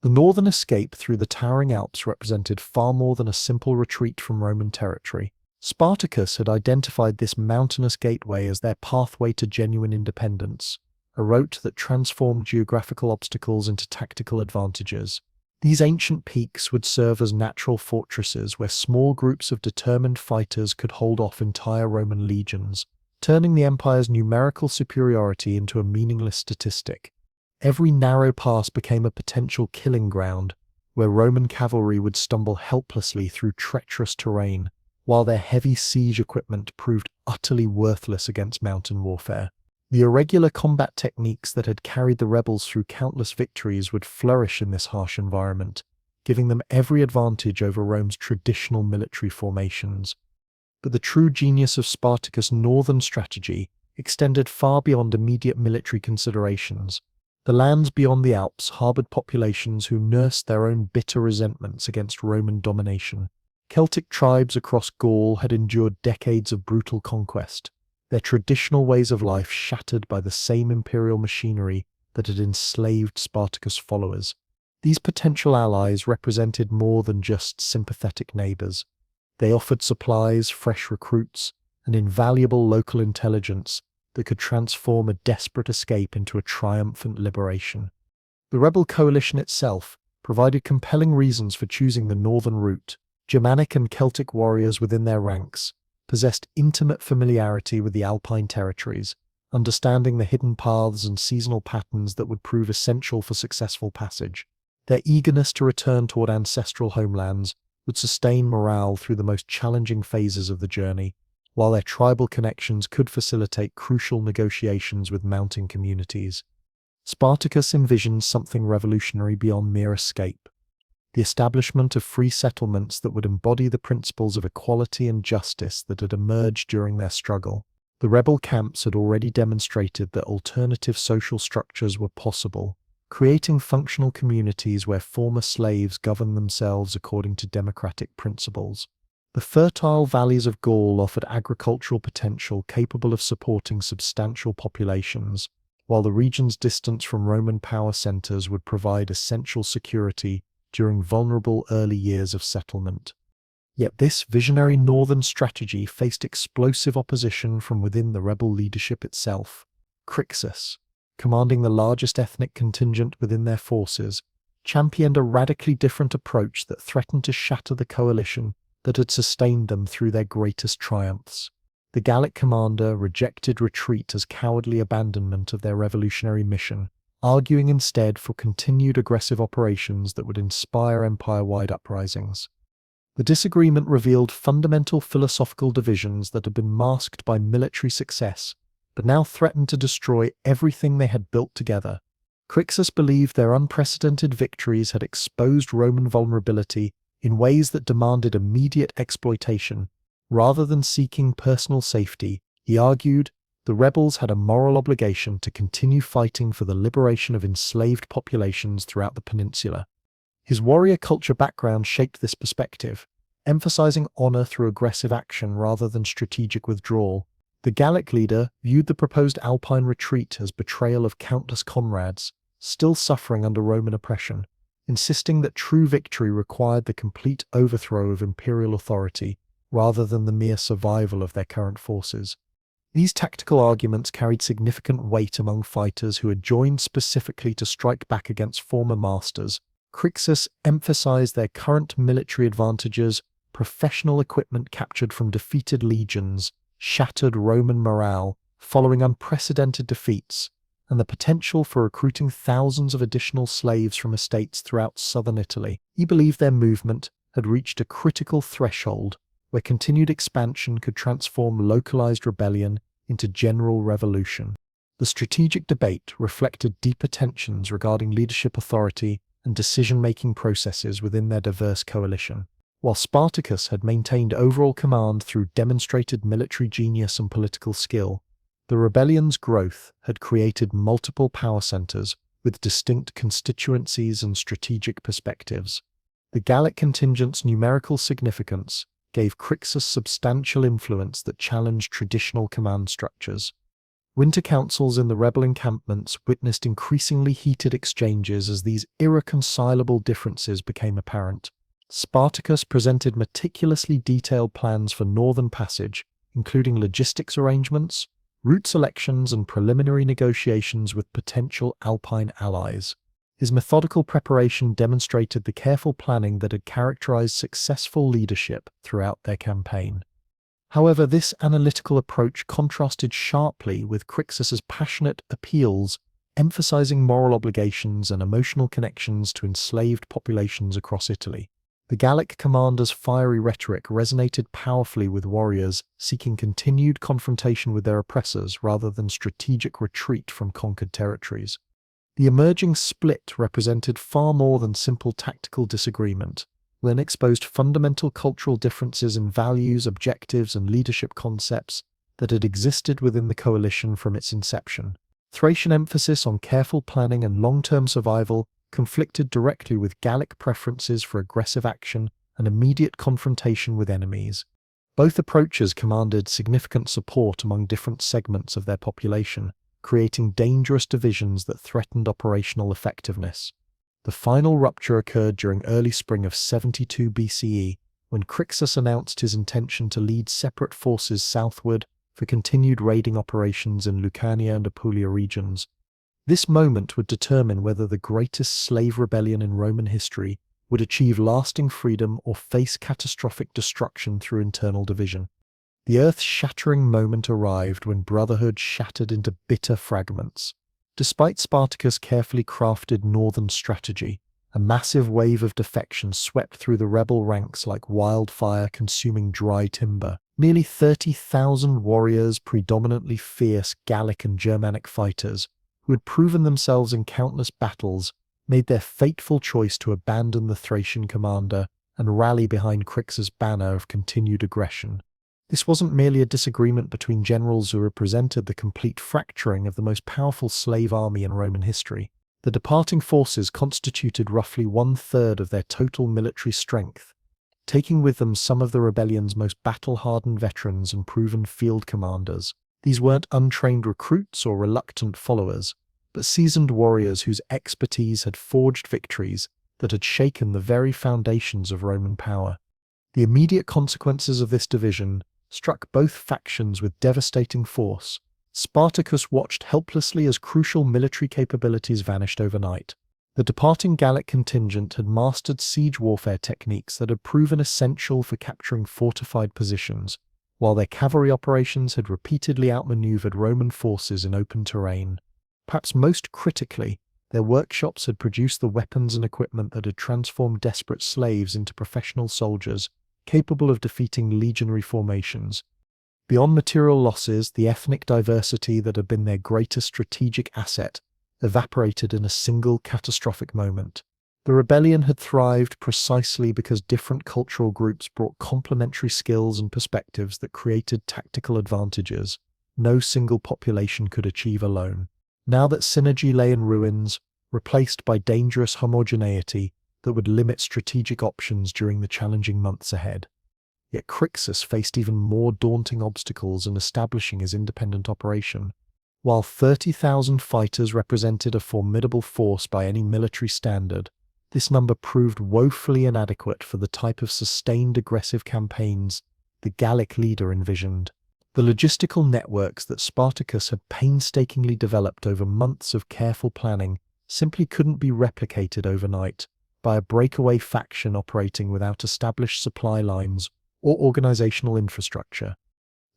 The northern escape through the towering Alps represented far more than a simple retreat from Roman territory. Spartacus had identified this mountainous gateway as their pathway to genuine independence, a route that transformed geographical obstacles into tactical advantages. These ancient peaks would serve as natural fortresses where small groups of determined fighters could hold off entire Roman legions, turning the empire's numerical superiority into a meaningless statistic. Every narrow pass became a potential killing ground, where Roman cavalry would stumble helplessly through treacherous terrain, while their heavy siege equipment proved utterly worthless against mountain warfare. The irregular combat techniques that had carried the rebels through countless victories would flourish in this harsh environment, giving them every advantage over Rome's traditional military formations. But the true genius of Spartacus' northern strategy extended far beyond immediate military considerations. The lands beyond the Alps harbored populations who nursed their own bitter resentments against Roman domination. Celtic tribes across Gaul had endured decades of brutal conquest, their traditional ways of life shattered by the same imperial machinery that had enslaved Spartacus' followers. These potential allies represented more than just sympathetic neighbors. They offered supplies, fresh recruits, and invaluable local intelligence that could transform a desperate escape into a triumphant liberation. The rebel coalition itself provided compelling reasons for choosing the northern route. Germanic and Celtic warriors within their ranks possessed intimate familiarity with the Alpine territories, understanding the hidden paths and seasonal patterns that would prove essential for successful passage. Their eagerness to return toward ancestral homelands would sustain morale through the most challenging phases of the journey, while their tribal connections could facilitate crucial negotiations with mounting communities. Spartacus envisioned something revolutionary beyond mere escape: the establishment of free settlements that would embody the principles of equality and justice that had emerged during their struggle. The rebel camps had already demonstrated that alternative social structures were possible, creating functional communities where former slaves governed themselves according to democratic principles. The fertile valleys of Gaul offered agricultural potential capable of supporting substantial populations, while the region's distance from Roman power centers would provide essential security during vulnerable early years of settlement. Yet this visionary northern strategy faced explosive opposition from within the rebel leadership itself. Crixus, commanding the largest ethnic contingent within their forces, championed a radically different approach that threatened to shatter the coalition that had sustained them through their greatest triumphs. The Gallic commander rejected retreat as cowardly abandonment of their revolutionary mission, arguing instead for continued aggressive operations that would inspire empire-wide uprisings. The disagreement revealed fundamental philosophical divisions that had been masked by military success, but now threatened to destroy everything they had built together. Crixus believed their unprecedented victories had exposed Roman vulnerability in ways that demanded immediate exploitation. Rather than seeking personal safety, he argued, the rebels had a moral obligation to continue fighting for the liberation of enslaved populations throughout the peninsula. His warrior culture background shaped this perspective, emphasizing honor through aggressive action rather than strategic withdrawal. The Gallic leader viewed the proposed Alpine retreat as betrayal of countless comrades, still suffering under Roman oppression, insisting that true victory required the complete overthrow of imperial authority rather than the mere survival of their current forces. These tactical arguments carried significant weight among fighters who had joined specifically to strike back against former masters. Crixus emphasized their current military advantages, professional equipment captured from defeated legions, shattered Roman morale following unprecedented defeats, and the potential for recruiting thousands of additional slaves from estates throughout southern Italy. He believed their movement had reached a critical threshold where continued expansion could transform localized rebellion into general revolution. The strategic debate reflected deeper tensions regarding leadership authority and decision-making processes within their diverse coalition. While Spartacus had maintained overall command through demonstrated military genius and political skill, the rebellion's growth had created multiple power centers with distinct constituencies and strategic perspectives. The Gallic contingent's numerical significance gave Crixus substantial influence that challenged traditional command structures. Winter councils in the rebel encampments witnessed increasingly heated exchanges as these irreconcilable differences became apparent. Spartacus presented meticulously detailed plans for northern passage, including logistics arrangements, route selections, and preliminary negotiations with potential Alpine allies. His methodical preparation demonstrated the careful planning that had characterized successful leadership throughout their campaign. However, this analytical approach contrasted sharply with Crixus's passionate appeals, emphasizing moral obligations and emotional connections to enslaved populations across Italy. The Gallic commander's fiery rhetoric resonated powerfully with warriors seeking continued confrontation with their oppressors rather than strategic retreat from conquered territories. The emerging split represented far more than simple tactical disagreement. Then exposed fundamental cultural differences in values, objectives, and leadership concepts that had existed within the coalition from its inception. Thracian emphasis on careful planning and long-term survival conflicted directly with Gallic preferences for aggressive action and immediate confrontation with enemies. Both approaches commanded significant support among different segments of their population, creating dangerous divisions that threatened operational effectiveness. The final rupture occurred during early spring of 72 BCE, when Crixus announced his intention to lead separate forces southward for continued raiding operations in Lucania and Apulia regions. This moment would determine whether the greatest slave rebellion in Roman history would achieve lasting freedom or face catastrophic destruction through internal division. The earth-shattering moment arrived when brotherhood shattered into bitter fragments. Despite Spartacus' carefully crafted northern strategy, a massive wave of defection swept through the rebel ranks like wildfire consuming dry timber. Nearly 30,000 warriors, predominantly fierce Gallic and Germanic fighters, who had proven themselves in countless battles, made their fateful choice to abandon the Thracian commander and rally behind Crixus' banner of continued aggression. This wasn't merely a disagreement between generals who represented the complete fracturing of the most powerful slave army in Roman history. The departing forces constituted roughly one-third of their total military strength, taking with them some of the rebellion's most battle-hardened veterans and proven field commanders. These weren't untrained recruits or reluctant followers, but seasoned warriors whose expertise had forged victories that had shaken the very foundations of Roman power. The immediate consequences of this division struck both factions with devastating force. Spartacus watched helplessly as crucial military capabilities vanished overnight. The departing Gallic contingent had mastered siege warfare techniques that had proven essential for capturing fortified positions, while their cavalry operations had repeatedly outmaneuvered Roman forces in open terrain. Perhaps most critically, their workshops had produced the weapons and equipment that had transformed desperate slaves into professional soldiers, capable of defeating legionary formations. Beyond material losses, the ethnic diversity that had been their greatest strategic asset evaporated in a single catastrophic moment. The rebellion had thrived precisely because different cultural groups brought complementary skills and perspectives that created tactical advantages no single population could achieve alone. Now that synergy lay in ruins, replaced by dangerous homogeneity that would limit strategic options during the challenging months ahead. Yet Crixus faced even more daunting obstacles in establishing his independent operation. While 30,000 fighters represented a formidable force by any military standard, this number proved woefully inadequate for the type of sustained aggressive campaigns the Gallic leader envisioned. The logistical networks that Spartacus had painstakingly developed over months of careful planning simply couldn't be replicated overnight by a breakaway faction operating without established supply lines or organizational infrastructure.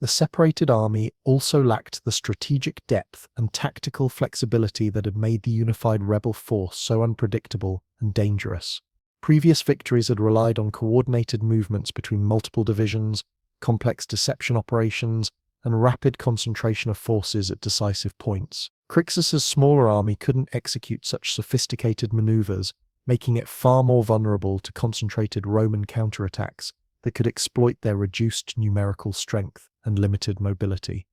The separated army also lacked the strategic depth and tactical flexibility that had made the unified rebel force so unpredictable and dangerous. Previous victories had relied on coordinated movements between multiple divisions, complex deception operations, and rapid concentration of forces at decisive points. Crixus's smaller army couldn't execute such sophisticated maneuvers, making it far more vulnerable to concentrated Roman counterattacks that could exploit their reduced numerical strength and limited mobility.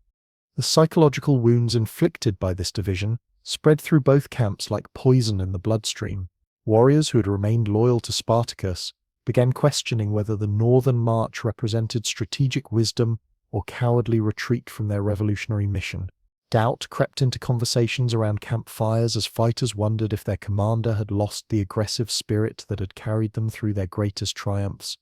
The psychological wounds inflicted by this division spread through both camps like poison in the bloodstream. Warriors who had remained loyal to Spartacus began questioning whether the northern march represented strategic wisdom or cowardly retreat from their revolutionary mission. Doubt crept into conversations around campfires as fighters wondered if their commander had lost the aggressive spirit that had carried them through their greatest triumphs.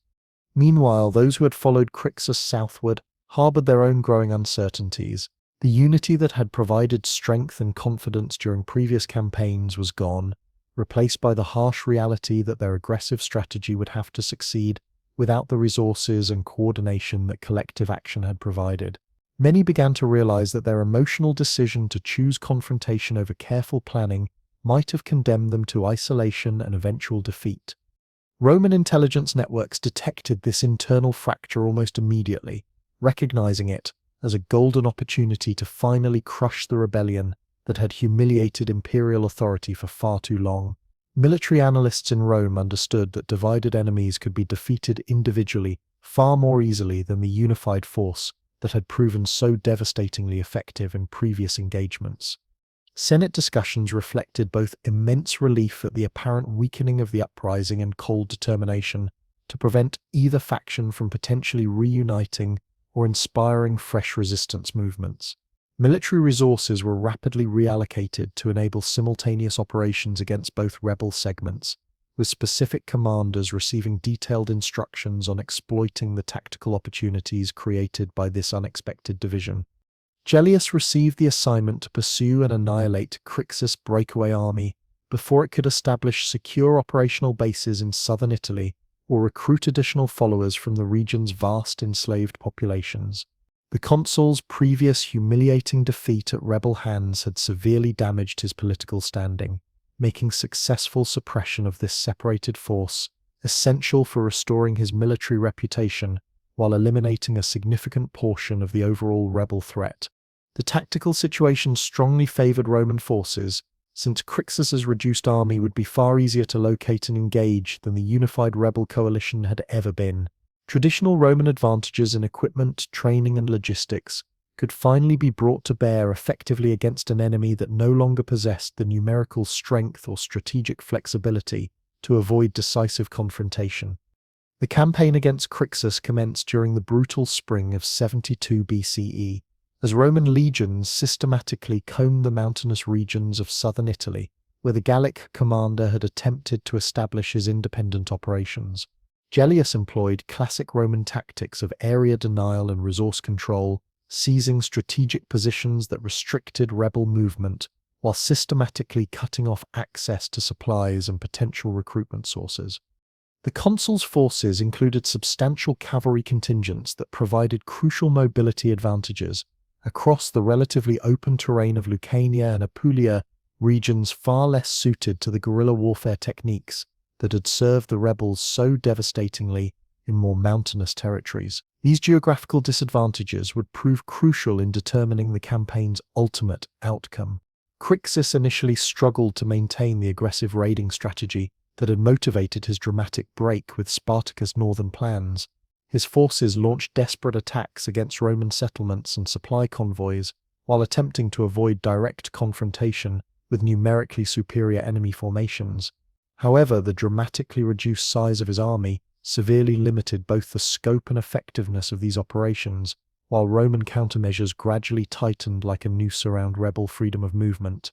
Meanwhile, those who had followed Crixus southward harbored their own growing uncertainties. The unity that had provided strength and confidence during previous campaigns was gone, replaced by the harsh reality that their aggressive strategy would have to succeed without the resources and coordination that collective action had provided. Many began to realize that their emotional decision to choose confrontation over careful planning might have condemned them to isolation and eventual defeat. Roman intelligence networks detected this internal fracture almost immediately, recognizing it as a golden opportunity to finally crush the rebellion that had humiliated imperial authority for far too long. Military analysts in Rome understood that divided enemies could be defeated individually far more easily than the unified force that had proven so devastatingly effective in previous engagements. Senate discussions reflected both immense relief at the apparent weakening of the uprising and cold determination to prevent either faction from potentially reuniting or inspiring fresh resistance movements. Military resources were rapidly reallocated to enable simultaneous operations against both rebel segments, with specific commanders receiving detailed instructions on exploiting the tactical opportunities created by this unexpected division. Gellius received the assignment to pursue and annihilate Crixus' breakaway army before it could establish secure operational bases in southern Italy or recruit additional followers from the region's vast enslaved populations. The consul's previous humiliating defeat at rebel hands had severely damaged his political standing, making successful suppression of this separated force essential for restoring his military reputation while eliminating a significant portion of the overall rebel threat. The tactical situation strongly favored Roman forces, since Crixus's reduced army would be far easier to locate and engage than the unified rebel coalition had ever been. Traditional Roman advantages in equipment, training, and logistics could finally be brought to bear effectively against an enemy that no longer possessed the numerical strength or strategic flexibility to avoid decisive confrontation. The campaign against Crixus commenced during the brutal spring of 72 BCE, as Roman legions systematically combed the mountainous regions of southern Italy, where the Gallic commander had attempted to establish his independent operations. Gellius employed classic Roman tactics of area denial and resource control, seizing strategic positions that restricted rebel movement while systematically cutting off access to supplies and potential recruitment sources. The consul's forces included substantial cavalry contingents that provided crucial mobility advantages across the relatively open terrain of Lucania and Apulia, regions far less suited to the guerrilla warfare techniques that had served the rebels so devastatingly in more mountainous territories. These geographical disadvantages would prove crucial in determining the campaign's ultimate outcome. Crixus initially struggled to maintain the aggressive raiding strategy that had motivated his dramatic break with Spartacus' northern plans. His forces launched desperate attacks against Roman settlements and supply convoys while attempting to avoid direct confrontation with numerically superior enemy formations. However, the dramatically reduced size of his army severely limited both the scope and effectiveness of these operations, while Roman countermeasures gradually tightened like a noose around rebel freedom of movement.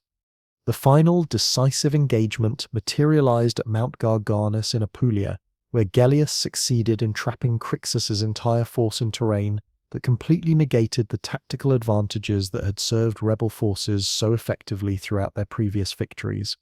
The final decisive engagement materialized at Mount Garganus in Apulia, where Gellius succeeded in trapping Crixus's entire force in terrain that completely negated the tactical advantages that had served rebel forces so effectively throughout their previous victories.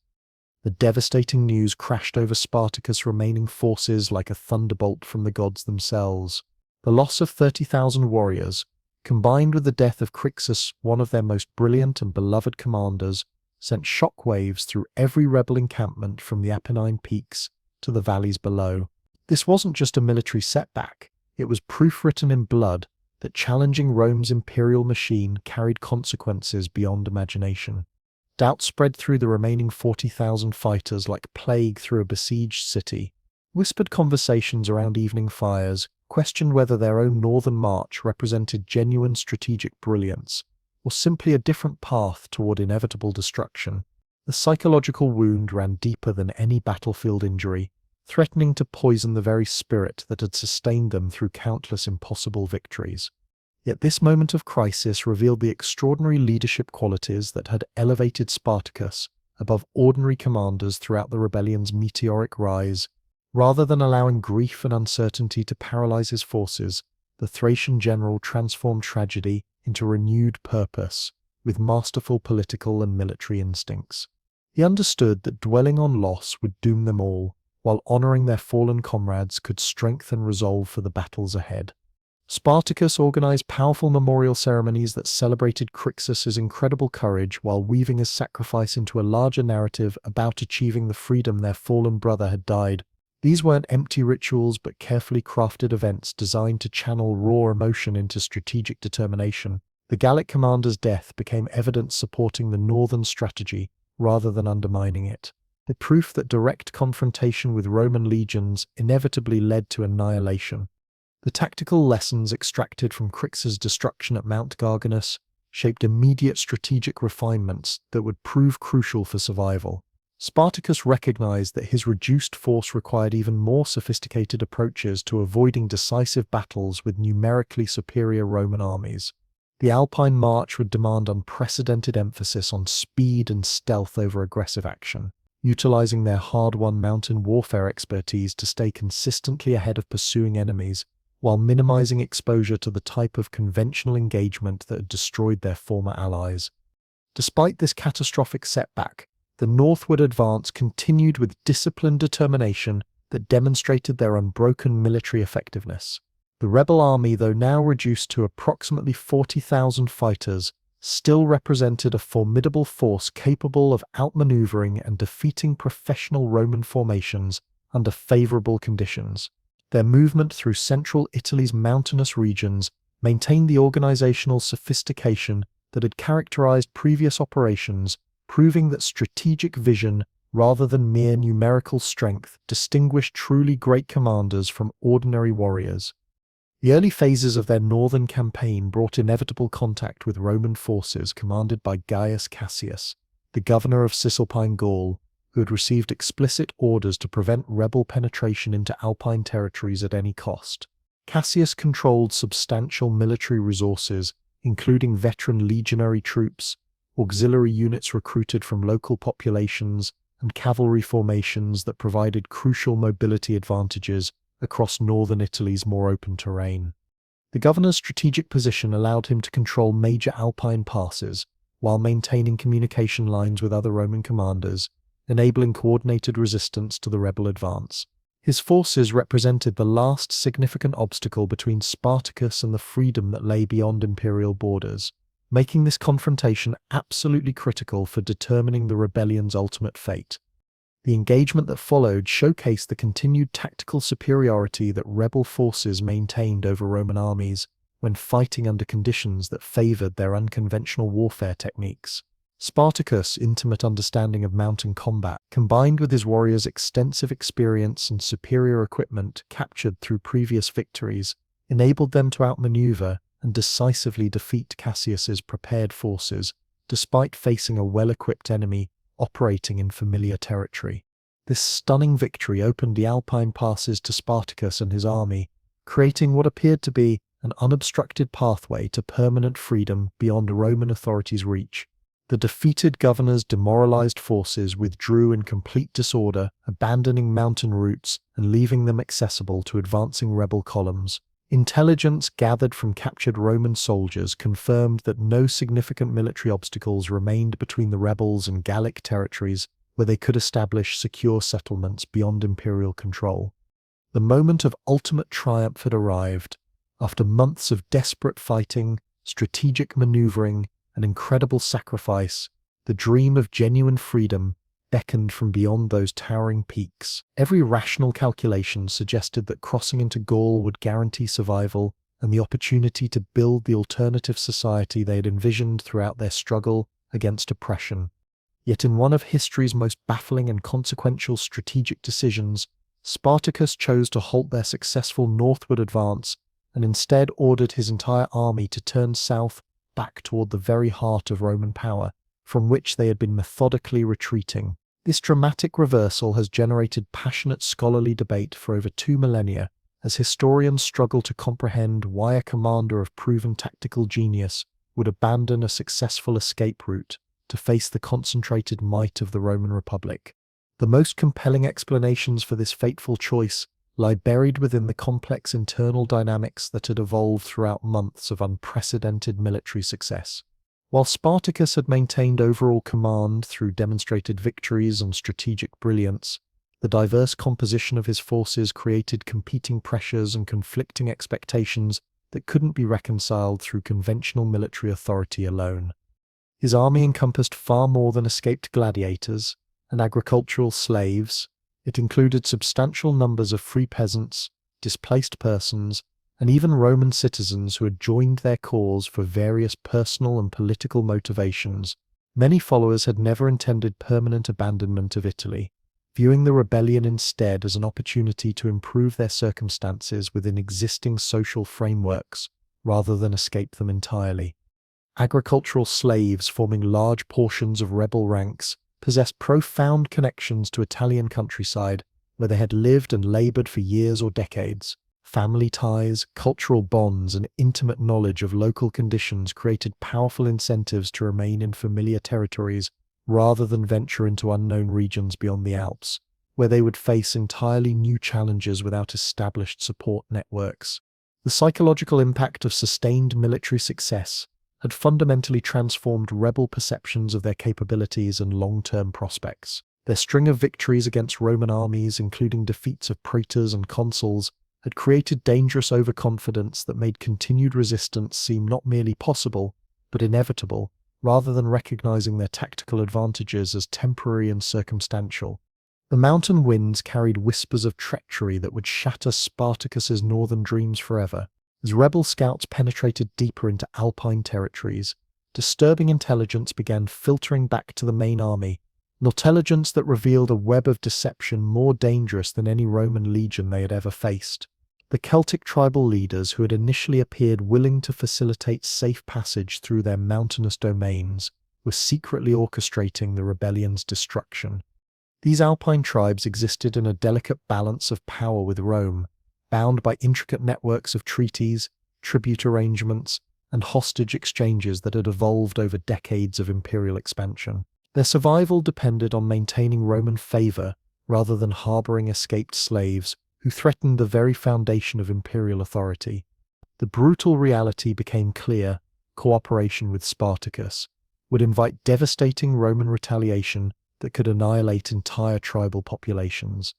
The devastating news crashed over Spartacus' remaining forces like a thunderbolt from the gods themselves. The loss of 30,000 warriors, combined with the death of Crixus, one of their most brilliant and beloved commanders, sent shockwaves through every rebel encampment from the Apennine peaks to the valleys below. This wasn't just a military setback, it was proof written in blood that challenging Rome's imperial machine carried consequences beyond imagination. Doubt spread through the remaining 40,000 fighters like plague through a besieged city. Whispered conversations around evening fires questioned whether their own northern march represented genuine strategic brilliance, or simply a different path toward inevitable destruction. The psychological wound ran deeper than any battlefield injury, threatening to poison the very spirit that had sustained them through countless impossible victories. Yet this moment of crisis revealed the extraordinary leadership qualities that had elevated Spartacus above ordinary commanders throughout the rebellion's meteoric rise. Rather than allowing grief and uncertainty to paralyze his forces, the Thracian general transformed tragedy into renewed purpose, with masterful political and military instincts. He understood that dwelling on loss would doom them all, while honoring their fallen comrades could strengthen resolve for the battles ahead. Spartacus organized powerful memorial ceremonies that celebrated Crixus's incredible courage while weaving his sacrifice into a larger narrative about achieving the freedom their fallen brother had died. These weren't empty rituals but carefully crafted events designed to channel raw emotion into strategic determination. The Gallic commander's death became evidence supporting the northern strategy rather than undermining it. The proof that direct confrontation with Roman legions inevitably led to annihilation. The tactical lessons extracted from Crixus' destruction at Mount Garganus shaped immediate strategic refinements that would prove crucial for survival. Spartacus recognized that his reduced force required even more sophisticated approaches to avoiding decisive battles with numerically superior Roman armies. The Alpine March would demand unprecedented emphasis on speed and stealth over aggressive action, utilizing their hard-won mountain warfare expertise to stay consistently ahead of pursuing enemies, while minimizing exposure to the type of conventional engagement that had destroyed their former allies. Despite this catastrophic setback, the northward advance continued with disciplined determination that demonstrated their unbroken military effectiveness. The rebel army, though now reduced to approximately 40,000 fighters, still represented a formidable force capable of outmaneuvering and defeating professional Roman formations under favorable conditions. Their movement through central Italy's mountainous regions maintained the organizational sophistication that had characterized previous operations, proving that strategic vision rather than mere numerical strength distinguished truly great commanders from ordinary warriors. The early phases of their northern campaign brought inevitable contact with Roman forces commanded by Gaius Cassius, the governor of Cisalpine Gaul, who had received explicit orders to prevent rebel penetration into Alpine territories at any cost. Cassius controlled substantial military resources, including veteran legionary troops, auxiliary units recruited from local populations, and cavalry formations that provided crucial mobility advantages across northern Italy's more open terrain. The governor's strategic position allowed him to control major Alpine passes, while maintaining communication lines with other Roman commanders, enabling coordinated resistance to the rebel advance. His forces represented the last significant obstacle between Spartacus and the freedom that lay beyond imperial borders, making this confrontation absolutely critical for determining the rebellion's ultimate fate. The engagement that followed showcased the continued tactical superiority that rebel forces maintained over Roman armies when fighting under conditions that favored their unconventional warfare techniques. Spartacus' intimate understanding of mountain combat, combined with his warriors' extensive experience and superior equipment captured through previous victories, enabled them to outmaneuver and decisively defeat Cassius's prepared forces, despite facing a well-equipped enemy operating in familiar territory. This stunning victory opened the Alpine passes to Spartacus and his army, creating what appeared to be an unobstructed pathway to permanent freedom beyond Roman authorities' reach. The defeated governor's demoralized forces withdrew in complete disorder, abandoning mountain routes and leaving them accessible to advancing rebel columns. Intelligence gathered from captured Roman soldiers confirmed that no significant military obstacles remained between the rebels and Gallic territories where they could establish secure settlements beyond imperial control. The moment of ultimate triumph had arrived. After months of desperate fighting, strategic maneuvering, and incredible sacrifice, the dream of genuine freedom beckoned from beyond those towering peaks. Every rational calculation suggested that crossing into Gaul would guarantee survival and the opportunity to build the alternative society they had envisioned throughout their struggle against oppression. Yet in one of history's most baffling and consequential strategic decisions, Spartacus chose to halt their successful northward advance and instead ordered his entire army to turn south back toward the very heart of Roman power, from which they had been methodically retreating. This dramatic reversal has generated passionate scholarly debate for over 2 millennia as historians struggle to comprehend why a commander of proven tactical genius would abandon a successful escape route to face the concentrated might of the Roman Republic. The most compelling explanations for this fateful choice lie buried within the complex internal dynamics that had evolved throughout months of unprecedented military success. While Spartacus had maintained overall command through demonstrated victories and strategic brilliance, the diverse composition of his forces created competing pressures and conflicting expectations that couldn't be reconciled through conventional military authority alone. His army encompassed far more than escaped gladiators and agricultural slaves. It included substantial numbers of free peasants, displaced persons, and even Roman citizens who had joined their cause for various personal and political motivations. Many followers had never intended permanent abandonment of Italy, viewing the rebellion instead as an opportunity to improve their circumstances within existing social frameworks rather than escape them entirely. Agricultural slaves forming large portions of rebel ranks possessed profound connections to Italian countryside, where they had lived and labored for years or decades. Family ties, cultural bonds, and intimate knowledge of local conditions created powerful incentives to remain in familiar territories rather than venture into unknown regions beyond the Alps, where they would face entirely new challenges without established support networks. The psychological impact of sustained military success had fundamentally transformed rebel perceptions of their capabilities and long-term prospects. Their string of victories against Roman armies, including defeats of praetors and consuls, had created dangerous overconfidence that made continued resistance seem not merely possible, but inevitable, rather than recognizing their tactical advantages as temporary and circumstantial. The mountain winds carried whispers of treachery that would shatter Spartacus's northern dreams forever. As rebel scouts penetrated deeper into Alpine territories, disturbing intelligence began filtering back to the main army, intelligence that revealed a web of deception more dangerous than any Roman legion they had ever faced. The Celtic tribal leaders who had initially appeared willing to facilitate safe passage through their mountainous domains were secretly orchestrating the rebellion's destruction. These Alpine tribes existed in a delicate balance of power with Rome, bound by intricate networks of treaties, tribute arrangements, and hostage exchanges that had evolved over decades of imperial expansion. Their survival depended on maintaining Roman favor rather than harboring escaped slaves who threatened the very foundation of imperial authority. The brutal reality became clear: cooperation with Spartacus would invite devastating Roman retaliation that could annihilate entire tribal populations.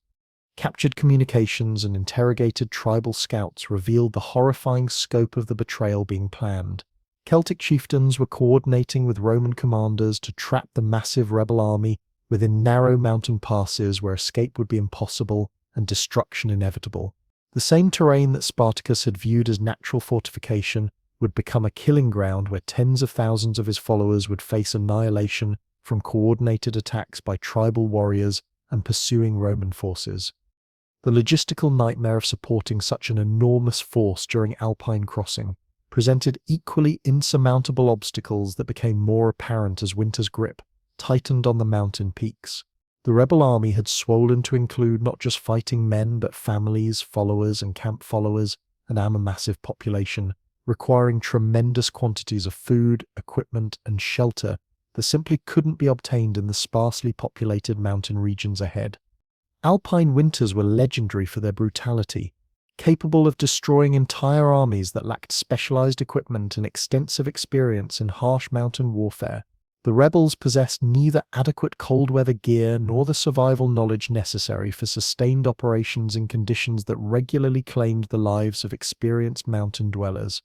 Captured communications and interrogated tribal scouts revealed the horrifying scope of the betrayal being planned. Celtic chieftains were coordinating with Roman commanders to trap the massive rebel army within narrow mountain passes where escape would be impossible and destruction inevitable. The same terrain that Spartacus had viewed as natural fortification would become a killing ground where tens of thousands of his followers would face annihilation from coordinated attacks by tribal warriors and pursuing Roman forces. The logistical nightmare of supporting such an enormous force during Alpine crossing presented equally insurmountable obstacles that became more apparent as winter's grip tightened on the mountain peaks. The rebel army had swollen to include not just fighting men but families, followers, and camp followers, and a massive population, requiring tremendous quantities of food, equipment, and shelter that simply couldn't be obtained in the sparsely populated mountain regions ahead. Alpine winters were legendary for their brutality, capable of destroying entire armies that lacked specialized equipment and extensive experience in harsh mountain warfare. The rebels possessed neither adequate cold weather gear nor the survival knowledge necessary for sustained operations in conditions that regularly claimed the lives of experienced mountain dwellers.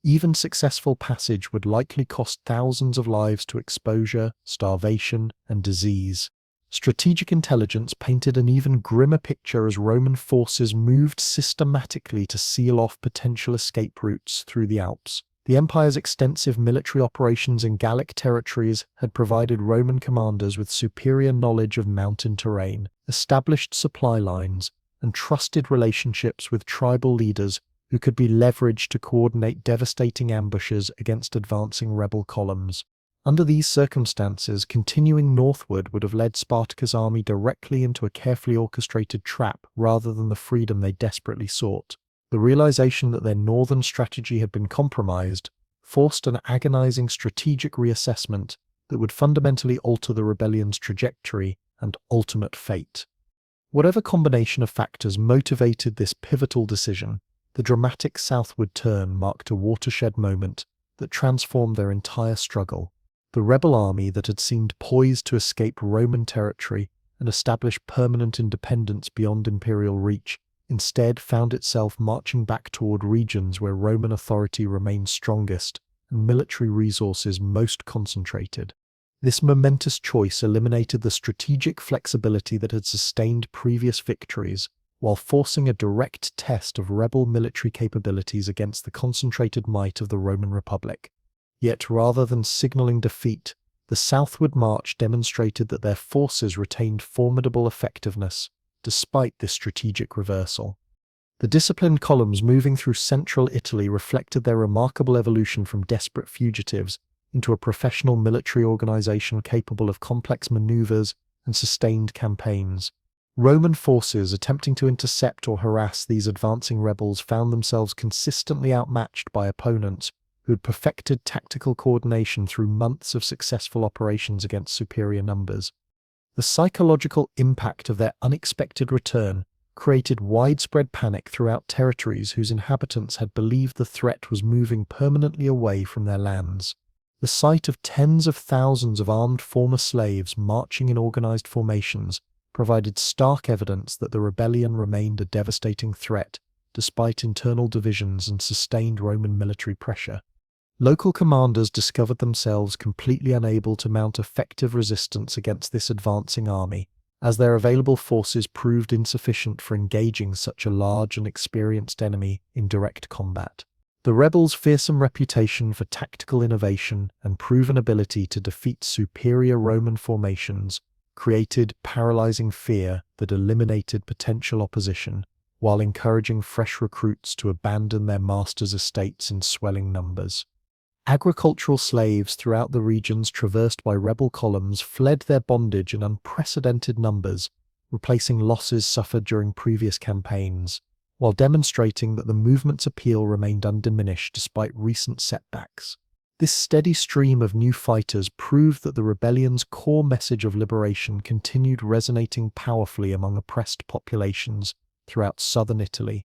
Even successful passage would likely cost thousands of lives to exposure, starvation, and disease. Strategic intelligence painted an even grimmer picture as Roman forces moved systematically to seal off potential escape routes through the Alps. The empire's extensive military operations in Gallic territories had provided Roman commanders with superior knowledge of mountain terrain, established supply lines, and trusted relationships with tribal leaders who could be leveraged to coordinate devastating ambushes against advancing rebel columns. Under these circumstances, continuing northward would have led Spartacus' army directly into a carefully orchestrated trap rather than the freedom they desperately sought. The realization that their northern strategy had been compromised forced an agonizing strategic reassessment that would fundamentally alter the rebellion's trajectory and ultimate fate. Whatever combination of factors motivated this pivotal decision, the dramatic southward turn marked a watershed moment that transformed their entire struggle. The rebel army that had seemed poised to escape Roman territory and establish permanent independence beyond imperial reach instead found itself marching back toward regions where Roman authority remained strongest and military resources most concentrated. This momentous choice eliminated the strategic flexibility that had sustained previous victories, while forcing a direct test of rebel military capabilities against the concentrated might of the Roman Republic. Yet rather than signaling defeat, the southward march demonstrated that their forces retained formidable effectiveness despite this strategic reversal. The disciplined columns moving through central Italy reflected their remarkable evolution from desperate fugitives into a professional military organization capable of complex maneuvers and sustained campaigns. Roman forces attempting to intercept or harass these advancing rebels found themselves consistently outmatched by opponents who had perfected tactical coordination through months of successful operations against superior numbers. The psychological impact of their unexpected return created widespread panic throughout territories whose inhabitants had believed the threat was moving permanently away from their lands. The sight of tens of thousands of armed former slaves marching in organized formations provided stark evidence that the rebellion remained a devastating threat despite internal divisions and sustained Roman military pressure. Local commanders discovered themselves completely unable to mount effective resistance against this advancing army, as their available forces proved insufficient for engaging such a large and experienced enemy in direct combat. The rebels' fearsome reputation for tactical innovation and proven ability to defeat superior Roman formations created paralyzing fear that eliminated potential opposition, while encouraging fresh recruits to abandon their masters' estates in swelling numbers. Agricultural slaves throughout the regions traversed by rebel columns fled their bondage in unprecedented numbers, replacing losses suffered during previous campaigns, while demonstrating that the movement's appeal remained undiminished despite recent setbacks. This steady stream of new fighters proved that the rebellion's core message of liberation continued resonating powerfully among oppressed populations throughout southern Italy.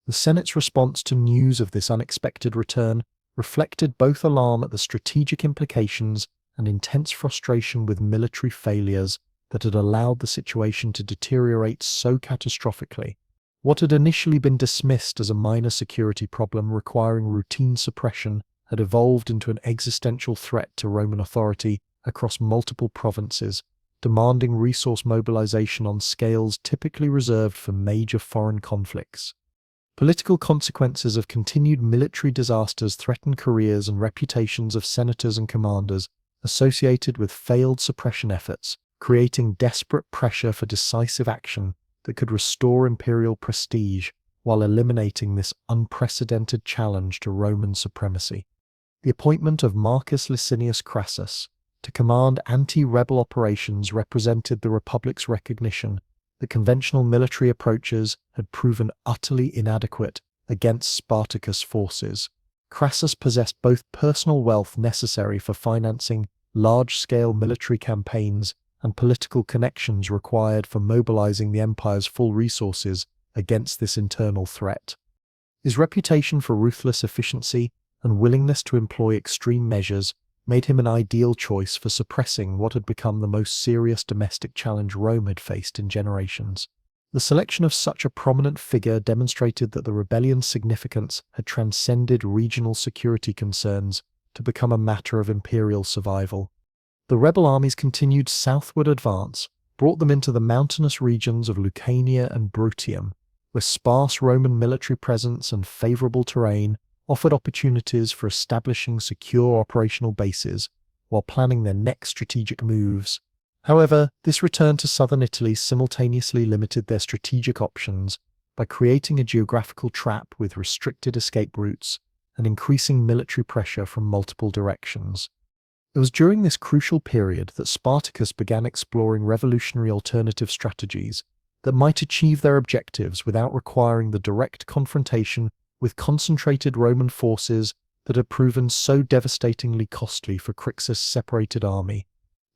The Senate's response to news of this unexpected return reflected both alarm at the strategic implications and intense frustration with military failures that had allowed the situation to deteriorate so catastrophically. What had initially been dismissed as a minor security problem requiring routine suppression had evolved into an existential threat to Roman authority across multiple provinces, demanding resource mobilization on scales typically reserved for major foreign conflicts. Political consequences of continued military disasters threatened careers and reputations of senators and commanders associated with failed suppression efforts, creating desperate pressure for decisive action that could restore imperial prestige while eliminating this unprecedented challenge to Roman supremacy. The appointment of Marcus Licinius Crassus to command anti-rebel operations represented the Republic's recognition that conventional military approaches had proven utterly inadequate against Spartacus' forces. Crassus possessed both personal wealth necessary for financing large-scale military campaigns and political connections required for mobilizing the empire's full resources against this internal threat. His reputation for ruthless efficiency and willingness to employ extreme measures made him an ideal choice for suppressing what had become the most serious domestic challenge Rome had faced in generations. The selection of such a prominent figure demonstrated that the rebellion's significance had transcended regional security concerns to become a matter of imperial survival. The rebel army's continued southward advance brought them into the mountainous regions of Lucania and Bruttium, where sparse Roman military presence and favorable terrain offered opportunities for establishing secure operational bases while planning their next strategic moves. However, this return to southern Italy simultaneously limited their strategic options by creating a geographical trap with restricted escape routes and increasing military pressure from multiple directions. It was during this crucial period that Spartacus began exploring revolutionary alternative strategies that might achieve their objectives without requiring the direct confrontation with concentrated Roman forces that had proven so devastatingly costly for Crixus' separated army.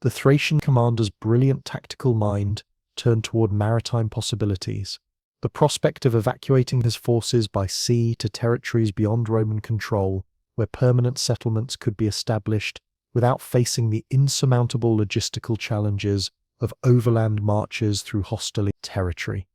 The Thracian commander's brilliant tactical mind turned toward maritime possibilities. The prospect of evacuating his forces by sea to territories beyond Roman control, where permanent settlements could be established without facing the insurmountable logistical challenges of overland marches through hostile territory.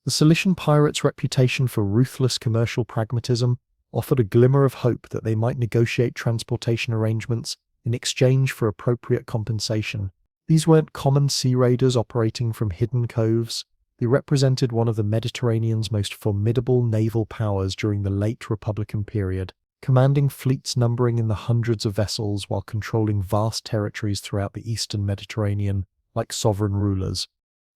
The Cilician pirates' reputation for ruthless commercial pragmatism offered a glimmer of hope that they might negotiate transportation arrangements in exchange for appropriate compensation. These weren't common sea raiders operating from hidden coves. They represented one of the Mediterranean's most formidable naval powers during the late Republican period, commanding fleets numbering in the hundreds of vessels while controlling vast territories throughout the eastern Mediterranean like sovereign rulers.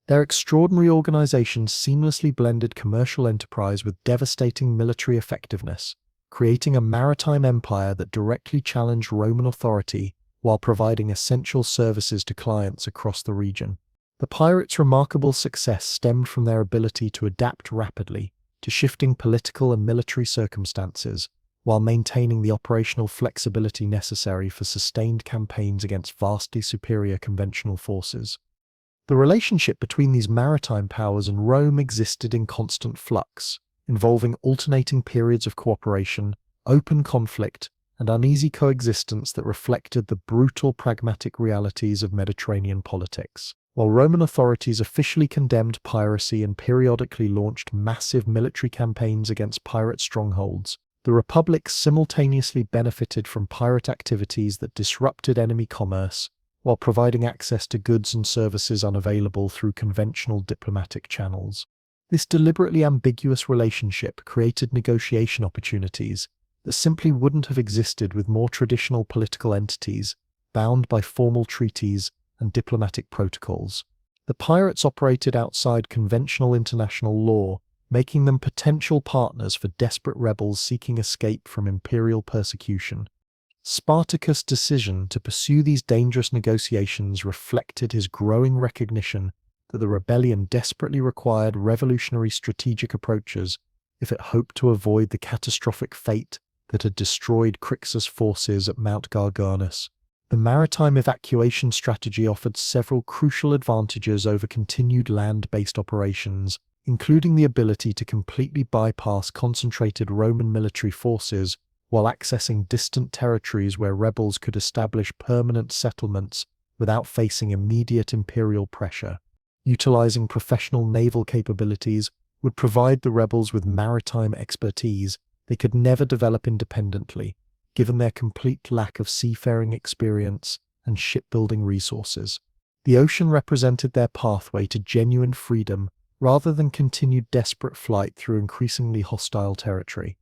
Their extraordinary organization seamlessly blended commercial enterprise with devastating military effectiveness, creating a maritime empire that directly challenged Roman authority while providing essential services to clients across the region. The pirates' remarkable success stemmed from their ability to adapt rapidly to shifting political and military circumstances, while maintaining the operational flexibility necessary for sustained campaigns against vastly superior conventional forces. The relationship between these maritime powers and Rome existed in constant flux, involving alternating periods of cooperation, open conflict, and uneasy coexistence that reflected the brutal pragmatic realities of Mediterranean politics. While Roman authorities officially condemned piracy and periodically launched massive military campaigns against pirate strongholds, the Republic simultaneously benefited from pirate activities that disrupted enemy commerce, while providing access to goods and services unavailable through conventional diplomatic channels. This deliberately ambiguous relationship created negotiation opportunities that simply wouldn't have existed with more traditional political entities, bound by formal treaties and diplomatic protocols. The pirates operated outside conventional international law, making them potential partners for desperate rebels seeking escape from imperial persecution. Spartacus' decision to pursue these dangerous negotiations reflected his growing recognition that the rebellion desperately required revolutionary strategic approaches if it hoped to avoid the catastrophic fate that had destroyed Crixus' forces at Mount Garganus. The maritime evacuation strategy offered several crucial advantages over continued land-based operations, including the ability to completely bypass concentrated Roman military forces while accessing distant territories where rebels could establish permanent settlements without facing immediate imperial pressure. Utilizing professional naval capabilities would provide the rebels with maritime expertise they could never develop independently, given their complete lack of seafaring experience and shipbuilding resources. The ocean represented their pathway to genuine freedom rather than continued desperate flight through increasingly hostile territory.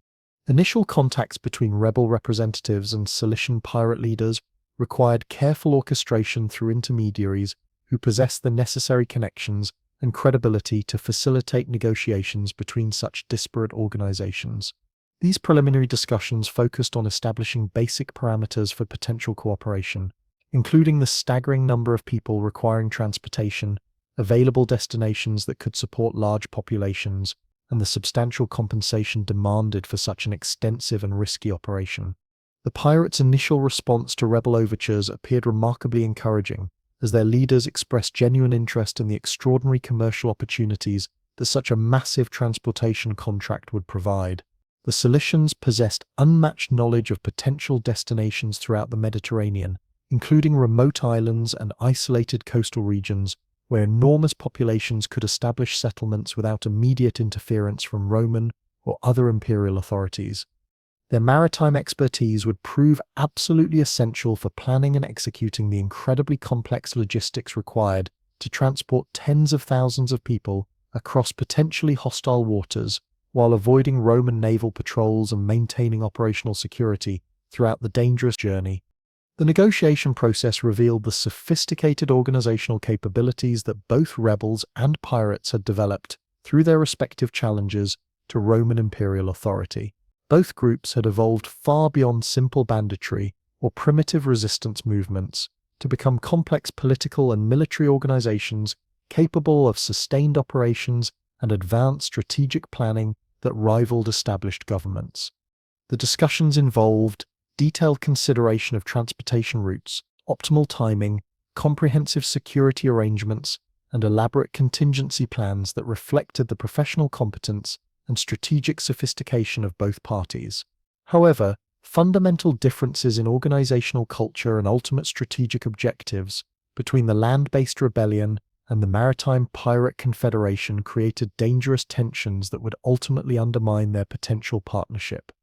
Initial contacts between rebel representatives and Cilician pirate leaders required careful orchestration through intermediaries who possessed the necessary connections and credibility to facilitate negotiations between such disparate organizations. These preliminary discussions focused on establishing basic parameters for potential cooperation, including the staggering number of people requiring transportation, available destinations that could support large populations, and the substantial compensation demanded for such an extensive and risky operation. The pirates' initial response to rebel overtures appeared remarkably encouraging, as their leaders expressed genuine interest in the extraordinary commercial opportunities that such a massive transportation contract would provide. The Cilicians possessed unmatched knowledge of potential destinations throughout the Mediterranean, including remote islands and isolated coastal regions where enormous populations could establish settlements without immediate interference from Roman or other imperial authorities. Their maritime expertise would prove absolutely essential for planning and executing the incredibly complex logistics required to transport tens of thousands of people across potentially hostile waters, while avoiding Roman naval patrols and maintaining operational security throughout the dangerous journey. The negotiation process revealed the sophisticated organizational capabilities that both rebels and pirates had developed through their respective challenges to Roman imperial authority. Both groups had evolved far beyond simple banditry or primitive resistance movements to become complex political and military organizations capable of sustained operations and advanced strategic planning that rivaled established governments. The discussions involved detailed consideration of transportation routes, optimal timing, comprehensive security arrangements, and elaborate contingency plans that reflected the professional competence and strategic sophistication of both parties. However, fundamental differences in organizational culture and ultimate strategic objectives between the land-based rebellion and the maritime pirate confederation created dangerous tensions that would ultimately undermine their potential partnership.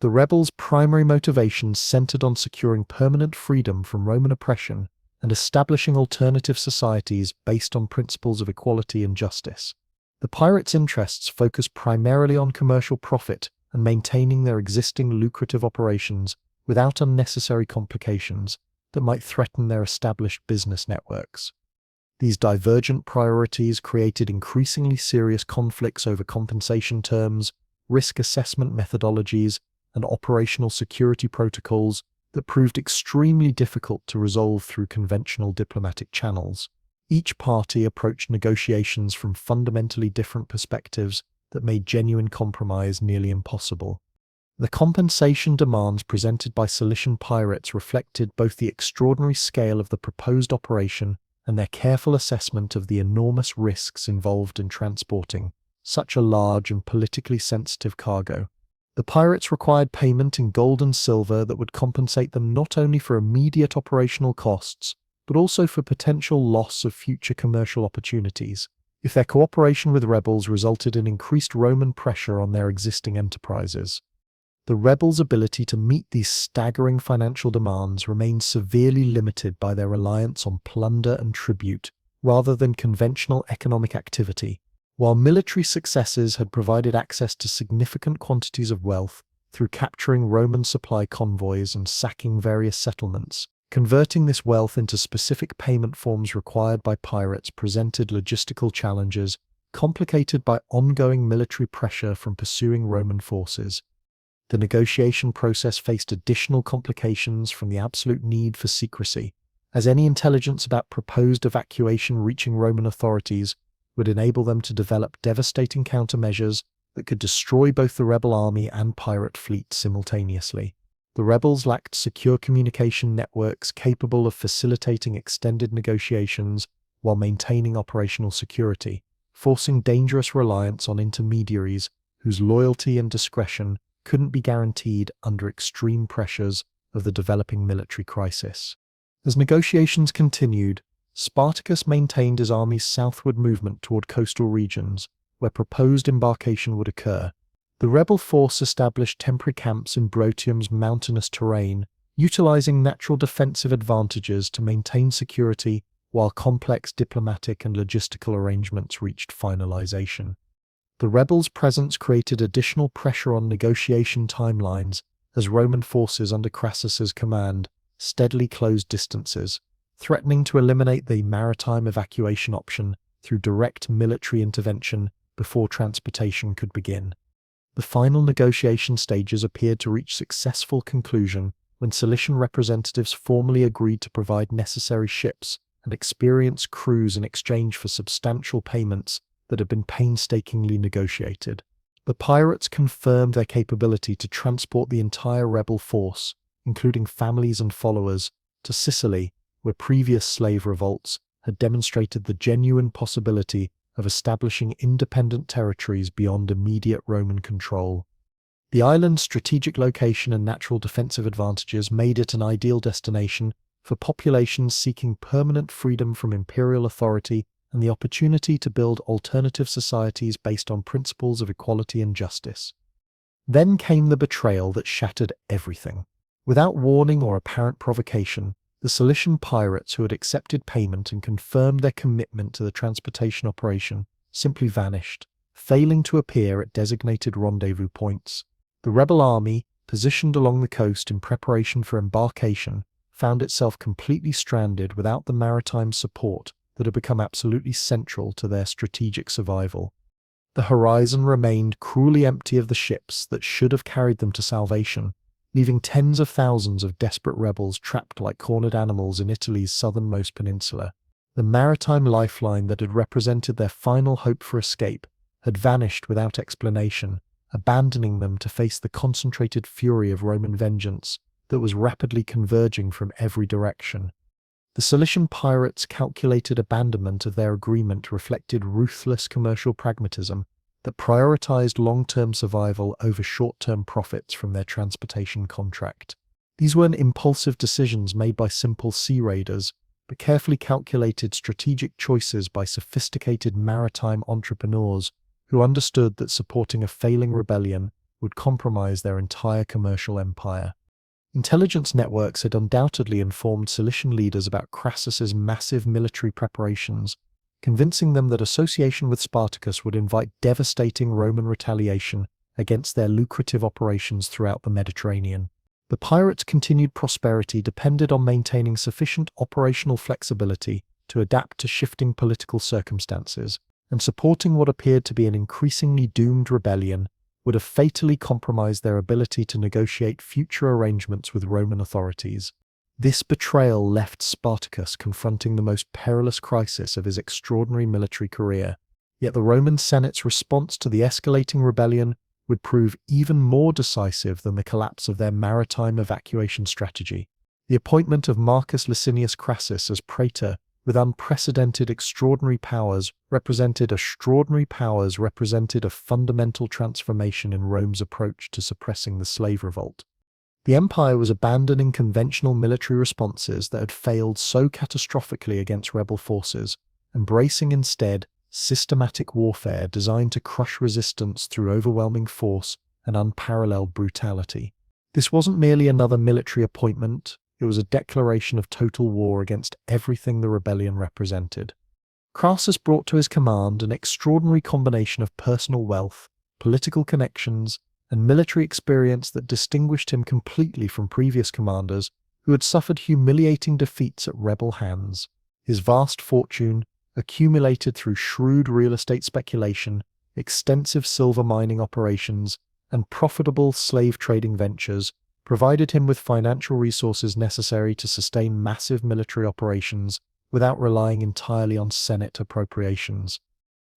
The rebels' primary motivations centered on securing permanent freedom from Roman oppression and establishing alternative societies based on principles of equality and justice. The pirates' interests focused primarily on commercial profit and maintaining their existing lucrative operations without unnecessary complications that might threaten their established business networks. These divergent priorities created increasingly serious conflicts over compensation terms, risk assessment methodologies, and operational security protocols that proved extremely difficult to resolve through conventional diplomatic channels. Each party approached negotiations from fundamentally different perspectives that made genuine compromise nearly impossible. The compensation demands presented by Cilician pirates reflected both the extraordinary scale of the proposed operation and their careful assessment of the enormous risks involved in transporting such a large and politically sensitive cargo. The pirates required payment in gold and silver that would compensate them not only for immediate operational costs, but also for potential loss of future commercial opportunities, if their cooperation with rebels resulted in increased Roman pressure on their existing enterprises. The rebels' ability to meet these staggering financial demands remained severely limited by their reliance on plunder and tribute, rather than conventional economic activity. While military successes had provided access to significant quantities of wealth through capturing Roman supply convoys and sacking various settlements, converting this wealth into specific payment forms required by pirates presented logistical challenges, complicated by ongoing military pressure from pursuing Roman forces. The negotiation process faced additional complications from the absolute need for secrecy, as any intelligence about proposed evacuation reaching Roman authorities would enable them to develop devastating countermeasures that could destroy both the rebel army and pirate fleet simultaneously. The rebels lacked secure communication networks capable of facilitating extended negotiations while maintaining operational security, forcing dangerous reliance on intermediaries whose loyalty and discretion couldn't be guaranteed under extreme pressures of the developing military crisis. As negotiations continued, Spartacus maintained his army's southward movement toward coastal regions, where proposed embarkation would occur. The rebel force established temporary camps in Brutium's mountainous terrain, utilizing natural defensive advantages to maintain security while complex diplomatic and logistical arrangements reached finalization. The rebels' presence created additional pressure on negotiation timelines as Roman forces under Crassus's command steadily closed distances, threatening to eliminate the maritime evacuation option through direct military intervention before transportation could begin. The final negotiation stages appeared to reach successful conclusion when Cilician representatives formally agreed to provide necessary ships and experienced crews in exchange for substantial payments that had been painstakingly negotiated. The pirates confirmed their capability to transport the entire rebel force, including families and followers, to Sicily, where previous slave revolts had demonstrated the genuine possibility of establishing independent territories beyond immediate Roman control. The island's strategic location and natural defensive advantages made it an ideal destination for populations seeking permanent freedom from imperial authority and the opportunity to build alternative societies based on principles of equality and justice. Then came the betrayal that shattered everything. Without warning or apparent provocation, the Cilician pirates who had accepted payment and confirmed their commitment to the transportation operation simply vanished, failing to appear at designated rendezvous points. The rebel army, positioned along the coast in preparation for embarkation, found itself completely stranded without the maritime support that had become absolutely central to their strategic survival. The horizon remained cruelly empty of the ships that should have carried them to salvation, leaving tens of thousands of desperate rebels trapped like cornered animals in Italy's southernmost peninsula. The maritime lifeline that had represented their final hope for escape had vanished without explanation, abandoning them to face the concentrated fury of Roman vengeance that was rapidly converging from every direction. The Cilician pirates' calculated abandonment of their agreement reflected ruthless commercial pragmatism that prioritized long-term survival over short-term profits from their transportation contract. These weren't impulsive decisions made by simple sea raiders, but carefully calculated strategic choices by sophisticated maritime entrepreneurs who understood that supporting a failing rebellion would compromise their entire commercial empire. Intelligence networks had undoubtedly informed Cilician leaders about Crassus's massive military preparations, convincing them that association with Spartacus would invite devastating Roman retaliation against their lucrative operations throughout the Mediterranean. The pirates' continued prosperity depended on maintaining sufficient operational flexibility to adapt to shifting political circumstances, and supporting what appeared to be an increasingly doomed rebellion would have fatally compromised their ability to negotiate future arrangements with Roman authorities. This betrayal left Spartacus confronting the most perilous crisis of his extraordinary military career, yet the Roman Senate's response to the escalating rebellion would prove even more decisive than the collapse of their maritime evacuation strategy. The appointment of Marcus Licinius Crassus as praetor with unprecedented extraordinary powers represented a fundamental transformation in Rome's approach to suppressing the slave revolt. The empire was abandoning conventional military responses that had failed so catastrophically against rebel forces, embracing instead systematic warfare designed to crush resistance through overwhelming force and unparalleled brutality. This wasn't merely another military appointment, it was a declaration of total war against everything the rebellion represented. Crassus brought to his command an extraordinary combination of personal wealth, political connections, and military experience that distinguished him completely from previous commanders who had suffered humiliating defeats at rebel hands. His vast fortune, accumulated through shrewd real estate speculation, extensive silver mining operations, and profitable slave trading ventures, provided him with financial resources necessary to sustain massive military operations without relying entirely on Senate appropriations.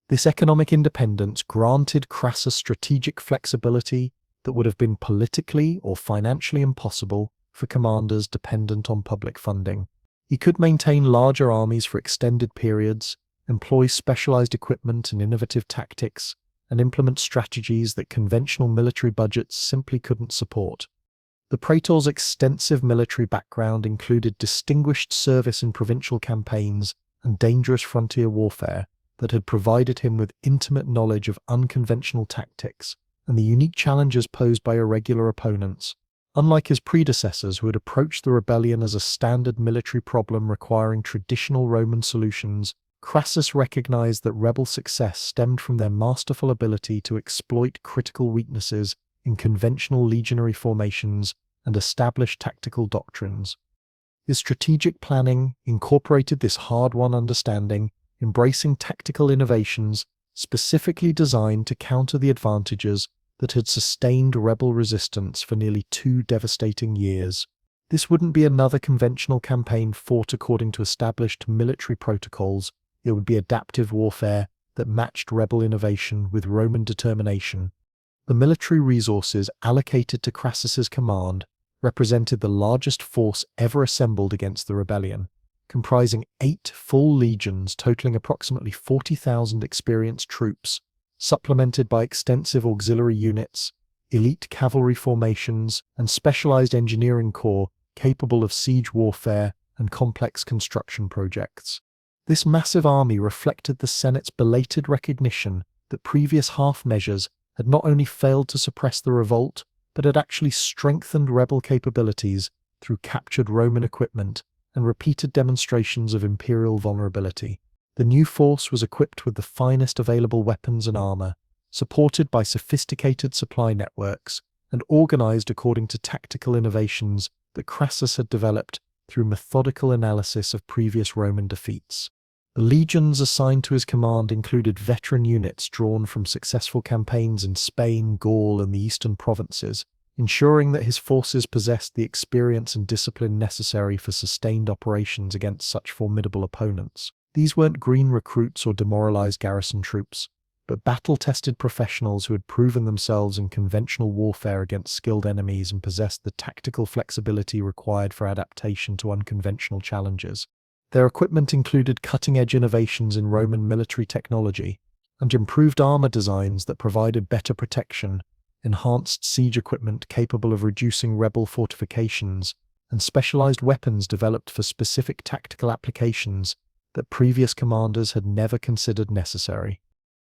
This economic independence granted Crassus strategic flexibility that would have been politically or financially impossible for commanders dependent on public funding. He could maintain larger armies for extended periods, employ specialized equipment and innovative tactics, and implement strategies that conventional military budgets simply couldn't support. The praetor's extensive military background included distinguished service in provincial campaigns and dangerous frontier warfare that had provided him with intimate knowledge of unconventional tactics and the unique challenges posed by irregular opponents. Unlike his predecessors who had approached the rebellion as a standard military problem requiring traditional Roman solutions, Crassus recognized that rebel success stemmed from their masterful ability to exploit critical weaknesses in conventional legionary formations and established tactical doctrines. His strategic planning incorporated this hard-won understanding, embracing tactical innovations specifically designed to counter the advantages that had sustained rebel resistance for nearly 2 devastating years. This wouldn't be another conventional campaign fought according to established military protocols. It would be adaptive warfare that matched rebel innovation with Roman determination. The military resources allocated to Crassus's command represented the largest force ever assembled against the rebellion, comprising 8 full legions totaling approximately 40,000 experienced troops, supplemented by extensive auxiliary units, elite cavalry formations, and specialized engineering corps capable of siege warfare and complex construction projects. This massive army reflected the Senate's belated recognition that previous half measures had not only failed to suppress the revolt, but had actually strengthened rebel capabilities through captured Roman equipment and repeated demonstrations of imperial vulnerability. The new force was equipped with the finest available weapons and armor, supported by sophisticated supply networks, and organized according to tactical innovations that Crassus had developed through methodical analysis of previous Roman defeats. The legions assigned to his command included veteran units drawn from successful campaigns in Spain, Gaul, and the eastern provinces, ensuring that his forces possessed the experience and discipline necessary for sustained operations against such formidable opponents. These weren't green recruits or demoralized garrison troops, but battle-tested professionals who had proven themselves in conventional warfare against skilled enemies and possessed the tactical flexibility required for adaptation to unconventional challenges. Their equipment included cutting-edge innovations in Roman military technology and improved armor designs that provided better protection, enhanced siege equipment capable of reducing rebel fortifications, and specialized weapons developed for specific tactical applications that previous commanders had never considered necessary.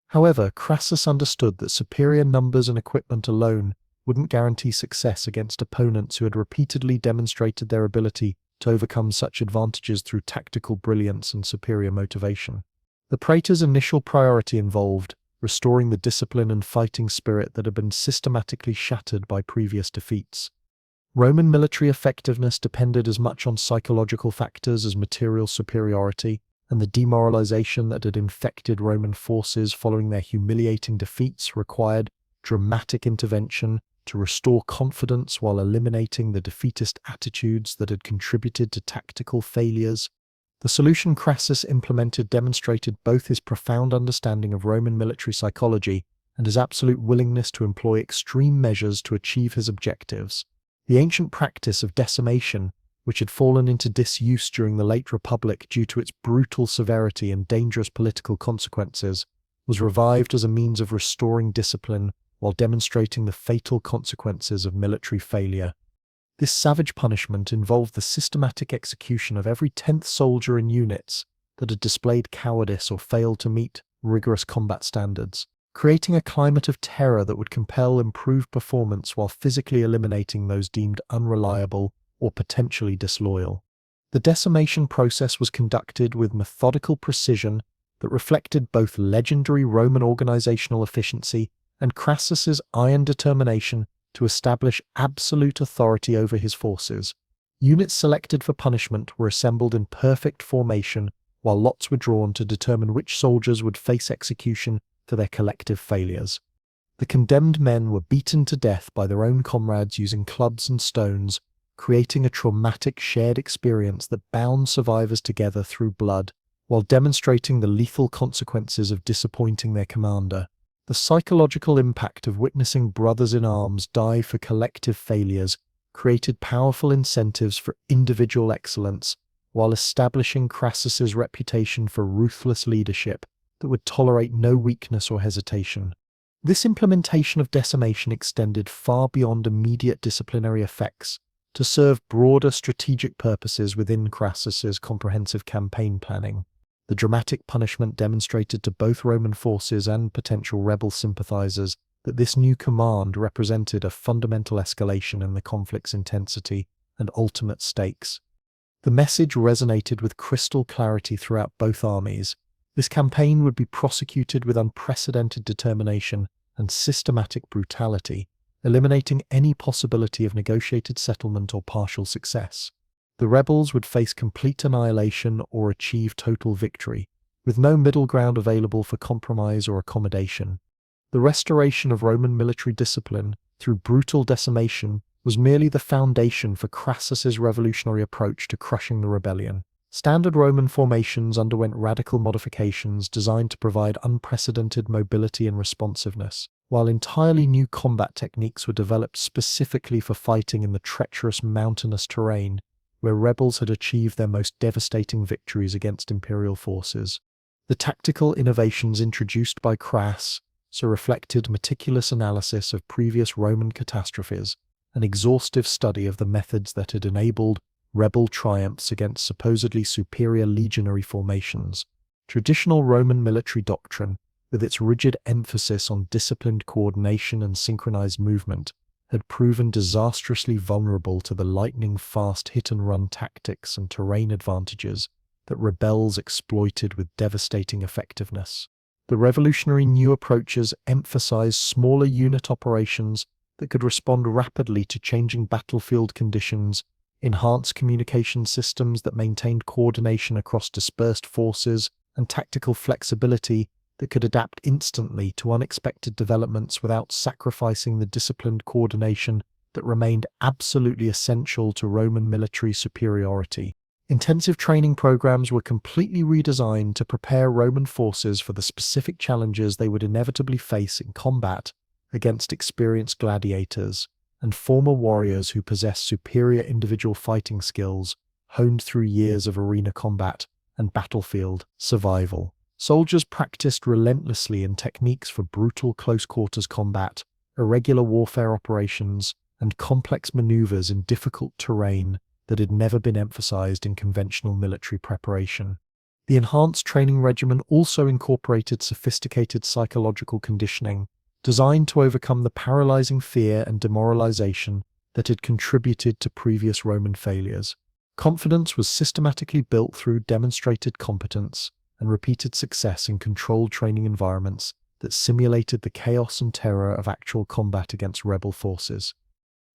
However, Crassus understood that superior numbers and equipment alone wouldn't guarantee success against opponents who had repeatedly demonstrated their ability to overcome such advantages through tactical brilliance and superior motivation. The praetor's initial priority involved restoring the discipline and fighting spirit that had been systematically shattered by previous defeats. Roman military effectiveness depended as much on psychological factors as material superiority, and the demoralization that had infected Roman forces following their humiliating defeats required dramatic intervention to restore confidence while eliminating the defeatist attitudes that had contributed to tactical failures. The solution Crassus implemented demonstrated both his profound understanding of Roman military psychology and his absolute willingness to employ extreme measures to achieve his objectives. The ancient practice of decimation, which had fallen into disuse during the late Republic due to its brutal severity and dangerous political consequences, was revived as a means of restoring discipline while demonstrating the fatal consequences of military failure. This savage punishment involved the systematic execution of every 10th soldier in units that had displayed cowardice or failed to meet rigorous combat standards, creating a climate of terror that would compel improved performance while physically eliminating those deemed unreliable or potentially disloyal. The decimation process was conducted with methodical precision that reflected both legendary Roman organizational efficiency and Crassus's iron determination to establish absolute authority over his forces. Units selected for punishment were assembled in perfect formation, while lots were drawn to determine which soldiers would face execution for their collective failures. The condemned men were beaten to death by their own comrades using clubs and stones, creating a traumatic shared experience that bound survivors together through blood, while demonstrating the lethal consequences of disappointing their commander. The psychological impact of witnessing brothers in arms die for collective failures created powerful incentives for individual excellence, while establishing Crassus's reputation for ruthless leadership that would tolerate no weakness or hesitation. This implementation of decimation extended far beyond immediate disciplinary effects to serve broader strategic purposes within Crassus's comprehensive campaign planning. The dramatic punishment demonstrated to both Roman forces and potential rebel sympathizers that this new command represented a fundamental escalation in the conflict's intensity and ultimate stakes. The message resonated with crystal clarity throughout both armies. This campaign would be prosecuted with unprecedented determination and systematic brutality, eliminating any possibility of negotiated settlement or partial success. The rebels would face complete annihilation or achieve total victory, with no middle ground available for compromise or accommodation. The restoration of Roman military discipline through brutal decimation was merely the foundation for Crassus's revolutionary approach to crushing the rebellion. Standard Roman formations underwent radical modifications designed to provide unprecedented mobility and responsiveness, while entirely new combat techniques were developed specifically for fighting in the treacherous mountainous terrain where rebels had achieved their most devastating victories against imperial forces. The tactical innovations introduced by Crassus reflected meticulous analysis of previous Roman catastrophes, an exhaustive study of the methods that had enabled rebel triumphs against supposedly superior legionary formations. Traditional Roman military doctrine, with its rigid emphasis on disciplined coordination and synchronized movement, had proven disastrously vulnerable to the lightning-fast hit-and-run tactics and terrain advantages that rebels exploited with devastating effectiveness. The revolutionary new approaches emphasized smaller unit operations that could respond rapidly to changing battlefield conditions, enhanced communication systems that maintained coordination across dispersed forces, and tactical flexibility that could adapt instantly to unexpected developments without sacrificing the disciplined coordination that remained absolutely essential to Roman military superiority. Intensive training programs were completely redesigned to prepare Roman forces for the specific challenges they would inevitably face in combat against experienced gladiators and former warriors who possessed superior individual fighting skills honed through years of arena combat and battlefield survival. Soldiers practiced relentlessly in techniques for brutal close-quarters combat, irregular warfare operations, and complex maneuvers in difficult terrain that had never been emphasized in conventional military preparation. The enhanced training regimen also incorporated sophisticated psychological conditioning, designed to overcome the paralyzing fear and demoralization that had contributed to previous Roman failures. Confidence was systematically built through demonstrated competence and repeated success in controlled training environments that simulated the chaos and terror of actual combat against rebel forces.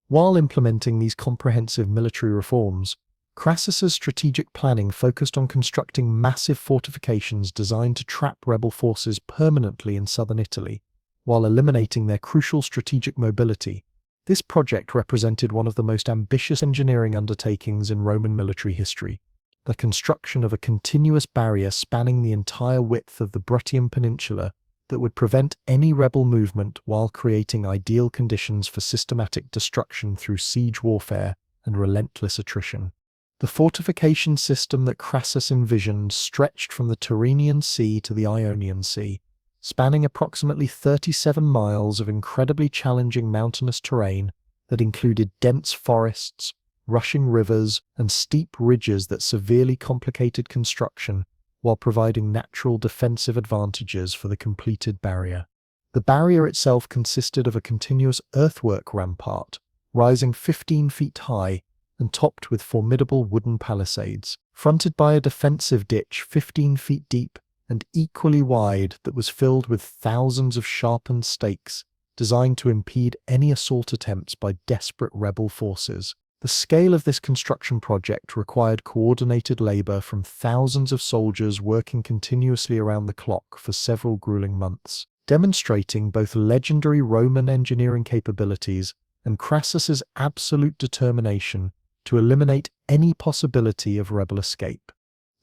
While implementing these comprehensive military reforms, Crassus's strategic planning focused on constructing massive fortifications designed to trap rebel forces permanently in southern Italy, while eliminating their crucial strategic mobility. This project represented one of the most ambitious engineering undertakings in Roman military history. The construction of a continuous barrier spanning the entire width of the Bruttium Peninsula that would prevent any rebel movement while creating ideal conditions for systematic destruction through siege warfare and relentless attrition. The fortification system that Crassus envisioned stretched from the Tyrrhenian Sea to the Ionian Sea, spanning approximately 37 miles of incredibly challenging mountainous terrain that included dense forests, rushing rivers, and steep ridges that severely complicated construction while providing natural defensive advantages for the completed barrier. The barrier itself consisted of a continuous earthwork rampart, rising 15 feet high and topped with formidable wooden palisades, fronted by a defensive ditch 15 feet deep and equally wide that was filled with thousands of sharpened stakes designed to impede any assault attempts by desperate rebel forces. The scale of this construction project required coordinated labor from thousands of soldiers working continuously around the clock for several grueling months, demonstrating both legendary Roman engineering capabilities and Crassus's absolute determination to eliminate any possibility of rebel escape.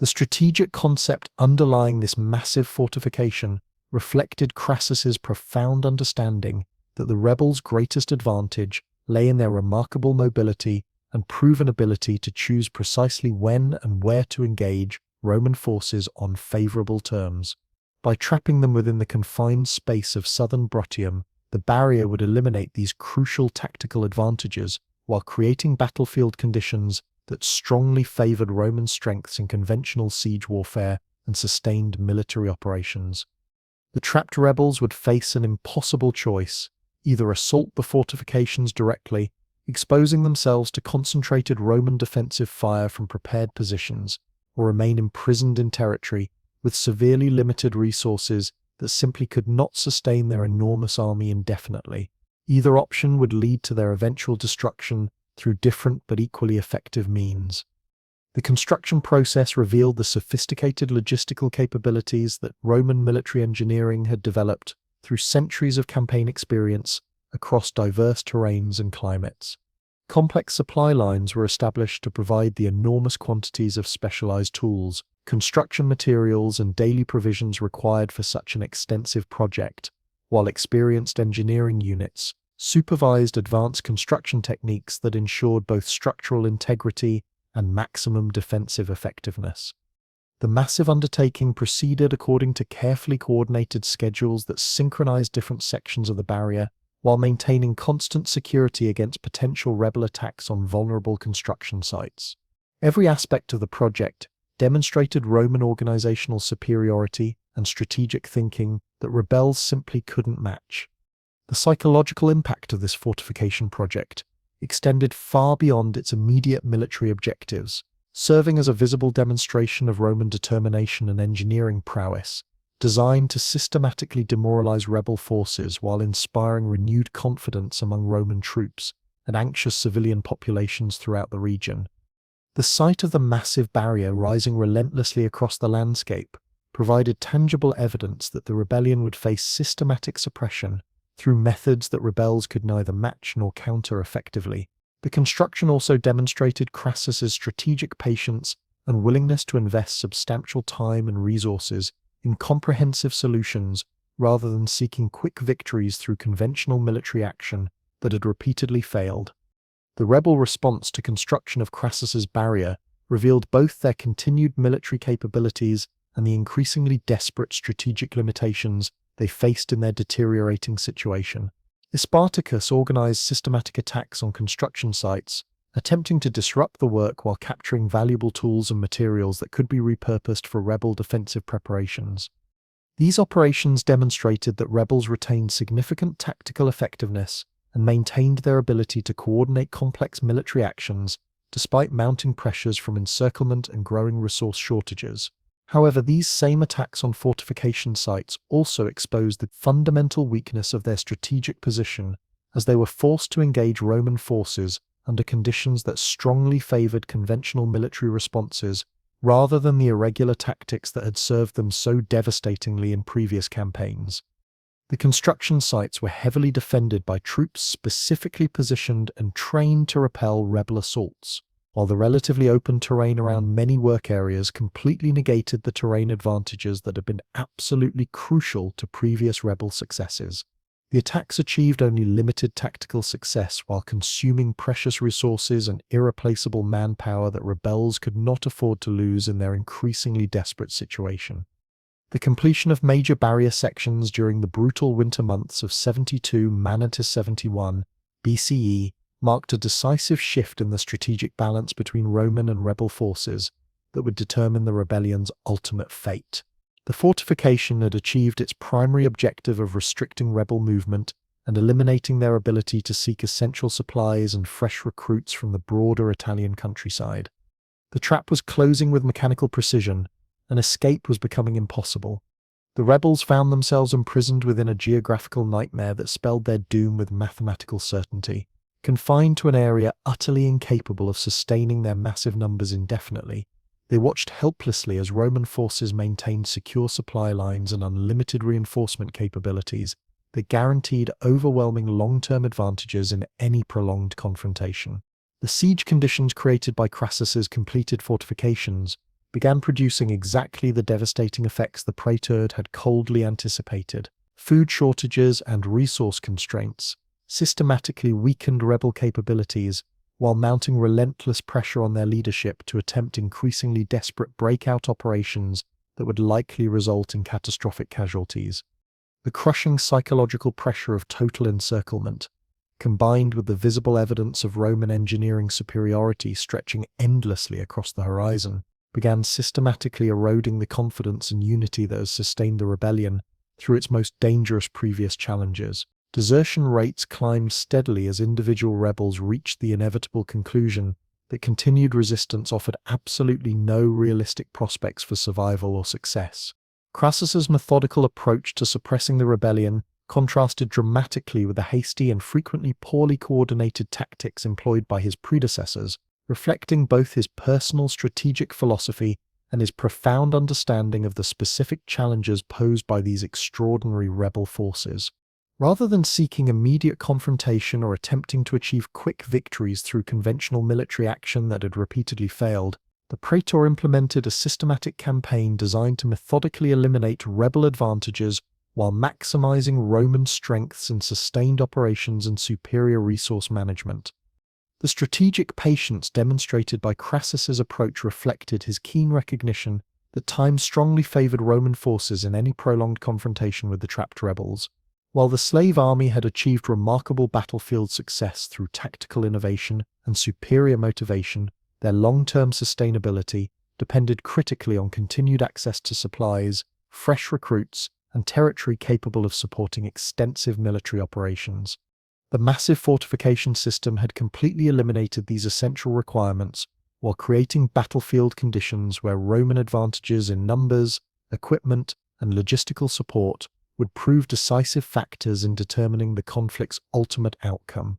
The strategic concept underlying this massive fortification reflected Crassus's profound understanding that the rebels' greatest advantage lay in their remarkable mobility and proven ability to choose precisely when and where to engage Roman forces on favorable terms. By trapping them within the confined space of southern Bruttium, the barrier would eliminate these crucial tactical advantages while creating battlefield conditions that strongly favored Roman strengths in conventional siege warfare and sustained military operations. The trapped rebels would face an impossible choice: either assault the fortifications directly, exposing themselves to concentrated Roman defensive fire from prepared positions, or remain imprisoned in territory with severely limited resources that simply could not sustain their enormous army indefinitely. Either option would lead to their eventual destruction through different but equally effective means. The construction process revealed the sophisticated logistical capabilities that Roman military engineering had developed through centuries of campaign experience across diverse terrains and climates. Complex supply lines were established to provide the enormous quantities of specialized tools, construction materials, and daily provisions required for such an extensive project, while experienced engineering units supervised advanced construction techniques that ensured both structural integrity and maximum defensive effectiveness. The massive undertaking proceeded according to carefully coordinated schedules that synchronized different sections of the barrier, while maintaining constant security against potential rebel attacks on vulnerable construction sites. Every aspect of the project demonstrated Roman organizational superiority and strategic thinking that rebels simply couldn't match. The psychological impact of this fortification project extended far beyond its immediate military objectives, serving as a visible demonstration of Roman determination and engineering prowess, designed to systematically demoralize rebel forces while inspiring renewed confidence among Roman troops and anxious civilian populations throughout the region. The sight of the massive barrier rising relentlessly across the landscape provided tangible evidence that the rebellion would face systematic suppression through methods that rebels could neither match nor counter effectively. The construction also demonstrated Crassus's strategic patience and willingness to invest substantial time and resources in comprehensive solutions rather than seeking quick victories through conventional military action that had repeatedly failed. The rebel response to construction of Crassus's barrier revealed both their continued military capabilities and the increasingly desperate strategic limitations they faced in their deteriorating situation. Spartacus organized systematic attacks on construction sites, attempting to disrupt the work while capturing valuable tools and materials that could be repurposed for rebel defensive preparations. These operations demonstrated that rebels retained significant tactical effectiveness and maintained their ability to coordinate complex military actions despite mounting pressures from encirclement and growing resource shortages. However, these same attacks on fortification sites also exposed the fundamental weakness of their strategic position, as they were forced to engage Roman forces under conditions that strongly favored conventional military responses rather than the irregular tactics that had served them so devastatingly in previous campaigns. The construction sites were heavily defended by troops specifically positioned and trained to repel rebel assaults, while the relatively open terrain around many work areas completely negated the terrain advantages that had been absolutely crucial to previous rebel successes. The attacks achieved only limited tactical success while consuming precious resources and irreplaceable manpower that rebels could not afford to lose in their increasingly desperate situation. The completion of major barrier sections during the brutal winter months of 72–71 BCE marked a decisive shift in the strategic balance between Roman and rebel forces that would determine the rebellion's ultimate fate. The fortification had achieved its primary objective of restricting rebel movement and eliminating their ability to seek essential supplies and fresh recruits from the broader Italian countryside. The trap was closing with mechanical precision, and escape was becoming impossible. The rebels found themselves imprisoned within a geographical nightmare that spelled their doom with mathematical certainty. Confined to an area utterly incapable of sustaining their massive numbers indefinitely, they watched helplessly as Roman forces maintained secure supply lines and unlimited reinforcement capabilities that guaranteed overwhelming long-term advantages in any prolonged confrontation. The siege conditions created by Crassus's completed fortifications began producing exactly the devastating effects the praetor had coldly anticipated. Food shortages and resource constraints systematically weakened rebel capabilities while mounting relentless pressure on their leadership to attempt increasingly desperate breakout operations that would likely result in catastrophic casualties. The crushing psychological pressure of total encirclement, combined with the visible evidence of Roman engineering superiority stretching endlessly across the horizon, began systematically eroding the confidence and unity that has sustained the rebellion through its most dangerous previous challenges. Desertion rates climbed steadily as individual rebels reached the inevitable conclusion that continued resistance offered absolutely no realistic prospects for survival or success. Crassus's methodical approach to suppressing the rebellion contrasted dramatically with the hasty and frequently poorly coordinated tactics employed by his predecessors, reflecting both his personal strategic philosophy and his profound understanding of the specific challenges posed by these extraordinary rebel forces. Rather than seeking immediate confrontation or attempting to achieve quick victories through conventional military action that had repeatedly failed, the praetor implemented a systematic campaign designed to methodically eliminate rebel advantages while maximizing Roman strengths in sustained operations and superior resource management. The strategic patience demonstrated by Crassus's approach reflected his keen recognition that time strongly favored Roman forces in any prolonged confrontation with the trapped rebels. While the slave army had achieved remarkable battlefield success through tactical innovation and superior motivation, their long-term sustainability depended critically on continued access to supplies, fresh recruits, and territory capable of supporting extensive military operations. The massive fortification system had completely eliminated these essential requirements while creating battlefield conditions where Roman advantages in numbers, equipment, and logistical support would prove decisive factors in determining the conflict's ultimate outcome.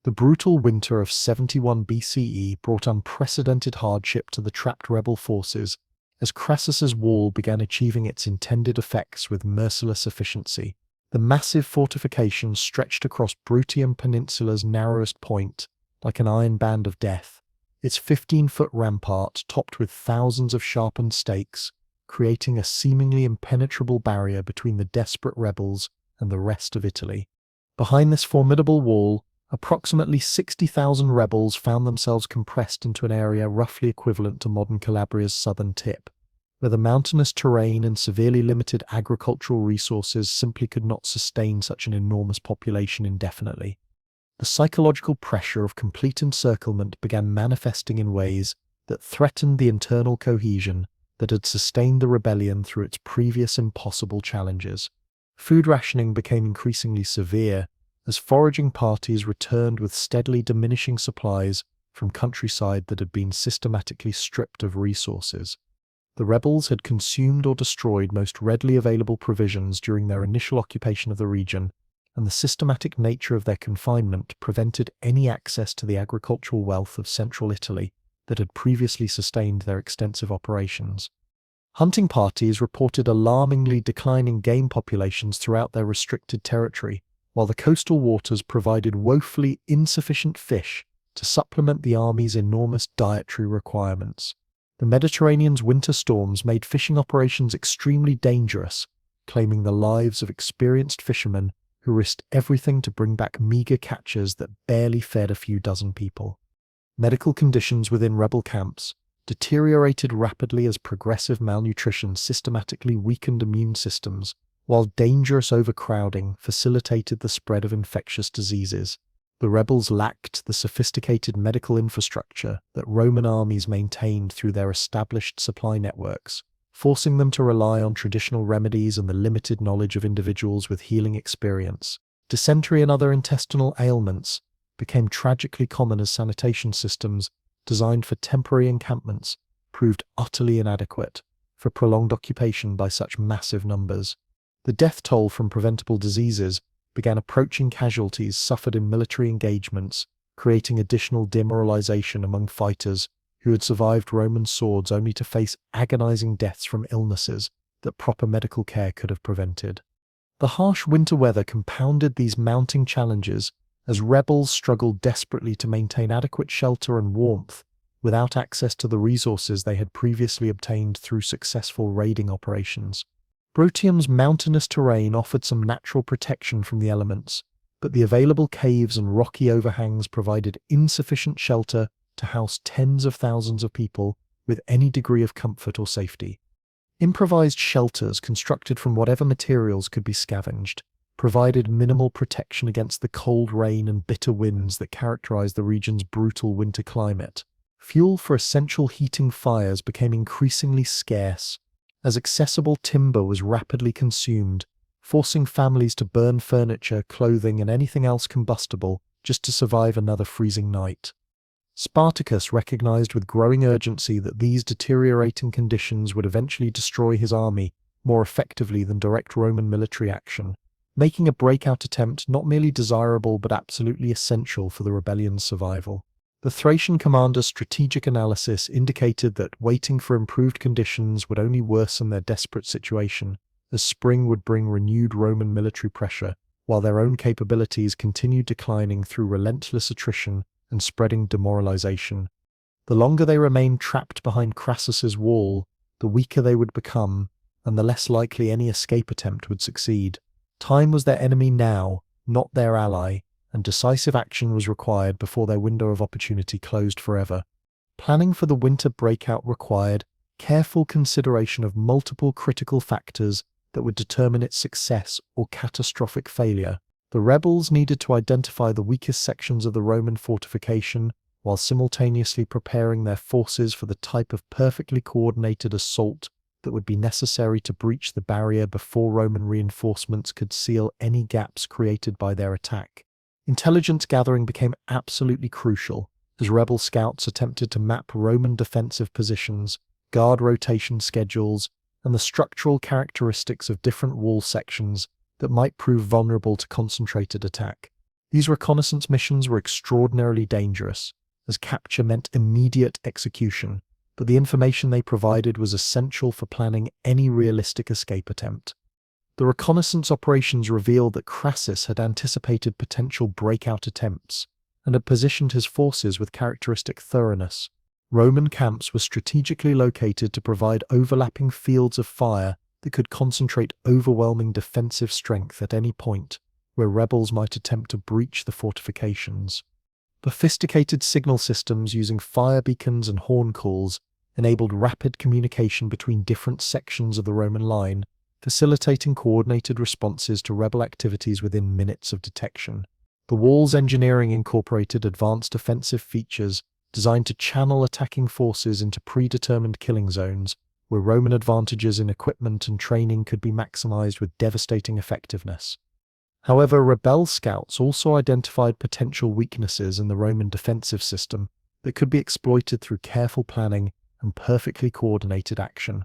The brutal winter of 71 BCE brought unprecedented hardship to the trapped rebel forces as Crassus's wall began achieving its intended effects with merciless efficiency. The massive fortifications stretched across Bruttium Peninsula's narrowest point, like an iron band of death, its 15-foot rampart topped with thousands of sharpened stakes, creating a seemingly impenetrable barrier between the desperate rebels and the rest of Italy. Behind this formidable wall, approximately 60,000 rebels found themselves compressed into an area roughly equivalent to modern Calabria's southern tip, where the mountainous terrain and severely limited agricultural resources simply could not sustain such an enormous population indefinitely. The psychological pressure of complete encirclement began manifesting in ways that threatened the internal cohesion that had sustained the rebellion through its previous impossible challenges. Food rationing became increasingly severe as foraging parties returned with steadily diminishing supplies from countryside that had been systematically stripped of resources. The rebels had consumed or destroyed most readily available provisions during their initial occupation of the region, and the systematic nature of their confinement prevented any access to the agricultural wealth of central Italy that had previously sustained their extensive operations. Hunting parties reported alarmingly declining game populations throughout their restricted territory, while the coastal waters provided woefully insufficient fish to supplement the army's enormous dietary requirements. The Mediterranean's winter storms made fishing operations extremely dangerous, claiming the lives of experienced fishermen who risked everything to bring back meager catches that barely fed a few dozen people. Medical conditions within rebel camps deteriorated rapidly as progressive malnutrition systematically weakened immune systems, while dangerous overcrowding facilitated the spread of infectious diseases. The rebels lacked the sophisticated medical infrastructure that Roman armies maintained through their established supply networks, forcing them to rely on traditional remedies and the limited knowledge of individuals with healing experience. Dysentery and other intestinal ailments became tragically common as sanitation systems designed for temporary encampments proved utterly inadequate for prolonged occupation by such massive numbers. The death toll from preventable diseases began approaching casualties suffered in military engagements, creating additional demoralization among fighters who had survived Roman swords only to face agonizing deaths from illnesses that proper medical care could have prevented. The harsh winter weather compounded these mounting challenges as rebels struggled desperately to maintain adequate shelter and warmth without access to the resources they had previously obtained through successful raiding operations. Brutium's mountainous terrain offered some natural protection from the elements, but the available caves and rocky overhangs provided insufficient shelter to house tens of thousands of people with any degree of comfort or safety. Improvised shelters constructed from whatever materials could be scavenged provided minimal protection against the cold rain and bitter winds that characterized the region's brutal winter climate. Fuel for essential heating fires became increasingly scarce, as accessible timber was rapidly consumed, forcing families to burn furniture, clothing, and anything else combustible just to survive another freezing night. Spartacus recognized with growing urgency that these deteriorating conditions would eventually destroy his army more effectively than direct Roman military action, making a breakout attempt not merely desirable but absolutely essential for the rebellion's survival. The Thracian commander's strategic analysis indicated that waiting for improved conditions would only worsen their desperate situation, as spring would bring renewed Roman military pressure, while their own capabilities continued declining through relentless attrition and spreading demoralization. The longer they remained trapped behind Crassus's wall, the weaker they would become, and the less likely any escape attempt would succeed. Time was their enemy now, not their ally, and decisive action was required before their window of opportunity closed forever. Planning for the winter breakout required careful consideration of multiple critical factors that would determine its success or catastrophic failure. The rebels needed to identify the weakest sections of the Roman fortification while simultaneously preparing their forces for the type of perfectly coordinated assault that would be necessary to breach the barrier before Roman reinforcements could seal any gaps created by their attack. Intelligence gathering became absolutely crucial as rebel scouts attempted to map Roman defensive positions, guard rotation schedules, and the structural characteristics of different wall sections that might prove vulnerable to concentrated attack. These reconnaissance missions were extraordinarily dangerous, as capture meant immediate execution, but the information they provided was essential for planning any realistic escape attempt. The reconnaissance operations revealed that Crassus had anticipated potential breakout attempts, and had positioned his forces with characteristic thoroughness. Roman camps were strategically located to provide overlapping fields of fire that could concentrate overwhelming defensive strength at any point where rebels might attempt to breach the fortifications. Sophisticated signal systems using fire beacons and horn calls enabled rapid communication between different sections of the Roman line, facilitating coordinated responses to rebel activities within minutes of detection. The wall's engineering incorporated advanced offensive features designed to channel attacking forces into predetermined killing zones, where Roman advantages in equipment and training could be maximized with devastating effectiveness. However, rebel scouts also identified potential weaknesses in the Roman defensive system that could be exploited through careful planning and perfectly coordinated action.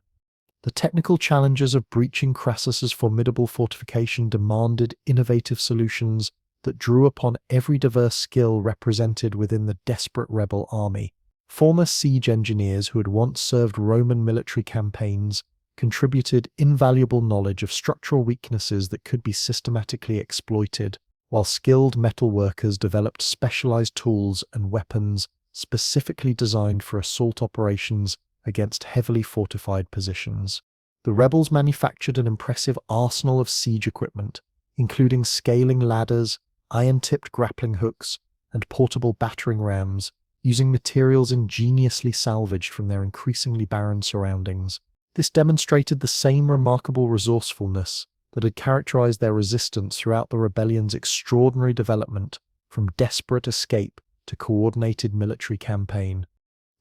The technical challenges of breaching Crassus's formidable fortification demanded innovative solutions that drew upon every diverse skill represented within the desperate rebel army. Former siege engineers who had once served Roman military campaigns contributed invaluable knowledge of structural weaknesses that could be systematically exploited, while skilled metal workers developed specialized tools and weapons specifically designed for assault operations against heavily fortified positions. The rebels manufactured an impressive arsenal of siege equipment, including scaling ladders, iron-tipped grappling hooks, and portable battering rams, using materials ingeniously salvaged from their increasingly barren surroundings. This demonstrated the same remarkable resourcefulness that had characterized their resistance throughout the rebellion's extraordinary development from desperate escape to coordinated military campaign.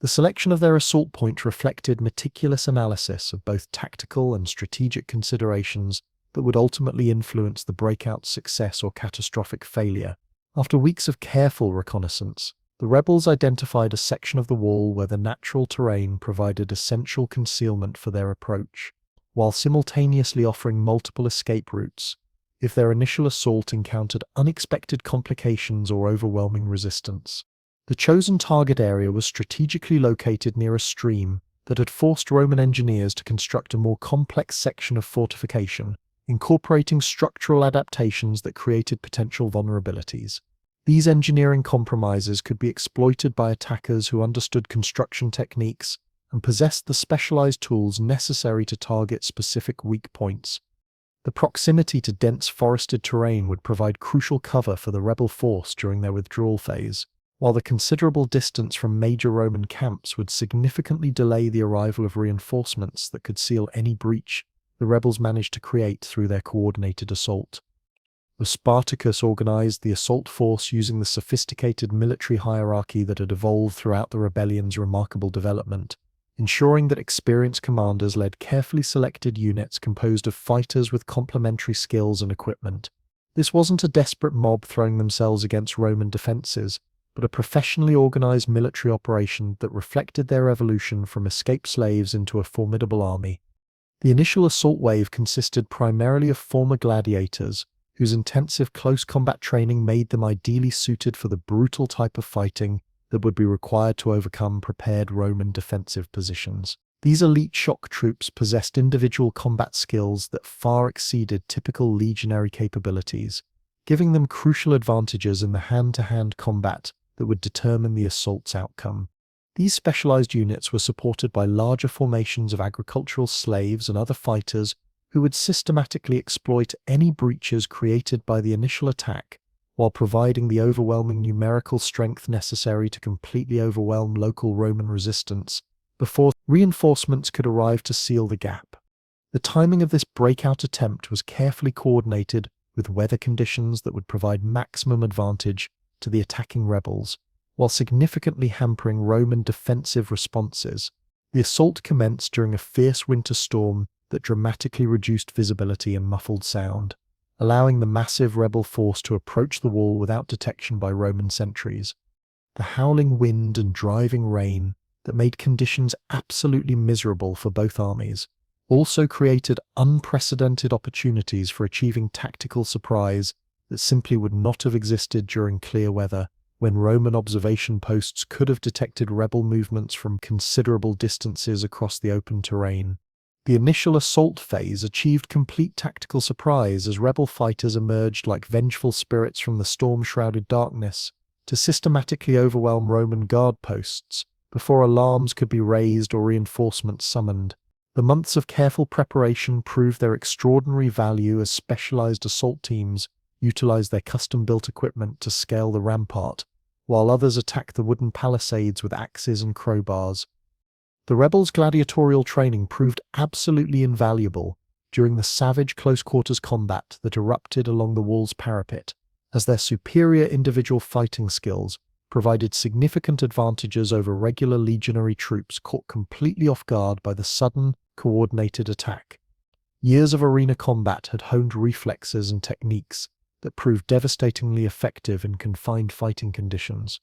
The selection of their assault point reflected meticulous analysis of both tactical and strategic considerations that would ultimately influence the breakout's success or catastrophic failure. After weeks of careful reconnaissance, the rebels identified a section of the wall where the natural terrain provided essential concealment for their approach, while simultaneously offering multiple escape routes if their initial assault encountered unexpected complications or overwhelming resistance. The chosen target area was strategically located near a stream that had forced Roman engineers to construct a more complex section of fortification, incorporating structural adaptations that created potential vulnerabilities. These engineering compromises could be exploited by attackers who understood construction techniques and possessed the specialized tools necessary to target specific weak points. The proximity to dense forested terrain would provide crucial cover for the rebel force during their withdrawal phase, while the considerable distance from major Roman camps would significantly delay the arrival of reinforcements that could seal any breach the rebels managed to create through their coordinated assault. The Spartacus organized the assault force using the sophisticated military hierarchy that had evolved throughout the rebellion's remarkable development, ensuring that experienced commanders led carefully selected units composed of fighters with complementary skills and equipment. This wasn't a desperate mob throwing themselves against Roman defenses, but a professionally organized military operation that reflected their evolution from escaped slaves into a formidable army. The initial assault wave consisted primarily of former gladiators, whose intensive close combat training made them ideally suited for the brutal type of fighting that would be required to overcome prepared Roman defensive positions. These elite shock troops possessed individual combat skills that far exceeded typical legionary capabilities, giving them crucial advantages in the hand-to-hand combat that would determine the assault's outcome. These specialized units were supported by larger formations of agricultural slaves and other fighters who would systematically exploit any breaches created by the initial attack, while providing the overwhelming numerical strength necessary to completely overwhelm local Roman resistance before reinforcements could arrive to seal the gap. The timing of this breakout attempt was carefully coordinated with weather conditions that would provide maximum advantage to the attacking rebels, while significantly hampering Roman defensive responses. The assault commenced during a fierce winter storm that dramatically reduced visibility and muffled sound, allowing the massive rebel force to approach the wall without detection by Roman sentries. The howling wind and driving rain that made conditions absolutely miserable for both armies also created unprecedented opportunities for achieving tactical surprise that simply would not have existed during clear weather, when Roman observation posts could have detected rebel movements from considerable distances across the open terrain. The initial assault phase achieved complete tactical surprise as rebel fighters emerged like vengeful spirits from the storm-shrouded darkness, to systematically overwhelm Roman guard posts before alarms could be raised or reinforcements summoned. The months of careful preparation proved their extraordinary value as specialized assault teams utilized their custom-built equipment to scale the rampart, while others attacked the wooden palisades with axes and crowbars. The rebels' gladiatorial training proved absolutely invaluable during the savage close-quarters combat that erupted along the wall's parapet, as their superior individual fighting skills provided significant advantages over regular legionary troops caught completely off guard by the sudden, coordinated attack. Years of arena combat had honed reflexes and techniques that proved devastatingly effective in confined fighting conditions.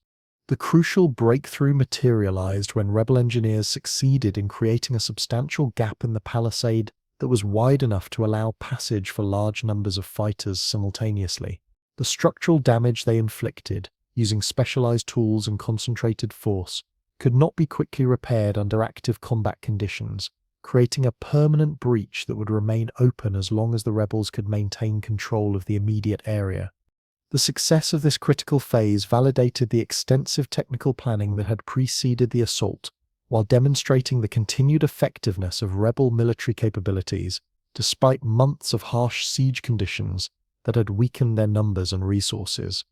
The crucial breakthrough materialized when rebel engineers succeeded in creating a substantial gap in the palisade that was wide enough to allow passage for large numbers of fighters simultaneously. The structural damage they inflicted, using specialized tools and concentrated force, could not be quickly repaired under active combat conditions, creating a permanent breach that would remain open as long as the rebels could maintain control of the immediate area. The success of this critical phase validated the extensive technical planning that had preceded the assault, while demonstrating the continued effectiveness of rebel military capabilities, despite months of harsh siege conditions that had weakened their numbers and resources.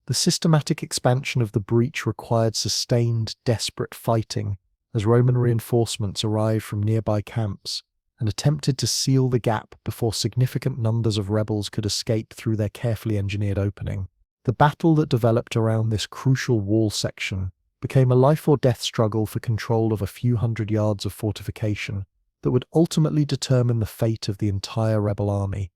The systematic expansion of the breach required sustained, desperate fighting as Roman reinforcements arrived from nearby camps and attempted to seal the gap before significant numbers of rebels could escape through their carefully engineered opening. The battle that developed around this crucial wall section became a life-or-death struggle for control of a few hundred yards of fortification that would ultimately determine the fate of the entire rebel army.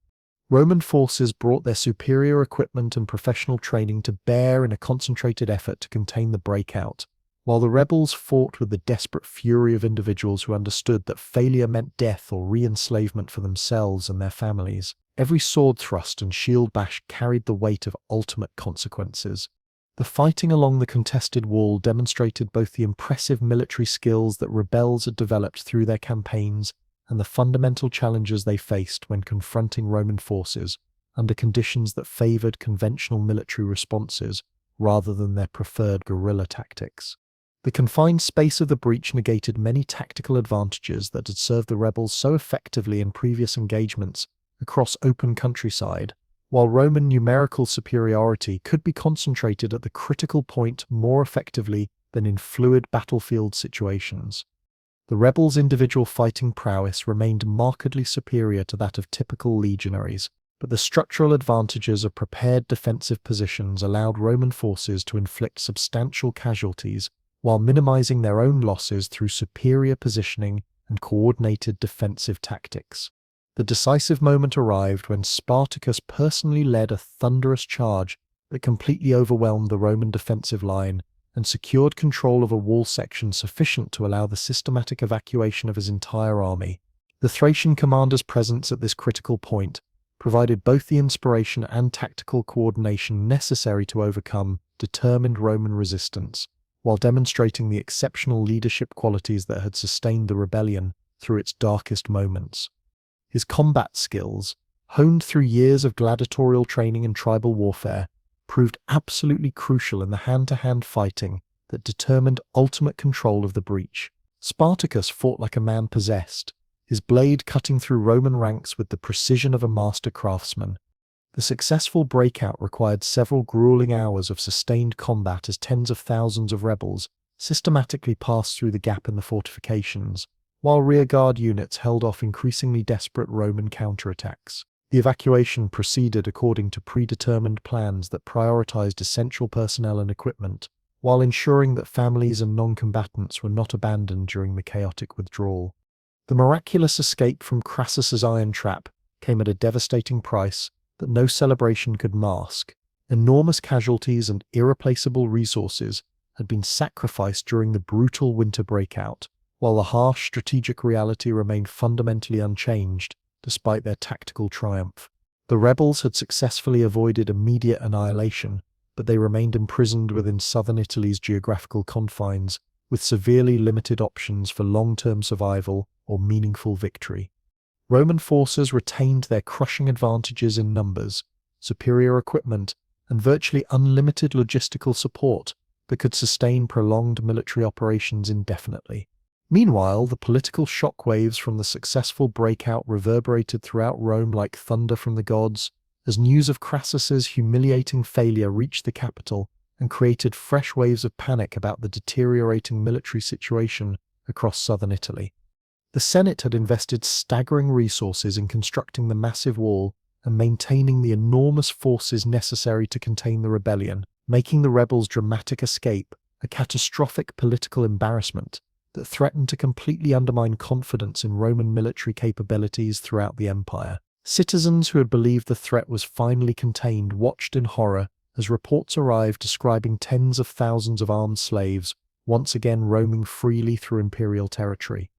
Roman forces brought their superior equipment and professional training to bear in a concentrated effort to contain the breakout, while the rebels fought with the desperate fury of individuals who understood that failure meant death or re-enslavement for themselves and their families. Every sword thrust and shield bash carried the weight of ultimate consequences. The fighting along the contested wall demonstrated both the impressive military skills that rebels had developed through their campaigns and the fundamental challenges they faced when confronting Roman forces under conditions that favored conventional military responses rather than their preferred guerrilla tactics. The confined space of the breach negated many tactical advantages that had served the rebels so effectively in previous engagements across open countryside, while Roman numerical superiority could be concentrated at the critical point more effectively than in fluid battlefield situations. The rebels' individual fighting prowess remained markedly superior to that of typical legionaries, but the structural advantages of prepared defensive positions allowed Roman forces to inflict substantial casualties while minimizing their own losses through superior positioning and coordinated defensive tactics. The decisive moment arrived when Spartacus personally led a thunderous charge that completely overwhelmed the Roman defensive line and secured control of a wall section sufficient to allow the systematic evacuation of his entire army. The Thracian commander's presence at this critical point provided both the inspiration and tactical coordination necessary to overcome determined Roman resistance, while demonstrating the exceptional leadership qualities that had sustained the rebellion through its darkest moments. His combat skills, honed through years of gladiatorial training and tribal warfare, proved absolutely crucial in the hand-to-hand fighting that determined ultimate control of the breach. Spartacus fought like a man possessed, his blade cutting through Roman ranks with the precision of a master craftsman. The successful breakout required several grueling hours of sustained combat as tens of thousands of rebels systematically passed through the gap in the fortifications, while rearguard units held off increasingly desperate Roman counterattacks. The evacuation proceeded according to predetermined plans that prioritized essential personnel and equipment, while ensuring that families and non-combatants were not abandoned during the chaotic withdrawal. The miraculous escape from Crassus's iron trap came at a devastating price that no celebration could mask. Enormous casualties and irreplaceable resources had been sacrificed during the brutal winter breakout, while the harsh strategic reality remained fundamentally unchanged despite their tactical triumph. The rebels had successfully avoided immediate annihilation, but they remained imprisoned within southern Italy's geographical confines, with severely limited options for long-term survival or meaningful victory. Roman forces retained their crushing advantages in numbers, superior equipment, and virtually unlimited logistical support that could sustain prolonged military operations indefinitely. Meanwhile, the political shockwaves from the successful breakout reverberated throughout Rome like thunder from the gods, as news of Crassus's humiliating failure reached the capital and created fresh waves of panic about the deteriorating military situation across southern Italy. The Senate had invested staggering resources in constructing the massive wall and maintaining the enormous forces necessary to contain the rebellion, making the rebels' dramatic escape a catastrophic political embarrassment that threatened to completely undermine confidence in Roman military capabilities throughout the empire. Citizens who had believed the threat was finally contained watched in horror as reports arrived describing tens of thousands of armed slaves once again roaming freely through imperial territory.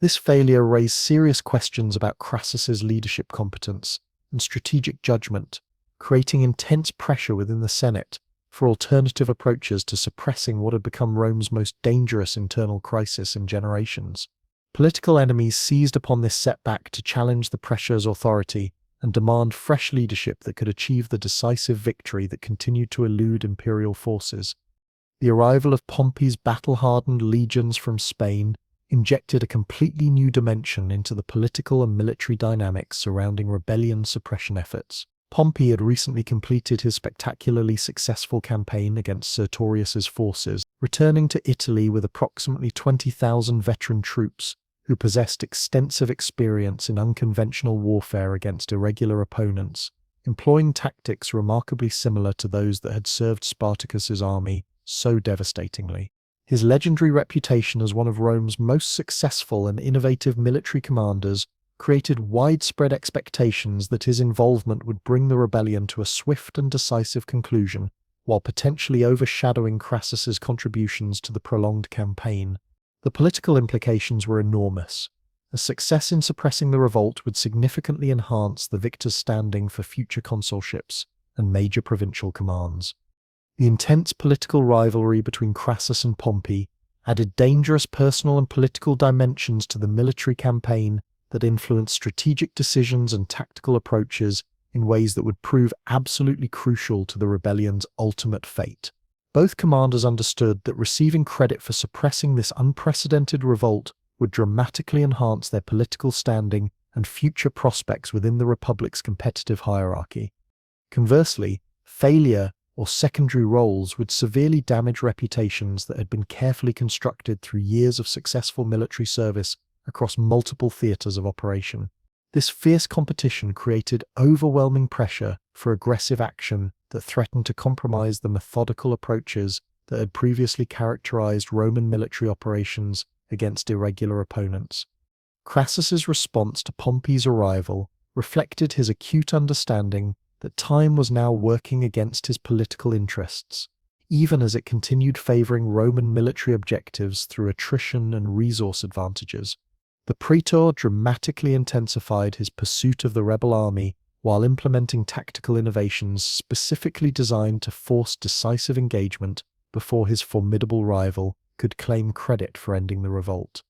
This failure raised serious questions about Crassus's leadership competence and strategic judgment, creating intense pressure within the Senate for alternative approaches to suppressing what had become Rome's most dangerous internal crisis in generations. Political enemies seized upon this setback to challenge the pressure's authority and demand fresh leadership that could achieve the decisive victory that continued to elude imperial forces. The arrival of Pompey's battle-hardened legions from Spain injected a completely new dimension into the political and military dynamics surrounding rebellion suppression efforts. Pompey had recently completed his spectacularly successful campaign against Sertorius's forces, returning to Italy with approximately 20,000 veteran troops who possessed extensive experience in unconventional warfare against irregular opponents, employing tactics remarkably similar to those that had served Spartacus's army so devastatingly. His legendary reputation as one of Rome's most successful and innovative military commanders created widespread expectations that his involvement would bring the rebellion to a swift and decisive conclusion, while potentially overshadowing Crassus's contributions to the prolonged campaign. The political implications were enormous. A success in suppressing the revolt would significantly enhance the victor's standing for future consulships and major provincial commands. The intense political rivalry between Crassus and Pompey added dangerous personal and political dimensions to the military campaign that influenced strategic decisions and tactical approaches in ways that would prove absolutely crucial to the rebellion's ultimate fate. Both commanders understood that receiving credit for suppressing this unprecedented revolt would dramatically enhance their political standing and future prospects within the Republic's competitive hierarchy. Conversely, failure or secondary roles would severely damage reputations that had been carefully constructed through years of successful military service across multiple theaters of operation. This fierce competition created overwhelming pressure for aggressive action that threatened to compromise the methodical approaches that had previously characterized Roman military operations against irregular opponents. Crassus's response to Pompey's arrival reflected his acute understanding that time was now working against his political interests, even as it continued favoring Roman military objectives through attrition and resource advantages. The praetor dramatically intensified his pursuit of the rebel army while implementing tactical innovations specifically designed to force decisive engagement before his formidable rival could claim credit for ending the revolt.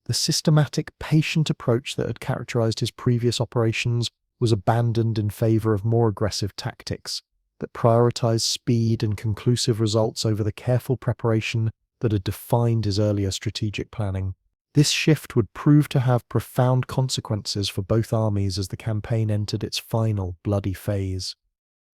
The systematic, patient approach that had characterized his previous operations was abandoned in favor of more aggressive tactics that prioritized speed and conclusive results over the careful preparation that had defined his earlier strategic planning. This shift would prove to have profound consequences for both armies as the campaign entered its final, bloody phase.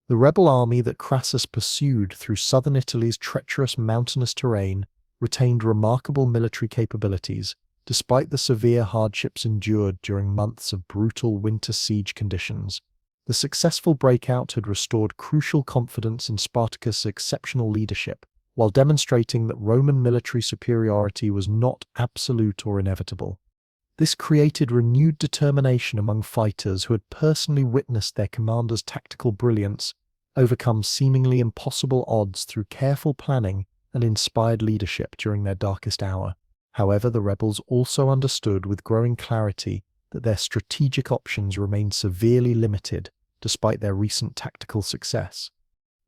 The rebel army that Crassus pursued through southern Italy's treacherous mountainous terrain retained remarkable military capabilities, despite the severe hardships endured during months of brutal winter siege conditions. The successful breakout had restored crucial confidence in Spartacus' exceptional leadership, while demonstrating that Roman military superiority was not absolute or inevitable. This created renewed determination among fighters who had personally witnessed their commander's tactical brilliance overcome seemingly impossible odds through careful planning and inspired leadership during their darkest hour. However, the rebels also understood with growing clarity that their strategic options remained severely limited despite their recent tactical success.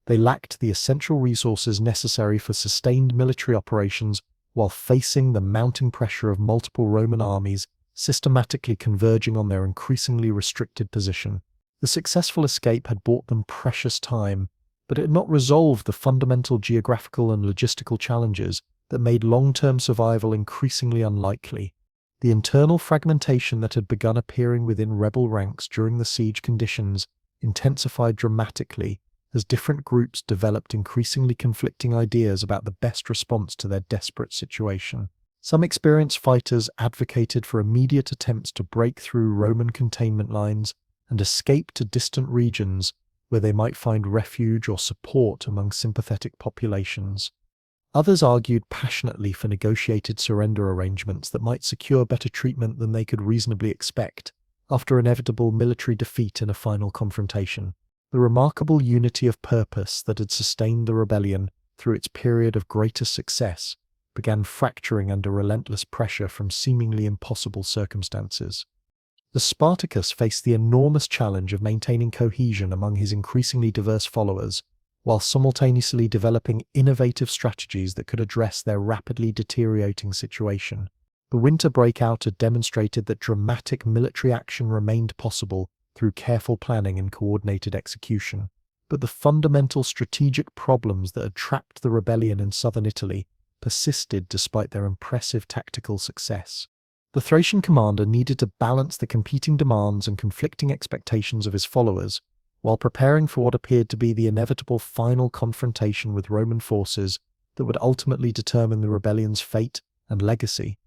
They lacked the essential resources necessary for sustained military operations while facing the mounting pressure of multiple Roman armies systematically converging on their increasingly restricted position. The successful escape had bought them precious time, but it had not resolved the fundamental geographical and logistical challenges that made long-term survival increasingly unlikely. The internal fragmentation that had begun appearing within rebel ranks during the siege conditions intensified dramatically as different groups developed increasingly conflicting ideas about the best response to their desperate situation. Some experienced fighters advocated for immediate attempts to break through Roman containment lines and escape to distant regions where they might find refuge or support among sympathetic populations. Others argued passionately for negotiated surrender arrangements that might secure better treatment than they could reasonably expect after inevitable military defeat in a final confrontation. The remarkable unity of purpose that had sustained the rebellion through its period of greatest success began fracturing under relentless pressure from seemingly impossible circumstances. The Spartacus faced the enormous challenge of maintaining cohesion among his increasingly diverse followers, while simultaneously developing innovative strategies that could address their rapidly deteriorating situation. The winter breakout had demonstrated that dramatic military action remained possible through careful planning and coordinated execution, but the fundamental strategic problems that had trapped the rebellion in southern Italy persisted despite their impressive tactical success. The Thracian commander needed to balance the competing demands and conflicting expectations of his followers, while preparing for what appeared to be the inevitable final confrontation with Roman forces that would ultimately determine the rebellion's fate and legacy.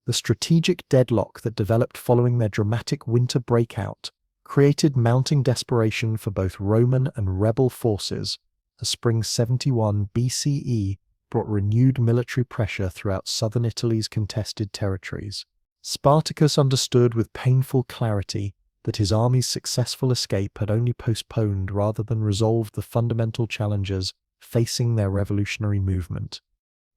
The strategic deadlock that developed following their dramatic winter breakout created mounting desperation for both Roman and rebel forces, as spring 71 BCE brought renewed military pressure throughout southern Italy's contested territories. Spartacus understood with painful clarity that his army's successful escape had only postponed rather than resolved the fundamental challenges facing their revolutionary movement.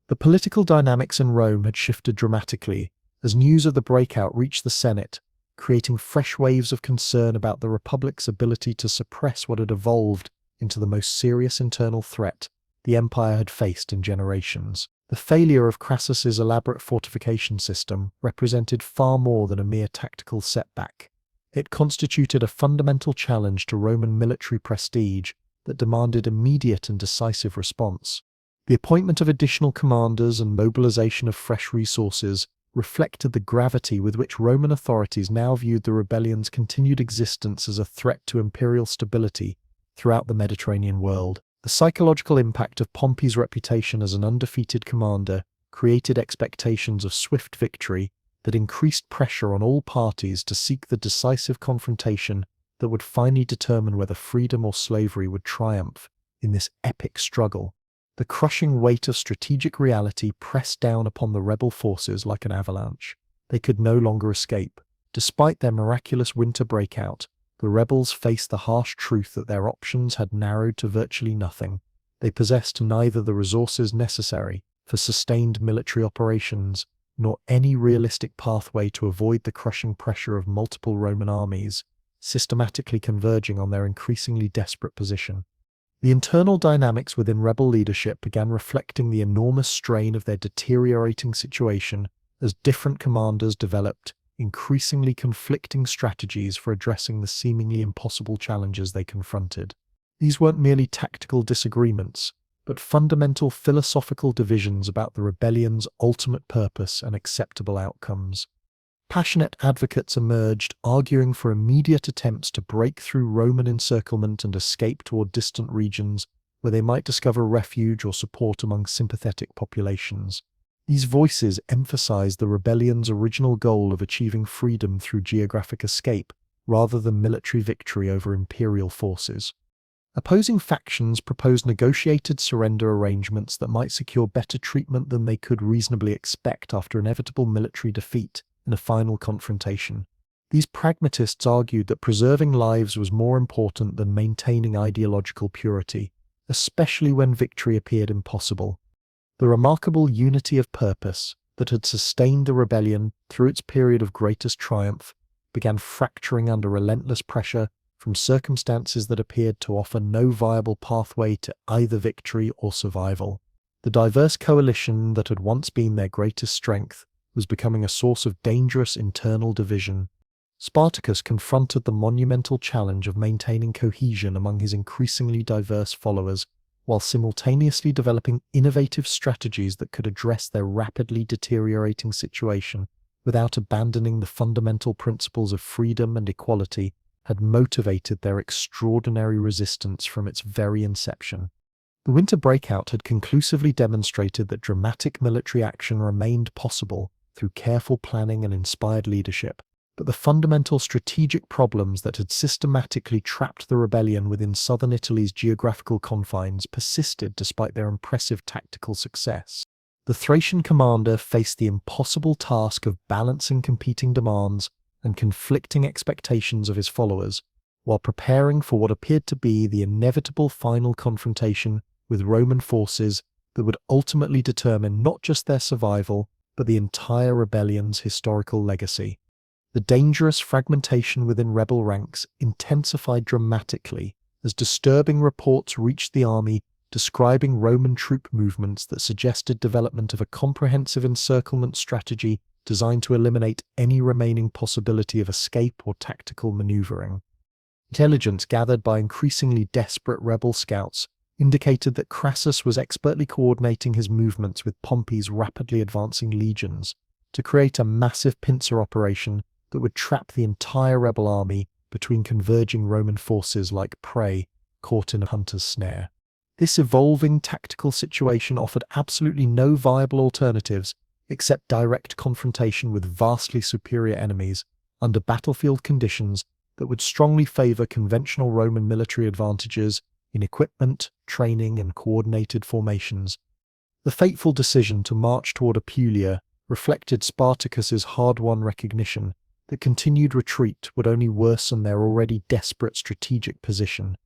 The political dynamics in Rome had shifted dramatically as news of the breakout reached the Senate, creating fresh waves of concern about the Republic's ability to suppress what had evolved into the most serious internal threat the empire had faced in generations. The failure of Crassus's elaborate fortification system represented far more than a mere tactical setback. It constituted a fundamental challenge to Roman military prestige that demanded immediate and decisive response. The appointment of additional commanders and mobilization of fresh resources reflected the gravity with which Roman authorities now viewed the rebellion's continued existence as a threat to imperial stability throughout the Mediterranean world. The psychological impact of Pompey's reputation as an undefeated commander created expectations of swift victory that increased pressure on all parties to seek the decisive confrontation that would finally determine whether freedom or slavery would triumph in this epic struggle. The crushing weight of strategic reality pressed down upon the rebel forces like an avalanche. They could no longer escape. Despite their miraculous winter breakout, the rebels faced the harsh truth that their options had narrowed to virtually nothing. They possessed neither the resources necessary for sustained military operations, nor any realistic pathway to avoid the crushing pressure of multiple Roman armies, systematically converging on their increasingly desperate position. The internal dynamics within rebel leadership began reflecting the enormous strain of their deteriorating situation as different commanders developed increasingly conflicting strategies for addressing the seemingly impossible challenges they confronted. These weren't merely tactical disagreements, but fundamental philosophical divisions about the rebellion's ultimate purpose and acceptable outcomes. Passionate advocates emerged, arguing for immediate attempts to break through Roman encirclement and escape toward distant regions where they might discover refuge or support among sympathetic populations. These voices emphasized the rebellion's original goal of achieving freedom through geographic escape rather than military victory over imperial forces. Opposing factions proposed negotiated surrender arrangements that might secure better treatment than they could reasonably expect after inevitable military defeat in a final confrontation. These pragmatists argued that preserving lives was more important than maintaining ideological purity, especially when victory appeared impossible. The remarkable unity of purpose that had sustained the rebellion through its period of greatest triumph began fracturing under relentless pressure from circumstances that appeared to offer no viable pathway to either victory or survival. The diverse coalition that had once been their greatest strength was becoming a source of dangerous internal division. Spartacus confronted the monumental challenge of maintaining cohesion among his increasingly diverse followers, while simultaneously developing innovative strategies that could address their rapidly deteriorating situation without abandoning the fundamental principles of freedom and equality had motivated their extraordinary resistance from its very inception. The winter breakout had conclusively demonstrated that dramatic military action remained possible through careful planning and inspired leadership, but the fundamental strategic problems that had systematically trapped the rebellion within southern Italy's geographical confines persisted despite their impressive tactical success. The Thracian commander faced the impossible task of balancing competing demands and conflicting expectations of his followers, while preparing for what appeared to be the inevitable final confrontation with Roman forces that would ultimately determine not just their survival, but the entire rebellion's historical legacy. The dangerous fragmentation within rebel ranks intensified dramatically as disturbing reports reached the army describing Roman troop movements that suggested development of a comprehensive encirclement strategy designed to eliminate any remaining possibility of escape or tactical maneuvering. Intelligence gathered by increasingly desperate rebel scouts indicated that Crassus was expertly coordinating his movements with Pompey's rapidly advancing legions to create a massive pincer operation that would trap the entire rebel army between converging Roman forces like prey caught in a hunter's snare. This evolving tactical situation offered absolutely no viable alternatives except direct confrontation with vastly superior enemies under battlefield conditions that would strongly favor conventional Roman military advantages in equipment, training, and coordinated formations. The fateful decision to march toward Apulia reflected Spartacus's hard-won recognition that continued retreat would only worsen their already desperate strategic position,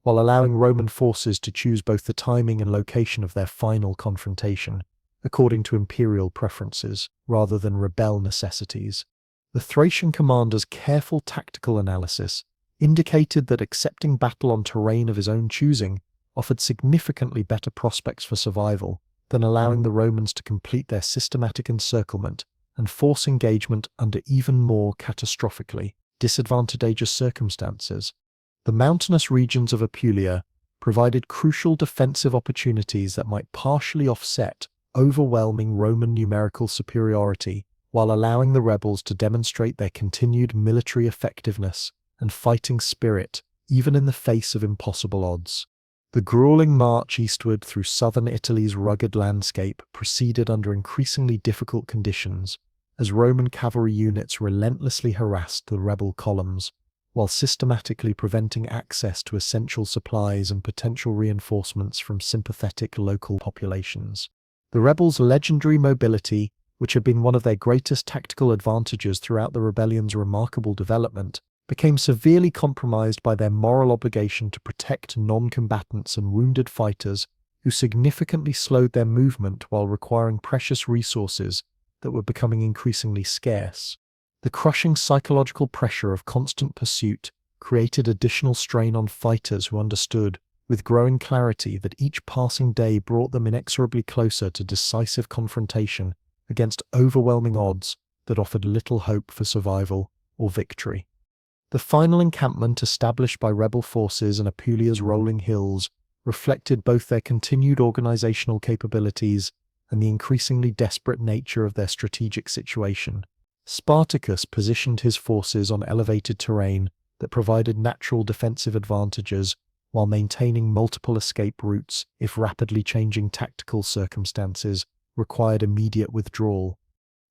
while allowing Roman forces to choose both the timing and location of their final confrontation, according to imperial preferences rather than rebel necessities. The Thracian commander's careful tactical analysis indicated that accepting battle on terrain of his own choosing offered significantly better prospects for survival than allowing the Romans to complete their systematic encirclement and force engagement under even more catastrophically disadvantageous circumstances. The mountainous regions of Apulia provided crucial defensive opportunities that might partially offset overwhelming Roman numerical superiority, while allowing the rebels to demonstrate their continued military effectiveness and fighting spirit even in the face of impossible odds. The grueling march eastward through southern Italy's rugged landscape proceeded under increasingly difficult conditions as Roman cavalry units relentlessly harassed the rebel columns, while systematically preventing access to essential supplies and potential reinforcements from sympathetic local populations. The rebels' legendary mobility, which had been one of their greatest tactical advantages throughout the rebellion's remarkable development, became severely compromised by their moral obligation to protect non-combatants and wounded fighters who significantly slowed their movement while requiring precious resources that were becoming increasingly scarce. The crushing psychological pressure of constant pursuit created additional strain on fighters who understood, with growing clarity, that each passing day brought them inexorably closer to decisive confrontation against overwhelming odds that offered little hope for survival or victory. The final encampment established by rebel forces in Apulia's rolling hills reflected both their continued organizational capabilities and the increasingly desperate nature of their strategic situation. Spartacus positioned his forces on elevated terrain that provided natural defensive advantages while maintaining multiple escape routes if rapidly changing tactical circumstances required immediate withdrawal.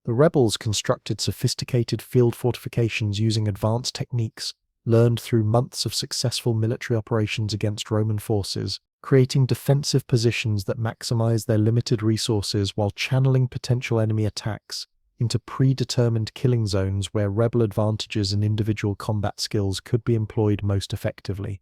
The rebels constructed sophisticated field fortifications using advanced techniques learned through months of successful military operations against Roman forces, creating defensive positions that maximized their limited resources while channeling potential enemy attacks into predetermined killing zones where rebel advantages and individual combat skills could be employed most effectively.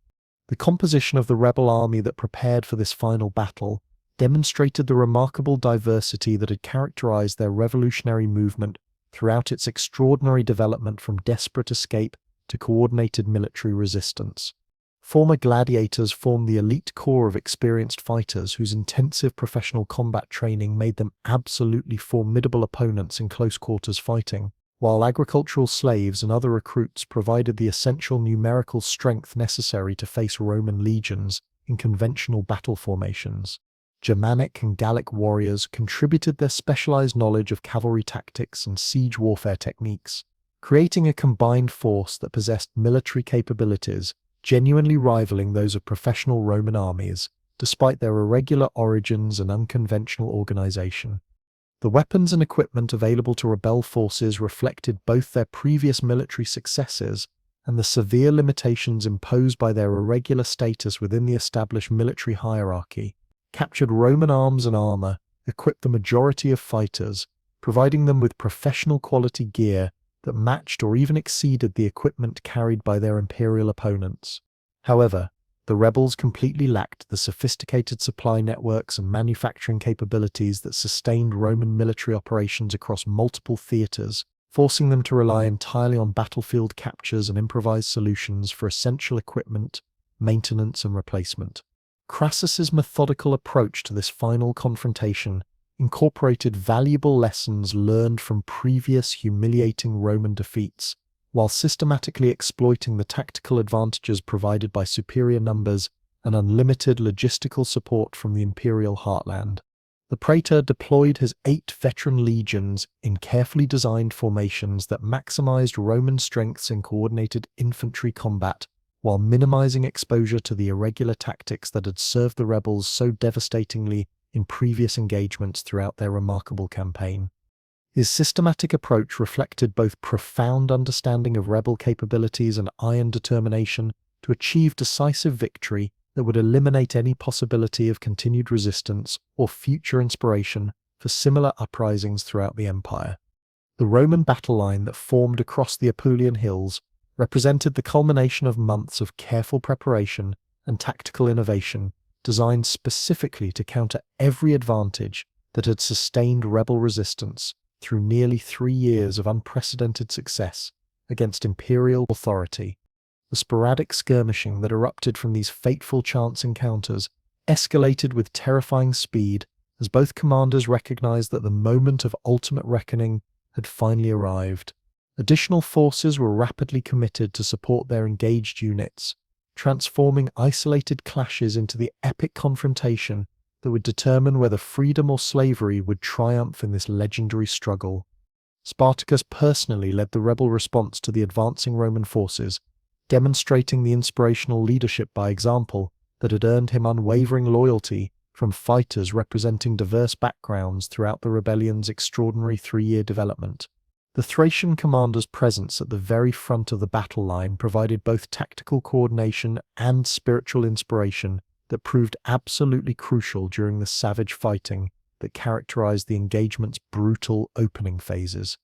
The composition of the rebel army that prepared for this final battle demonstrated the remarkable diversity that had characterized their revolutionary movement throughout its extraordinary development from desperate escape to coordinated military resistance. Former gladiators formed the elite core of experienced fighters whose intensive professional combat training made them absolutely formidable opponents in close quarters fighting, while agricultural slaves and other recruits provided the essential numerical strength necessary to face Roman legions in conventional battle formations. Germanic and Gallic warriors contributed their specialized knowledge of cavalry tactics and siege warfare techniques, creating a combined force that possessed military capabilities genuinely rivaling those of professional Roman armies, despite their irregular origins and unconventional organization. The weapons and equipment available to rebel forces reflected both their previous military successes and the severe limitations imposed by their irregular status within the established military hierarchy. Captured Roman arms and armor equipped the majority of fighters, providing them with professional quality gear that matched or even exceeded the equipment carried by their imperial opponents. However, the rebels completely lacked the sophisticated supply networks and manufacturing capabilities that sustained Roman military operations across multiple theaters, forcing them to rely entirely on battlefield captures and improvised solutions for essential equipment, maintenance, and replacement. Crassus's methodical approach to this final confrontation incorporated valuable lessons learned from previous humiliating Roman defeats, while systematically exploiting the tactical advantages provided by superior numbers and unlimited logistical support from the imperial heartland. The praetor deployed his 8 veteran legions in carefully designed formations that maximized Roman strengths in coordinated infantry combat, while minimizing exposure to the irregular tactics that had served the rebels so devastatingly in previous engagements throughout their remarkable campaign. His systematic approach reflected both profound understanding of rebel capabilities and iron determination to achieve decisive victory that would eliminate any possibility of continued resistance or future inspiration for similar uprisings throughout the empire. The Roman battle line that formed across the Apulian hills represented the culmination of months of careful preparation and tactical innovation designed specifically to counter every advantage that had sustained rebel resistance through nearly 3 years of unprecedented success against imperial authority. The sporadic skirmishing that erupted from these fateful chance encounters escalated with terrifying speed as both commanders recognized that the moment of ultimate reckoning had finally arrived. Additional forces were rapidly committed to support their engaged units, transforming isolated clashes into the epic confrontation that would determine whether freedom or slavery would triumph in this legendary struggle. Spartacus personally led the rebel response to the advancing Roman forces, demonstrating the inspirational leadership by example that had earned him unwavering loyalty from fighters representing diverse backgrounds throughout the rebellion's extraordinary 3-year development. The Thracian commander's presence at the very front of the battle line provided both tactical coordination and spiritual inspiration that proved absolutely crucial during the savage fighting that characterized the engagement's brutal opening phases.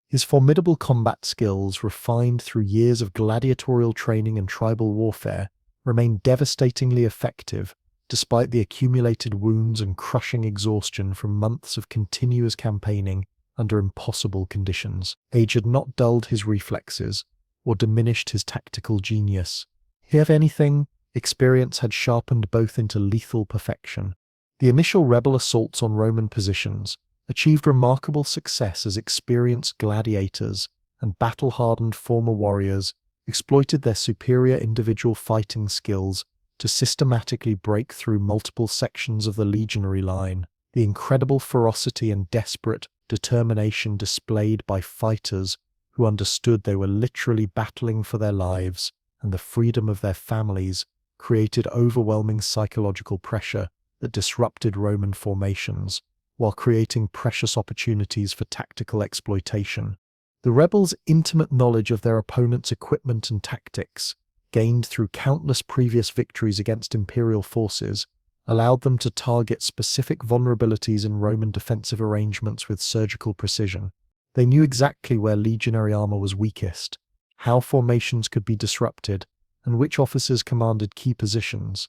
His formidable combat skills, refined through years of gladiatorial training and tribal warfare, remained devastatingly effective despite the accumulated wounds and crushing exhaustion from months of continuous campaigning under impossible conditions. Age had not dulled his reflexes or diminished his tactical genius. If anything, experience had sharpened both into lethal perfection. The initial rebel assaults on Roman positions achieved remarkable success as experienced gladiators and battle-hardened former warriors exploited their superior individual fighting skills to systematically break through multiple sections of the legionary line. The incredible ferocity and desperate determination displayed by fighters who understood they were literally battling for their lives and the freedom of their families created overwhelming psychological pressure that disrupted Roman formations, while creating precious opportunities for tactical exploitation. The rebels' intimate knowledge of their opponent's equipment and tactics, gained through countless previous victories against imperial forces, allowed them to target specific vulnerabilities in Roman defensive arrangements with surgical precision. They knew exactly where legionary armor was weakest, how formations could be disrupted, and which officers commanded key positions.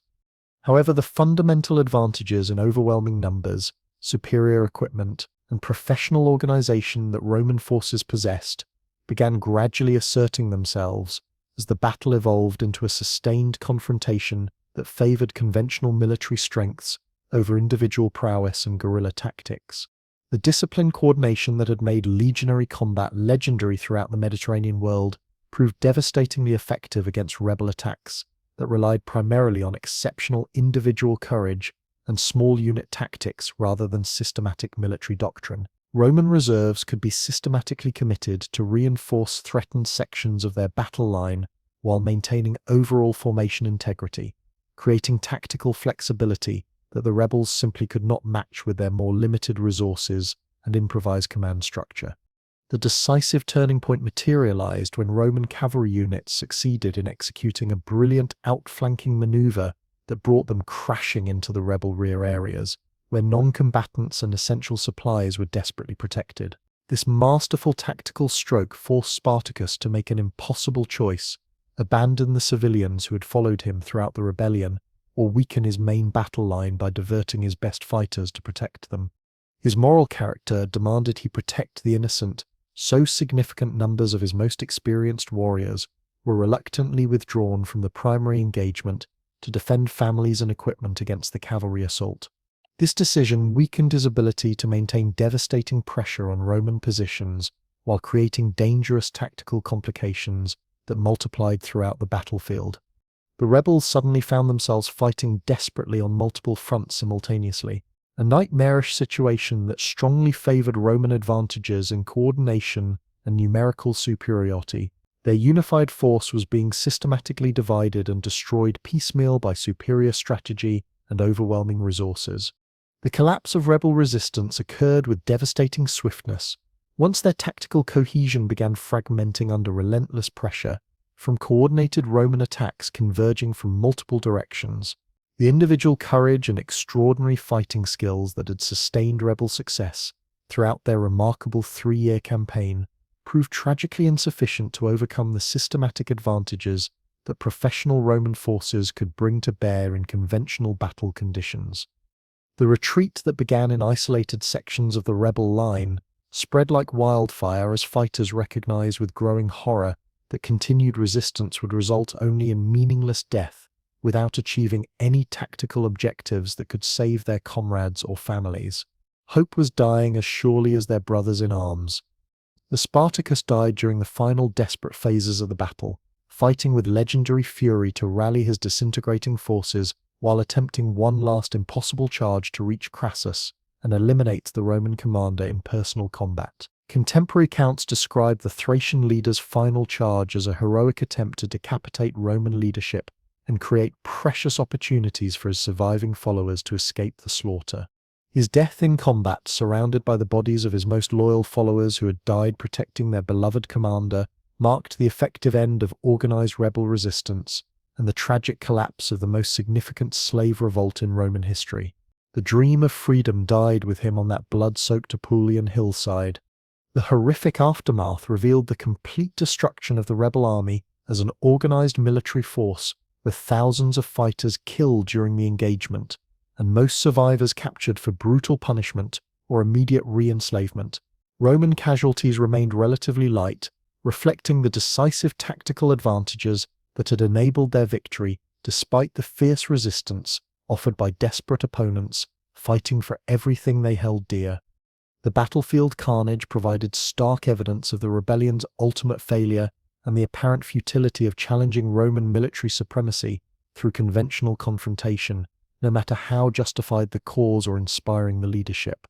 However, the fundamental advantages in overwhelming numbers, superior equipment, and professional organization that Roman forces possessed began gradually asserting themselves as the battle evolved into a sustained confrontation that favored conventional military strengths over individual prowess and guerrilla tactics. The disciplined coordination that had made legionary combat legendary throughout the Mediterranean world proved devastatingly effective against rebel attacks that relied primarily on exceptional individual courage and small unit tactics rather than systematic military doctrine. Roman reserves could be systematically committed to reinforce threatened sections of their battle line while maintaining overall formation integrity, creating tactical flexibility that the rebels simply could not match with their more limited resources and improvised command structure. The decisive turning point materialized when Roman cavalry units succeeded in executing a brilliant outflanking maneuver that brought them crashing into the rebel rear areas, where non-combatants and essential supplies were desperately protected. This masterful tactical stroke forced Spartacus to make an impossible choice: abandon the civilians who had followed him throughout the rebellion, or weaken his main battle line by diverting his best fighters to protect them. His moral character demanded he protect the innocent, so significant numbers of his most experienced warriors were reluctantly withdrawn from the primary engagement to defend families and equipment against the cavalry assault. This decision weakened his ability to maintain devastating pressure on Roman positions while creating dangerous tactical complications that multiplied throughout the battlefield. The rebels suddenly found themselves fighting desperately on multiple fronts simultaneously, a nightmarish situation that strongly favored Roman advantages in coordination and numerical superiority. Their unified force was being systematically divided and destroyed piecemeal by superior strategy and overwhelming resources. The collapse of rebel resistance occurred with devastating swiftness. Once their tactical cohesion began fragmenting under relentless pressure, from coordinated Roman attacks converging from multiple directions, the individual courage and extraordinary fighting skills that had sustained rebel success throughout their remarkable 3-year campaign proved tragically insufficient to overcome the systematic advantages that professional Roman forces could bring to bear in conventional battle conditions. The retreat that began in isolated sections of the rebel line spread like wildfire as fighters recognized with growing horror that continued resistance would result only in meaningless death without achieving any tactical objectives that could save their comrades or families. Hope was dying as surely as their brothers in arms. The Spartacus died during the final desperate phases of the battle, fighting with legendary fury to rally his disintegrating forces while attempting one last impossible charge to reach Crassus and eliminate the Roman commander in personal combat. Contemporary accounts describe the Thracian leader's final charge as a heroic attempt to decapitate Roman leadership and create precious opportunities for his surviving followers to escape the slaughter. His death in combat, surrounded by the bodies of his most loyal followers who had died protecting their beloved commander, marked the effective end of organized rebel resistance and the tragic collapse of the most significant slave revolt in Roman history. The dream of freedom died with him on that blood-soaked Apulian hillside. The horrific aftermath revealed the complete destruction of the rebel army as an organized military force, with thousands of fighters killed during the engagement, and most survivors captured for brutal punishment or immediate re-enslavement. Roman casualties remained relatively light, reflecting the decisive tactical advantages that had enabled their victory despite the fierce resistance offered by desperate opponents fighting for everything they held dear. The battlefield carnage provided stark evidence of the rebellion's ultimate failure and the apparent futility of challenging Roman military supremacy through conventional confrontation, no matter how justified the cause or inspiring the leadership.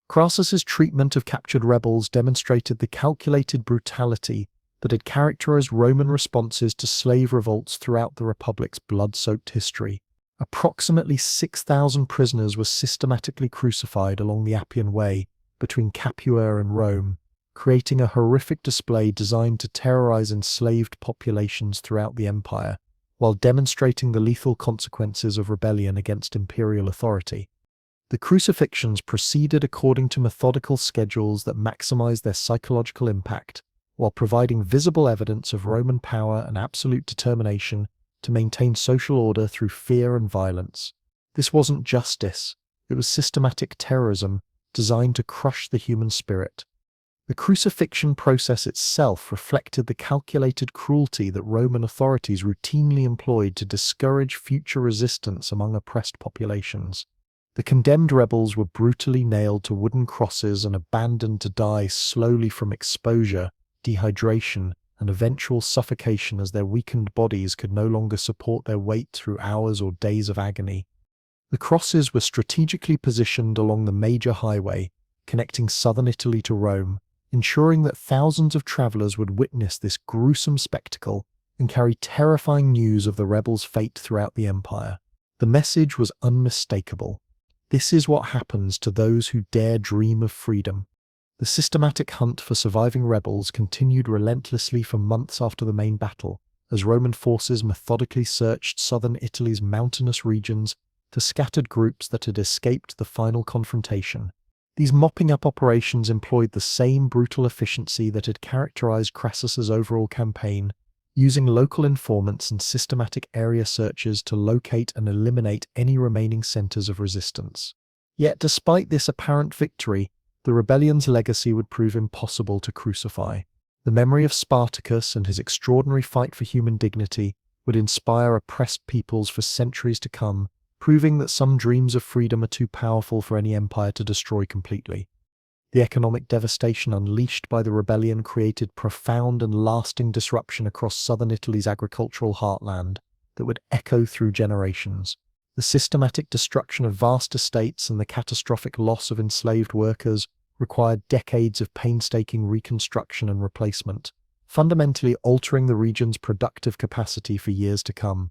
Crassus's treatment of captured rebels demonstrated the calculated brutality that had characterized Roman responses to slave revolts throughout the Republic's blood-soaked history. Approximately 6,000 prisoners were systematically crucified along the Appian Way between Capua and Rome, creating a horrific display designed to terrorize enslaved populations throughout the empire, while demonstrating the lethal consequences of rebellion against imperial authority. The crucifixions proceeded according to methodical schedules that maximized their psychological impact, while providing visible evidence of Roman power and absolute determination to maintain social order through fear and violence. This wasn't justice, it was systematic terrorism designed to crush the human spirit. The crucifixion process itself reflected the calculated cruelty that Roman authorities routinely employed to discourage future resistance among oppressed populations. The condemned rebels were brutally nailed to wooden crosses and abandoned to die slowly from exposure, dehydration, and eventual suffocation as their weakened bodies could no longer support their weight through hours or days of agony. The crosses were strategically positioned along the major highway, connecting southern Italy to Rome, ensuring that thousands of travelers would witness this gruesome spectacle and carry terrifying news of the rebels' fate throughout the empire. The message was unmistakable. This is what happens to those who dare dream of freedom. The systematic hunt for surviving rebels continued relentlessly for months after the main battle, as Roman forces methodically searched southern Italy's mountainous regions for scattered groups that had escaped the final confrontation. These mopping-up operations employed the same brutal efficiency that had characterized Crassus's overall campaign, using local informants and systematic area searches to locate and eliminate any remaining centers of resistance. Yet despite this apparent victory, the rebellion's legacy would prove impossible to crucify. The memory of Spartacus and his extraordinary fight for human dignity would inspire oppressed peoples for centuries to come, proving that some dreams of freedom are too powerful for any empire to destroy completely. The economic devastation unleashed by the rebellion created profound and lasting disruption across southern Italy's agricultural heartland that would echo through generations. The systematic destruction of vast estates and the catastrophic loss of enslaved workers required decades of painstaking reconstruction and replacement, fundamentally altering the region's productive capacity for years to come.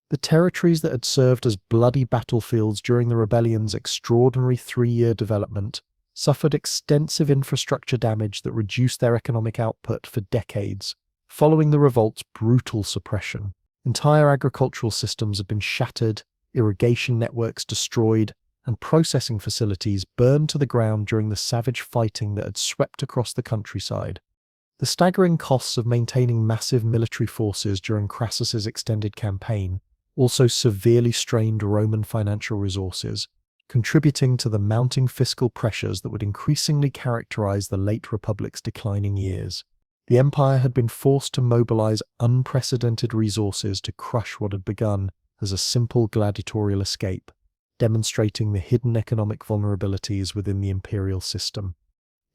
The territories that had served as bloody battlefields during the rebellion's extraordinary 3-year development suffered extensive infrastructure damage that reduced their economic output for decades. Following the revolt's brutal suppression, entire agricultural systems had been shattered, irrigation networks destroyed, and processing facilities burned to the ground during the savage fighting that had swept across the countryside. The staggering costs of maintaining massive military forces during Crassus's extended campaign also severely strained Roman financial resources, contributing to the mounting fiscal pressures that would increasingly characterize the late Republic's declining years. The empire had been forced to mobilize unprecedented resources to crush what had begun as a simple gladiatorial escape, demonstrating the hidden economic vulnerabilities within the imperial system.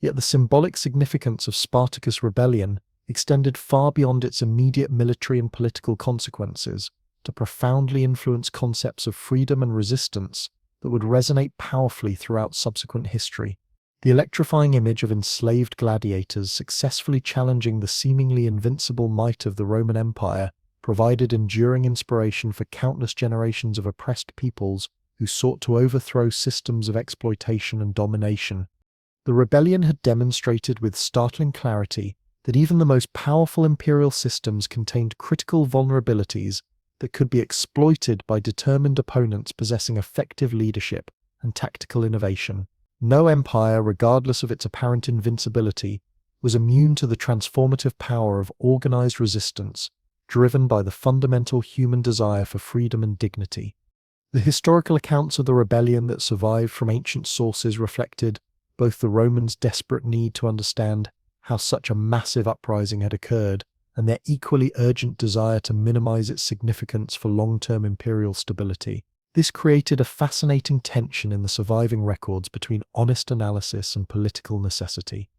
Yet the symbolic significance of Spartacus' rebellion extended far beyond its immediate military and political consequences to profoundly influence concepts of freedom and resistance that would resonate powerfully throughout subsequent history. The electrifying image of enslaved gladiators successfully challenging the seemingly invincible might of the Roman Empire provided enduring inspiration for countless generations of oppressed peoples who sought to overthrow systems of exploitation and domination. The rebellion had demonstrated with startling clarity that even the most powerful imperial systems contained critical vulnerabilities that could be exploited by determined opponents possessing effective leadership and tactical innovation. No empire, regardless of its apparent invincibility, was immune to the transformative power of organized resistance, driven by the fundamental human desire for freedom and dignity. The historical accounts of the rebellion that survived from ancient sources reflected both the Romans' desperate need to understand how such a massive uprising had occurred and their equally urgent desire to minimize its significance for long-term imperial stability. This created a fascinating tension in the surviving records between honest analysis and political necessity.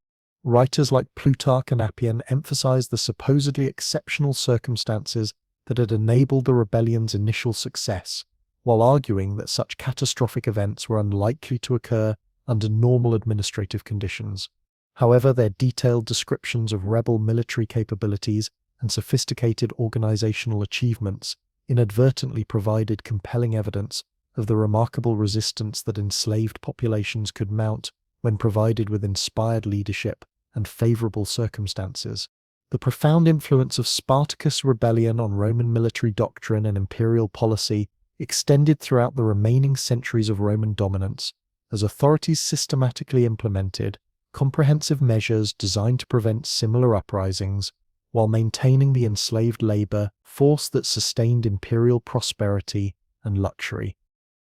Writers like Plutarch and Appian emphasized the supposedly exceptional circumstances that had enabled the rebellion's initial success, while arguing that such catastrophic events were unlikely to occur under normal administrative conditions. However, their detailed descriptions of rebel military capabilities and sophisticated organizational achievements inadvertently provided compelling evidence of the remarkable resistance that enslaved populations could mount when provided with inspired leadership and favorable circumstances. The profound influence of Spartacus' rebellion on Roman military doctrine and imperial policy extended throughout the remaining centuries of Roman dominance, as authorities systematically implemented comprehensive measures designed to prevent similar uprisings, while maintaining the enslaved labor force that sustained imperial prosperity and luxury.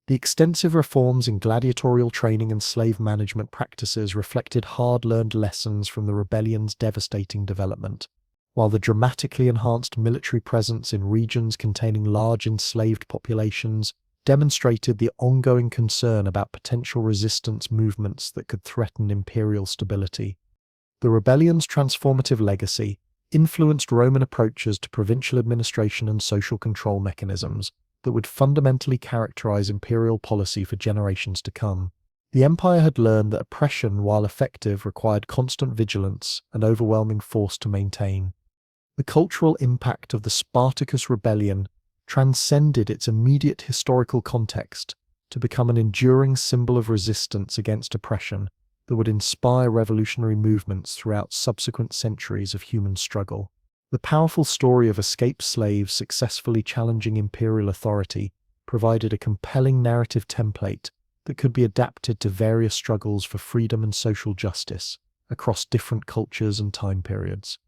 The extensive reforms in gladiatorial training and slave management practices reflected hard-learned lessons from the rebellion's devastating development, while the dramatically enhanced military presence in regions containing large enslaved populations demonstrated the ongoing concern about potential resistance movements that could threaten imperial stability. The rebellion's transformative legacy influenced Roman approaches to provincial administration and social control mechanisms that would fundamentally characterize imperial policy for generations to come. The empire had learned that oppression, while effective, required constant vigilance and overwhelming force to maintain. The cultural impact of the Spartacus rebellion transcended its immediate historical context to become an enduring symbol of resistance against oppression that would inspire revolutionary movements throughout subsequent centuries of human struggle. The powerful story of escaped slaves successfully challenging imperial authority provided a compelling narrative template that could be adapted to various struggles for freedom and social justice across different cultures and time periods.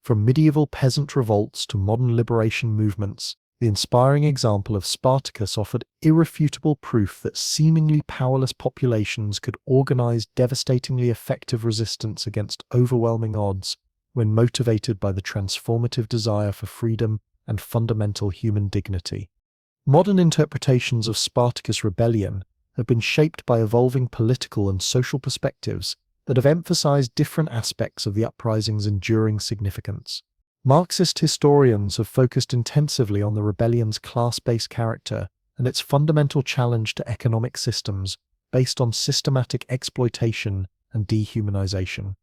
From medieval peasant revolts to modern liberation movements, the inspiring example of Spartacus offered irrefutable proof that seemingly powerless populations could organize devastatingly effective resistance against overwhelming odds when motivated by the transformative desire for freedom and fundamental human dignity. Modern interpretations of Spartacus' rebellion have been shaped by evolving political and social perspectives that have emphasized different aspects of the uprising's enduring significance. Marxist historians have focused intensively on the rebellion's class-based character and its fundamental challenge to economic systems based on systematic exploitation and dehumanization.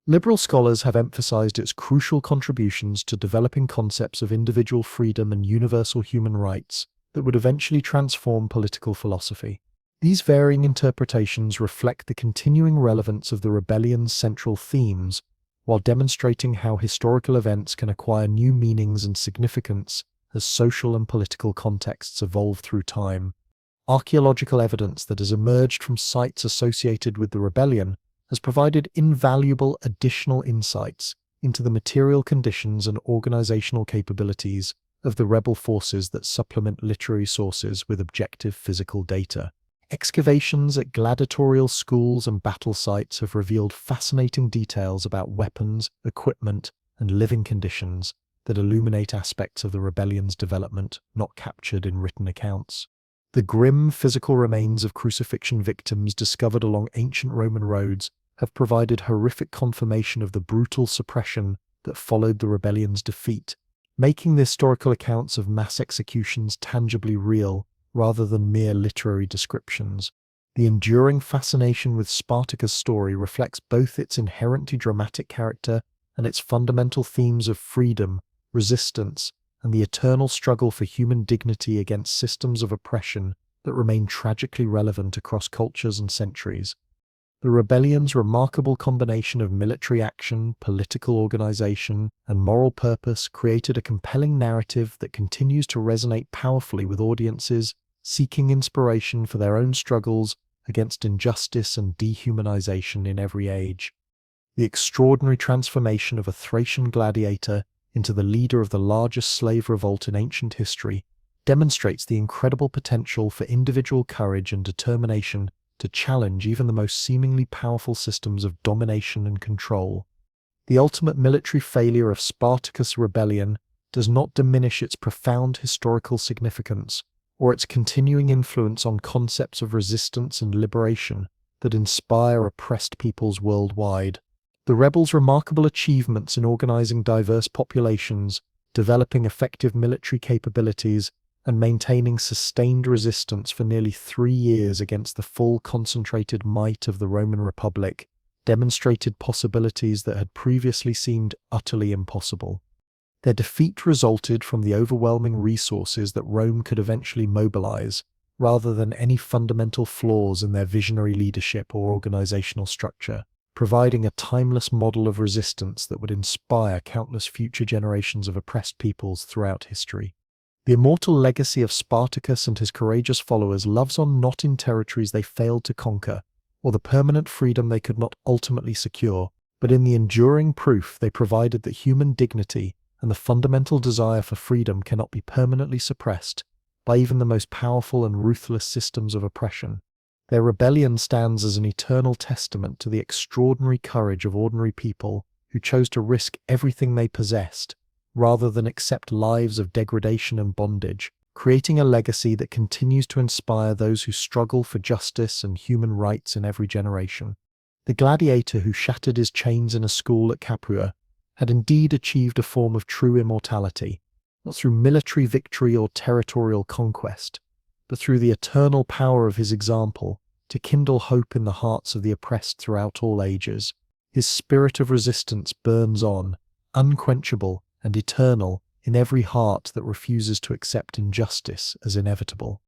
Liberal scholars have emphasized its crucial contributions to developing concepts of individual freedom and universal human rights that would eventually transform political philosophy. These varying interpretations reflect the continuing relevance of the rebellion's central themes, while demonstrating how historical events can acquire new meanings and significance as social and political contexts evolve through time. Archaeological evidence that has emerged from sites associated with the rebellion has provided invaluable additional insights into the material conditions and organizational capabilities of the rebel forces that supplement literary sources with objective physical data. Excavations at gladiatorial schools and battle sites have revealed fascinating details about weapons, equipment, and living conditions that illuminate aspects of the rebellion's development not captured in written accounts. The grim physical remains of crucifixion victims discovered along ancient Roman roads have provided horrific confirmation of the brutal suppression that followed the rebellion's defeat, making the historical accounts of mass executions tangibly real rather than mere literary descriptions. The enduring fascination with Spartacus' story reflects both its inherently dramatic character and its fundamental themes of freedom, resistance, and the eternal struggle for human dignity against systems of oppression that remain tragically relevant across cultures and centuries. The rebellion's remarkable combination of military action, political organization, and moral purpose created a compelling narrative that continues to resonate powerfully with audiences seeking inspiration for their own struggles against injustice and dehumanization in every age. The extraordinary transformation of a Thracian gladiator into the leader of the largest slave revolt in ancient history demonstrates the incredible potential for individual courage and determination to challenge even the most seemingly powerful systems of domination and control. The ultimate military failure of Spartacus' rebellion does not diminish its profound historical significance or its continuing influence on concepts of resistance and liberation that inspire oppressed peoples worldwide. The rebels' remarkable achievements in organizing diverse populations, developing effective military capabilities, and maintaining sustained resistance for nearly 3 years against the full concentrated might of the Roman Republic demonstrated possibilities that had previously seemed utterly impossible. Their defeat resulted from the overwhelming resources that Rome could eventually mobilize, rather than any fundamental flaws in their visionary leadership or organizational structure, providing a timeless model of resistance that would inspire countless future generations of oppressed peoples throughout history. The immortal legacy of Spartacus and his courageous followers lives on not in territories they failed to conquer, or the permanent freedom they could not ultimately secure, but in the enduring proof they provided that human dignity and the fundamental desire for freedom cannot be permanently suppressed by even the most powerful and ruthless systems of oppression. Their rebellion stands as an eternal testament to the extraordinary courage of ordinary people who chose to risk everything they possessed, rather than accept lives of degradation and bondage, creating a legacy that continues to inspire those who struggle for justice and human rights in every generation. The gladiator who shattered his chains in a school at Capua had indeed achieved a form of true immortality, not through military victory or territorial conquest, but through the eternal power of his example to kindle hope in the hearts of the oppressed throughout all ages. His spirit of resistance burns on, unquenchable and eternal in every heart that refuses to accept injustice as inevitable.